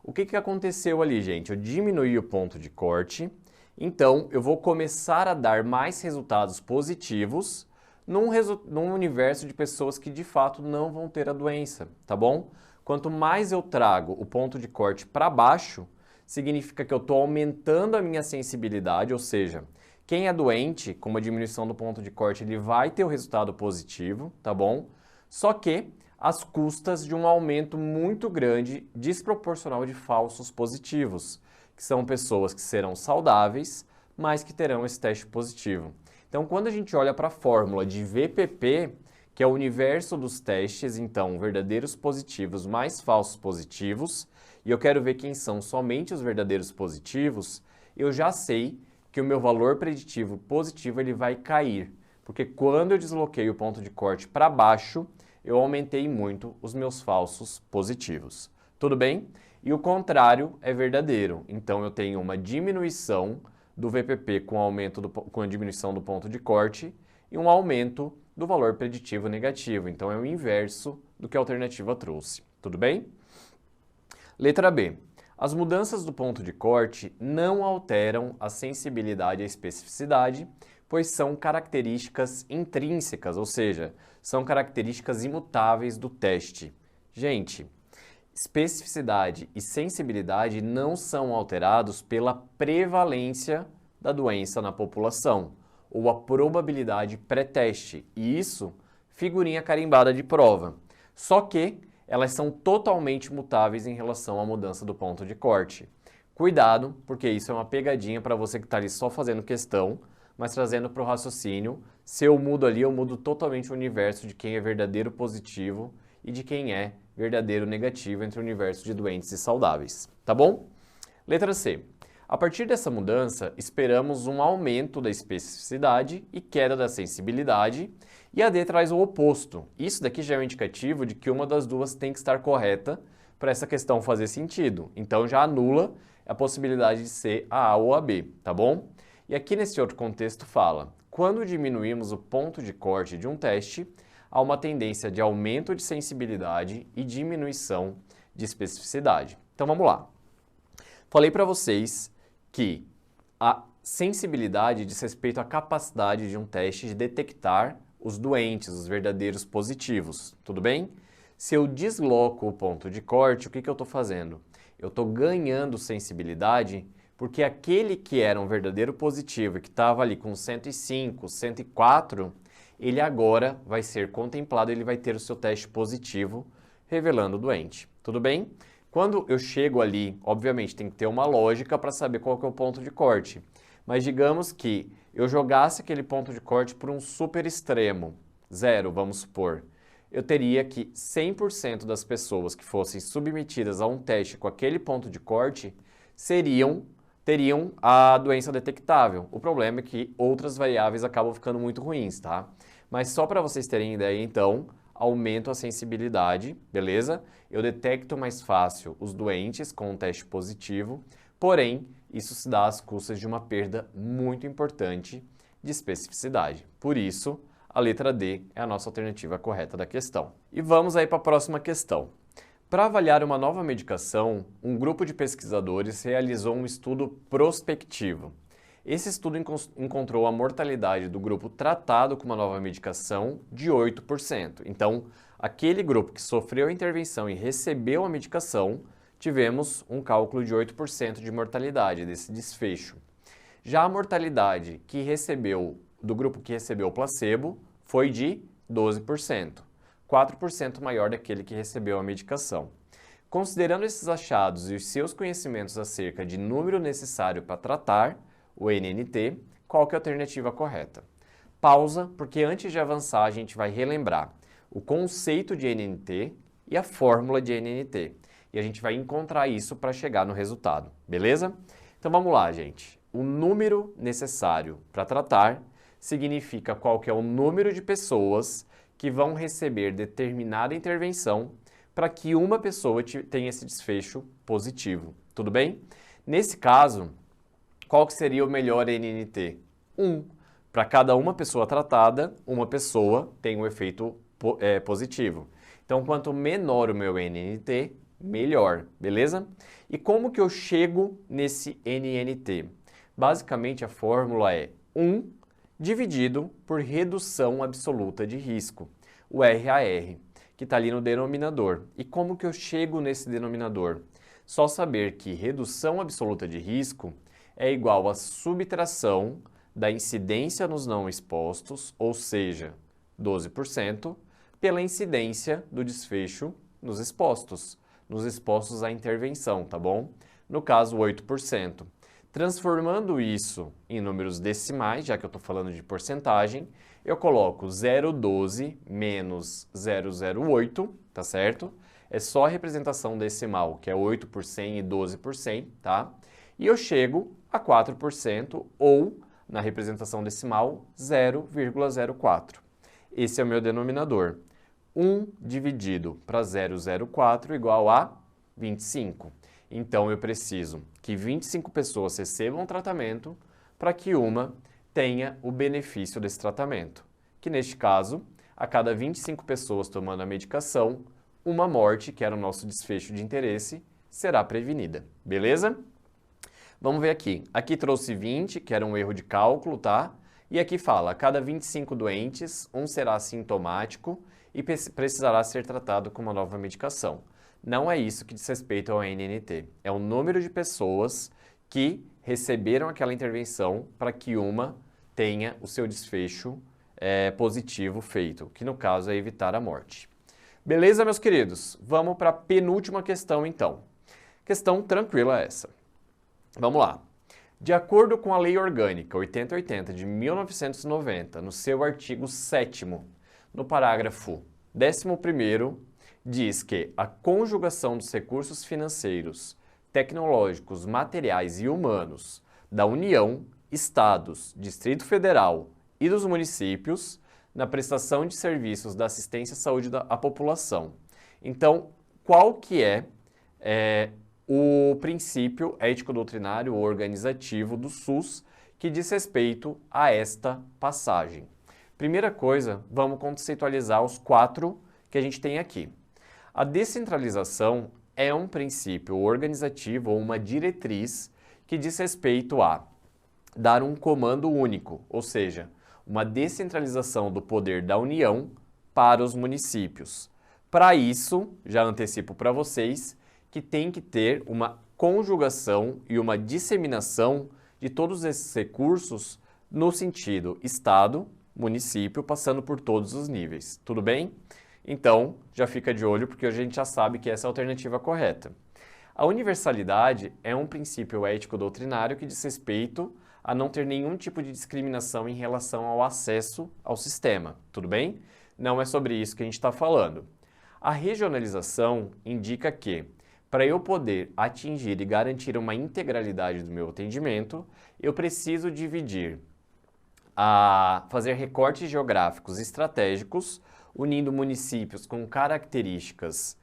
O que aconteceu ali, gente? Eu diminuí o ponto de corte, então eu vou começar a dar mais resultados positivos num universo de pessoas que de fato não vão ter a doença, tá bom? Quanto mais eu trago o ponto de corte para baixo, significa que eu estou aumentando a minha sensibilidade, ou seja, quem é doente, com uma diminuição do ponto de corte, ele vai ter o resultado positivo, tá bom? Só que às custas de um aumento muito grande, desproporcional de falsos positivos, que são pessoas que serão saudáveis, mas que terão esse teste positivo. Então, quando a gente olha para a fórmula de VPP, que é o universo dos testes, então, verdadeiros positivos mais falsos positivos, e eu quero ver quem são somente os verdadeiros positivos, eu já sei que o meu valor preditivo positivo ele vai cair, porque quando eu desloquei o ponto de corte para baixo, eu aumentei muito os meus falsos positivos. Tudo bem? E o contrário é verdadeiro. Então, eu tenho uma diminuição do VPP com a diminuição do ponto de corte e um aumento do valor preditivo negativo. Então, é o inverso do que a alternativa trouxe. Tudo bem? Letra B. As mudanças do ponto de corte não alteram a sensibilidade e a especificidade, pois são características intrínsecas, ou seja, são características imutáveis do teste. Gente, especificidade e sensibilidade não são alterados pela prevalência da doença na população ou a probabilidade pré-teste, e isso, figurinha carimbada de prova. Só que elas são totalmente mutáveis em relação à mudança do ponto de corte. Cuidado, porque isso é uma pegadinha para você que está ali só fazendo questão, mas trazendo para o raciocínio. Se eu mudo ali, eu mudo totalmente o universo de quem é verdadeiro positivo e de quem é verdadeiro negativo entre o universo de doentes e saudáveis. Tá bom? Letra C. A partir dessa mudança, esperamos um aumento da especificidade e queda da sensibilidade, e a D traz o oposto. Isso daqui já é um indicativo de que uma das duas tem que estar correta para essa questão fazer sentido. Então já anula a possibilidade de ser a A ou a B, tá bom? E aqui nesse outro contexto fala, quando diminuímos o ponto de corte de um teste, há uma tendência de aumento de sensibilidade e diminuição de especificidade. Então vamos lá. Falei para vocês que a sensibilidade diz respeito à capacidade de um teste de detectar os doentes, os verdadeiros positivos, tudo bem? Se eu desloco o ponto de corte, o que eu estou fazendo? Eu estou ganhando sensibilidade porque aquele que era um verdadeiro positivo e que estava ali com 105, 104, ele agora vai ser contemplado, ele vai ter o seu teste positivo, revelando o doente, tudo bem? Quando eu chego ali, obviamente tem que ter uma lógica para saber qual que é o ponto de corte, mas digamos que eu jogasse aquele ponto de corte por um super extremo, 0, vamos supor, eu teria que 100% das pessoas que fossem submetidas a um teste com aquele ponto de corte teriam a doença detectável. O problema é que outras variáveis acabam ficando muito ruins, tá? Mas só para vocês terem ideia, então, aumento a sensibilidade, beleza? Eu detecto mais fácil os doentes com um teste positivo, porém, isso se dá às custas de uma perda muito importante de especificidade. Por isso, a letra D é a nossa alternativa correta da questão. E vamos aí para a próxima questão. Para avaliar uma nova medicação, um grupo de pesquisadores realizou um estudo prospectivo. Esse estudo encontrou a mortalidade do grupo tratado com uma nova medicação de 8%. Então, aquele grupo que sofreu a intervenção e recebeu a medicação, tivemos um cálculo de 8% de mortalidade desse desfecho. Já a mortalidade do grupo que recebeu o placebo foi de 12%, 4% maior daquele que recebeu a medicação. Considerando esses achados e os seus conhecimentos acerca de número necessário para tratar, o NNT, qual que é a alternativa correta? Pausa, porque antes de avançar a gente vai relembrar o conceito de NNT e a fórmula de NNT. E a gente vai encontrar isso para chegar no resultado, beleza? Então vamos lá, gente. O número necessário para tratar significa qual que é o número de pessoas que vão receber determinada intervenção para que uma pessoa tenha esse desfecho positivo, tudo bem? Nesse caso, qual que seria o melhor NNT? 1. Para cada uma pessoa tratada, uma pessoa tem um efeito positivo. Então, quanto menor o meu NNT, melhor, beleza? E como que eu chego nesse NNT? Basicamente, a fórmula é 1 dividido por redução absoluta de risco, o RAR, que está ali no denominador. E como que eu chego nesse denominador? Só saber que redução absoluta de risco é igual à subtração da incidência nos não expostos, ou seja, 12%, pela incidência do desfecho nos expostos à intervenção, tá bom? No caso, 8%. Transformando isso em números decimais, já que eu estou falando de porcentagem, eu coloco 0,12 menos 0,08, tá certo? É só a representação decimal, que é 8 por 100 e 12 por 100, tá? E eu chego a 4%, ou, na representação decimal, 0,04. Esse é o meu denominador. 1 dividido para 0,04 igual a 25. Então, eu preciso que 25 pessoas recebam o tratamento para que uma tenha o benefício desse tratamento. Que, neste caso, a cada 25 pessoas tomando a medicação, uma morte, que era o nosso desfecho de interesse, será prevenida. Beleza? Vamos ver aqui. Aqui trouxe 20, que era um erro de cálculo, tá? E aqui fala, a cada 25 doentes, um será assintomático e precisará ser tratado com uma nova medicação. Não é isso que diz respeito ao NNT. É o número de pessoas que receberam aquela intervenção para que uma tenha o seu desfecho positivo feito, que no caso é evitar a morte. Beleza, meus queridos? Vamos para a penúltima questão, então. Questão tranquila essa. Vamos lá. De acordo com a Lei Orgânica 8080 de 1990, no seu artigo 7º, no parágrafo 11º, diz que a conjugação dos recursos financeiros, tecnológicos, materiais e humanos da União, Estados, Distrito Federal e dos municípios na prestação de serviços da assistência à saúde à população. Então, qual que é o princípio ético-doutrinário ou organizativo do SUS que diz respeito a esta passagem? Primeira coisa, vamos conceitualizar os 4 que a gente tem aqui. A descentralização é um princípio organizativo ou uma diretriz que diz respeito a dar um comando único, ou seja, uma descentralização do poder da União para os municípios. Para isso, já antecipo para vocês que tem que ter uma conjugação e uma disseminação de todos esses recursos no sentido Estado, município, passando por todos os níveis. Tudo bem? Então, já fica de olho porque a gente já sabe que essa é a alternativa correta. A universalidade é um princípio ético-doutrinário que diz respeito a não ter nenhum tipo de discriminação em relação ao acesso ao sistema. Tudo bem? Não é sobre isso que a gente está falando. A regionalização indica que, para eu poder atingir e garantir uma integralidade do meu atendimento, eu preciso fazer recortes geográficos estratégicos, unindo municípios com características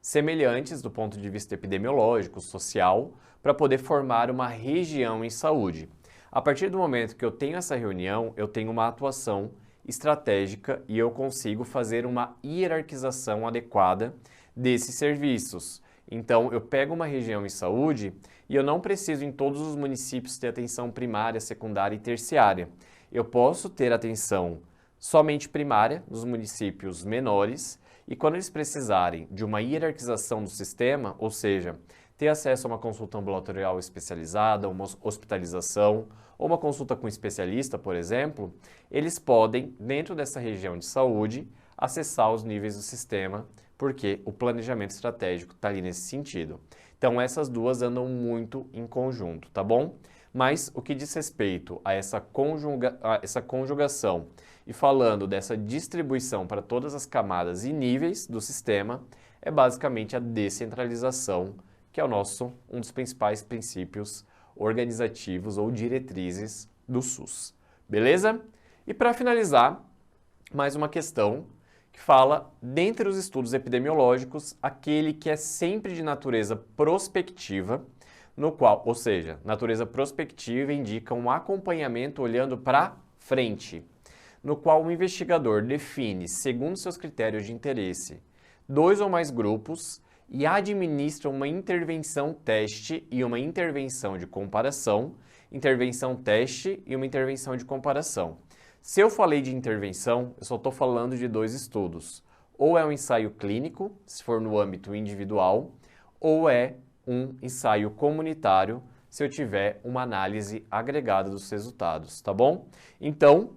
semelhantes do ponto de vista epidemiológico, social, para poder formar uma região em saúde. A partir do momento que eu tenho essa reunião, eu tenho uma atuação estratégica e eu consigo fazer uma hierarquização adequada desses serviços. Então, eu pego uma região em saúde e eu não preciso em todos os municípios ter atenção primária, secundária e terciária. Eu posso ter atenção somente primária nos municípios menores e quando eles precisarem de uma hierarquização do sistema, ou seja, ter acesso a uma consulta ambulatorial especializada, uma hospitalização ou uma consulta com um especialista, por exemplo, eles podem, dentro dessa região de saúde, acessar os níveis do sistema, porque o planejamento estratégico está ali nesse sentido. Então, essas duas andam muito em conjunto, tá bom? Mas o que diz respeito a essa conjugação e falando dessa distribuição para todas as camadas e níveis do sistema, é basicamente a descentralização, que é um dos principais princípios organizativos ou diretrizes do SUS. Beleza? E para finalizar, mais uma questão que fala, dentre os estudos epidemiológicos, aquele que é sempre de natureza prospectiva, no qual, ou seja, natureza prospectiva indica um acompanhamento olhando para frente, no qual o investigador define, segundo seus critérios de interesse, 2 ou mais grupos e administra uma intervenção teste e uma intervenção de comparação, intervenção teste e uma intervenção de comparação. Se eu falei de intervenção, eu só estou falando de 2 estudos. Ou é um ensaio clínico, se for no âmbito individual, ou é um ensaio comunitário, se eu tiver uma análise agregada dos resultados, tá bom? Então,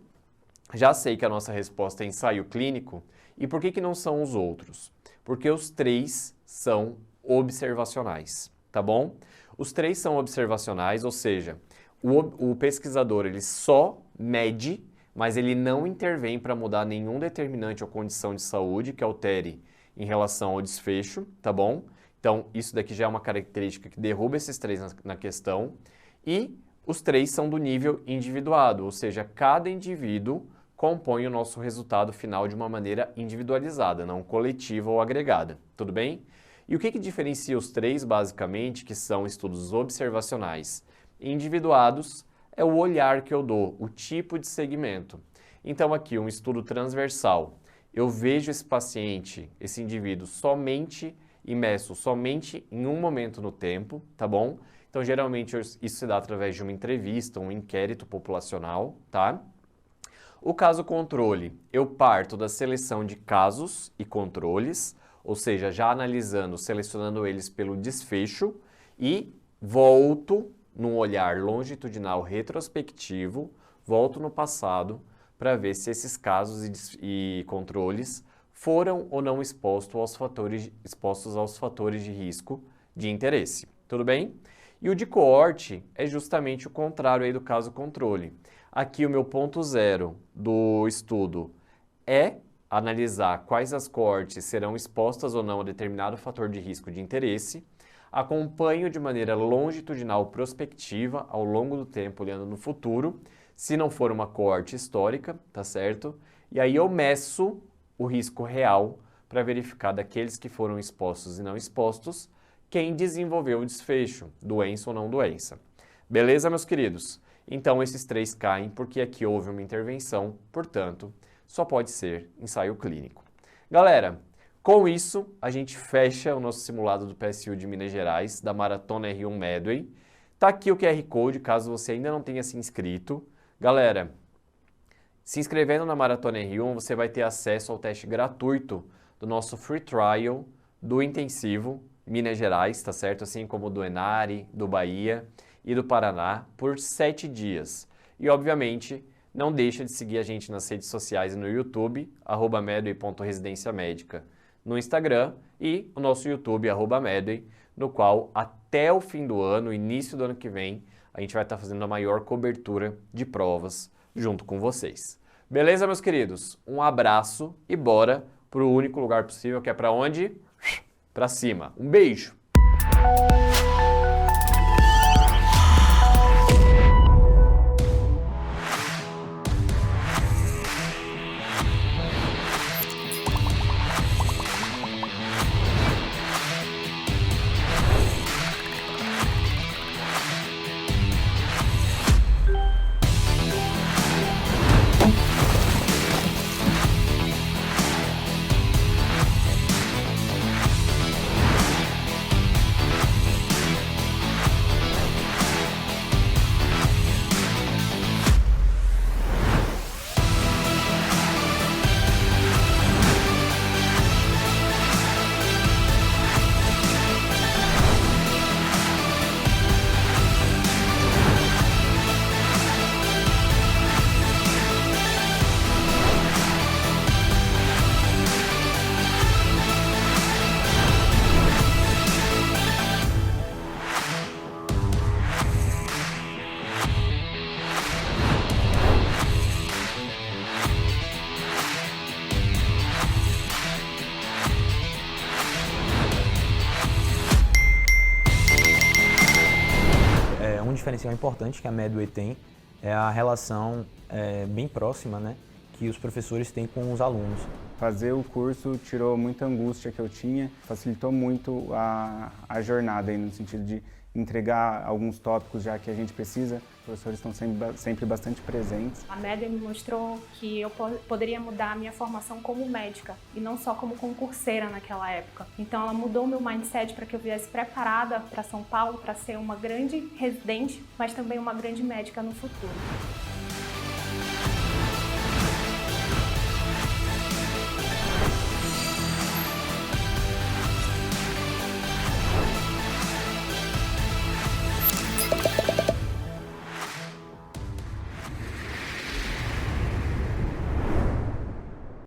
Já sei que a nossa resposta é ensaio clínico. E por que não são os outros? Porque os 3 são observacionais, tá bom? Os 3 são observacionais, ou seja, o pesquisador ele só mede, mas ele não intervém para mudar nenhum determinante ou condição de saúde que altere em relação ao desfecho, tá bom? Então, isso daqui já é uma característica que derruba esses 3 na questão. E os 3 são do nível individuado, ou seja, cada indivíduo compõe o nosso resultado final de uma maneira individualizada, não coletiva ou agregada, tudo bem? E o que diferencia os 3, basicamente, que são estudos observacionais individuados, é o olhar que eu dou, o tipo de segmento. Então aqui, um estudo transversal, eu vejo esse paciente, esse indivíduo, somente imerso, somente em um momento no tempo, tá bom? Então, geralmente, isso se dá através de uma entrevista, um inquérito populacional, tá? O caso controle, eu parto da seleção de casos e controles, ou seja, já analisando, selecionando eles pelo desfecho e volto num olhar longitudinal retrospectivo, volto no passado para ver se esses casos e controles foram ou não expostos aos fatores de risco de interesse, tudo bem? E o de coorte é justamente o contrário aí do caso controle. Aqui o meu ponto zero do estudo é analisar quais as coortes serão expostas ou não a determinado fator de risco de interesse, acompanho de maneira longitudinal prospectiva ao longo do tempo, olhando no futuro, se não for uma coorte histórica, tá certo? E aí eu meço o risco real para verificar daqueles que foram expostos e não expostos, quem desenvolveu o desfecho, doença ou não doença. Beleza, meus queridos? Então, esses 3 caem porque aqui houve uma intervenção, portanto, só pode ser ensaio clínico. Galera, com isso, a gente fecha o nosso simulado do PSU de Minas Gerais, da Maratona R1 Medway. Tá aqui o QR Code, caso você ainda não tenha se inscrito. Galera, se inscrevendo na Maratona R1, você vai ter acesso ao teste gratuito do nosso Free Trial do Intensivo Minas Gerais, tá certo? Assim como do Enare, do Bahia e do Paraná, por 7 dias. E, obviamente, não deixa de seguir a gente nas redes sociais e no YouTube, @medway.residenciamédica, no Instagram e o nosso YouTube, @medway, no qual até o fim do ano, início do ano que vem, a gente vai estar fazendo a maior cobertura de provas junto com vocês. Beleza, meus queridos? Um abraço e bora para o único lugar possível, que é para onde? Para cima. Um beijo! Um diferencial importante que a Medway tem é a relação bem próxima, né, que os professores têm com os alunos. Fazer o curso tirou muita angústia que eu tinha, facilitou muito a jornada aí, no sentido de entregar alguns tópicos já que a gente precisa. Os professores estão sempre bastante presentes. A Medway me mostrou que eu poderia mudar a minha formação como médica e não só como concurseira naquela época. Então ela mudou meu mindset para que eu viesse preparada para São Paulo, para ser uma grande residente, mas também uma grande médica no futuro.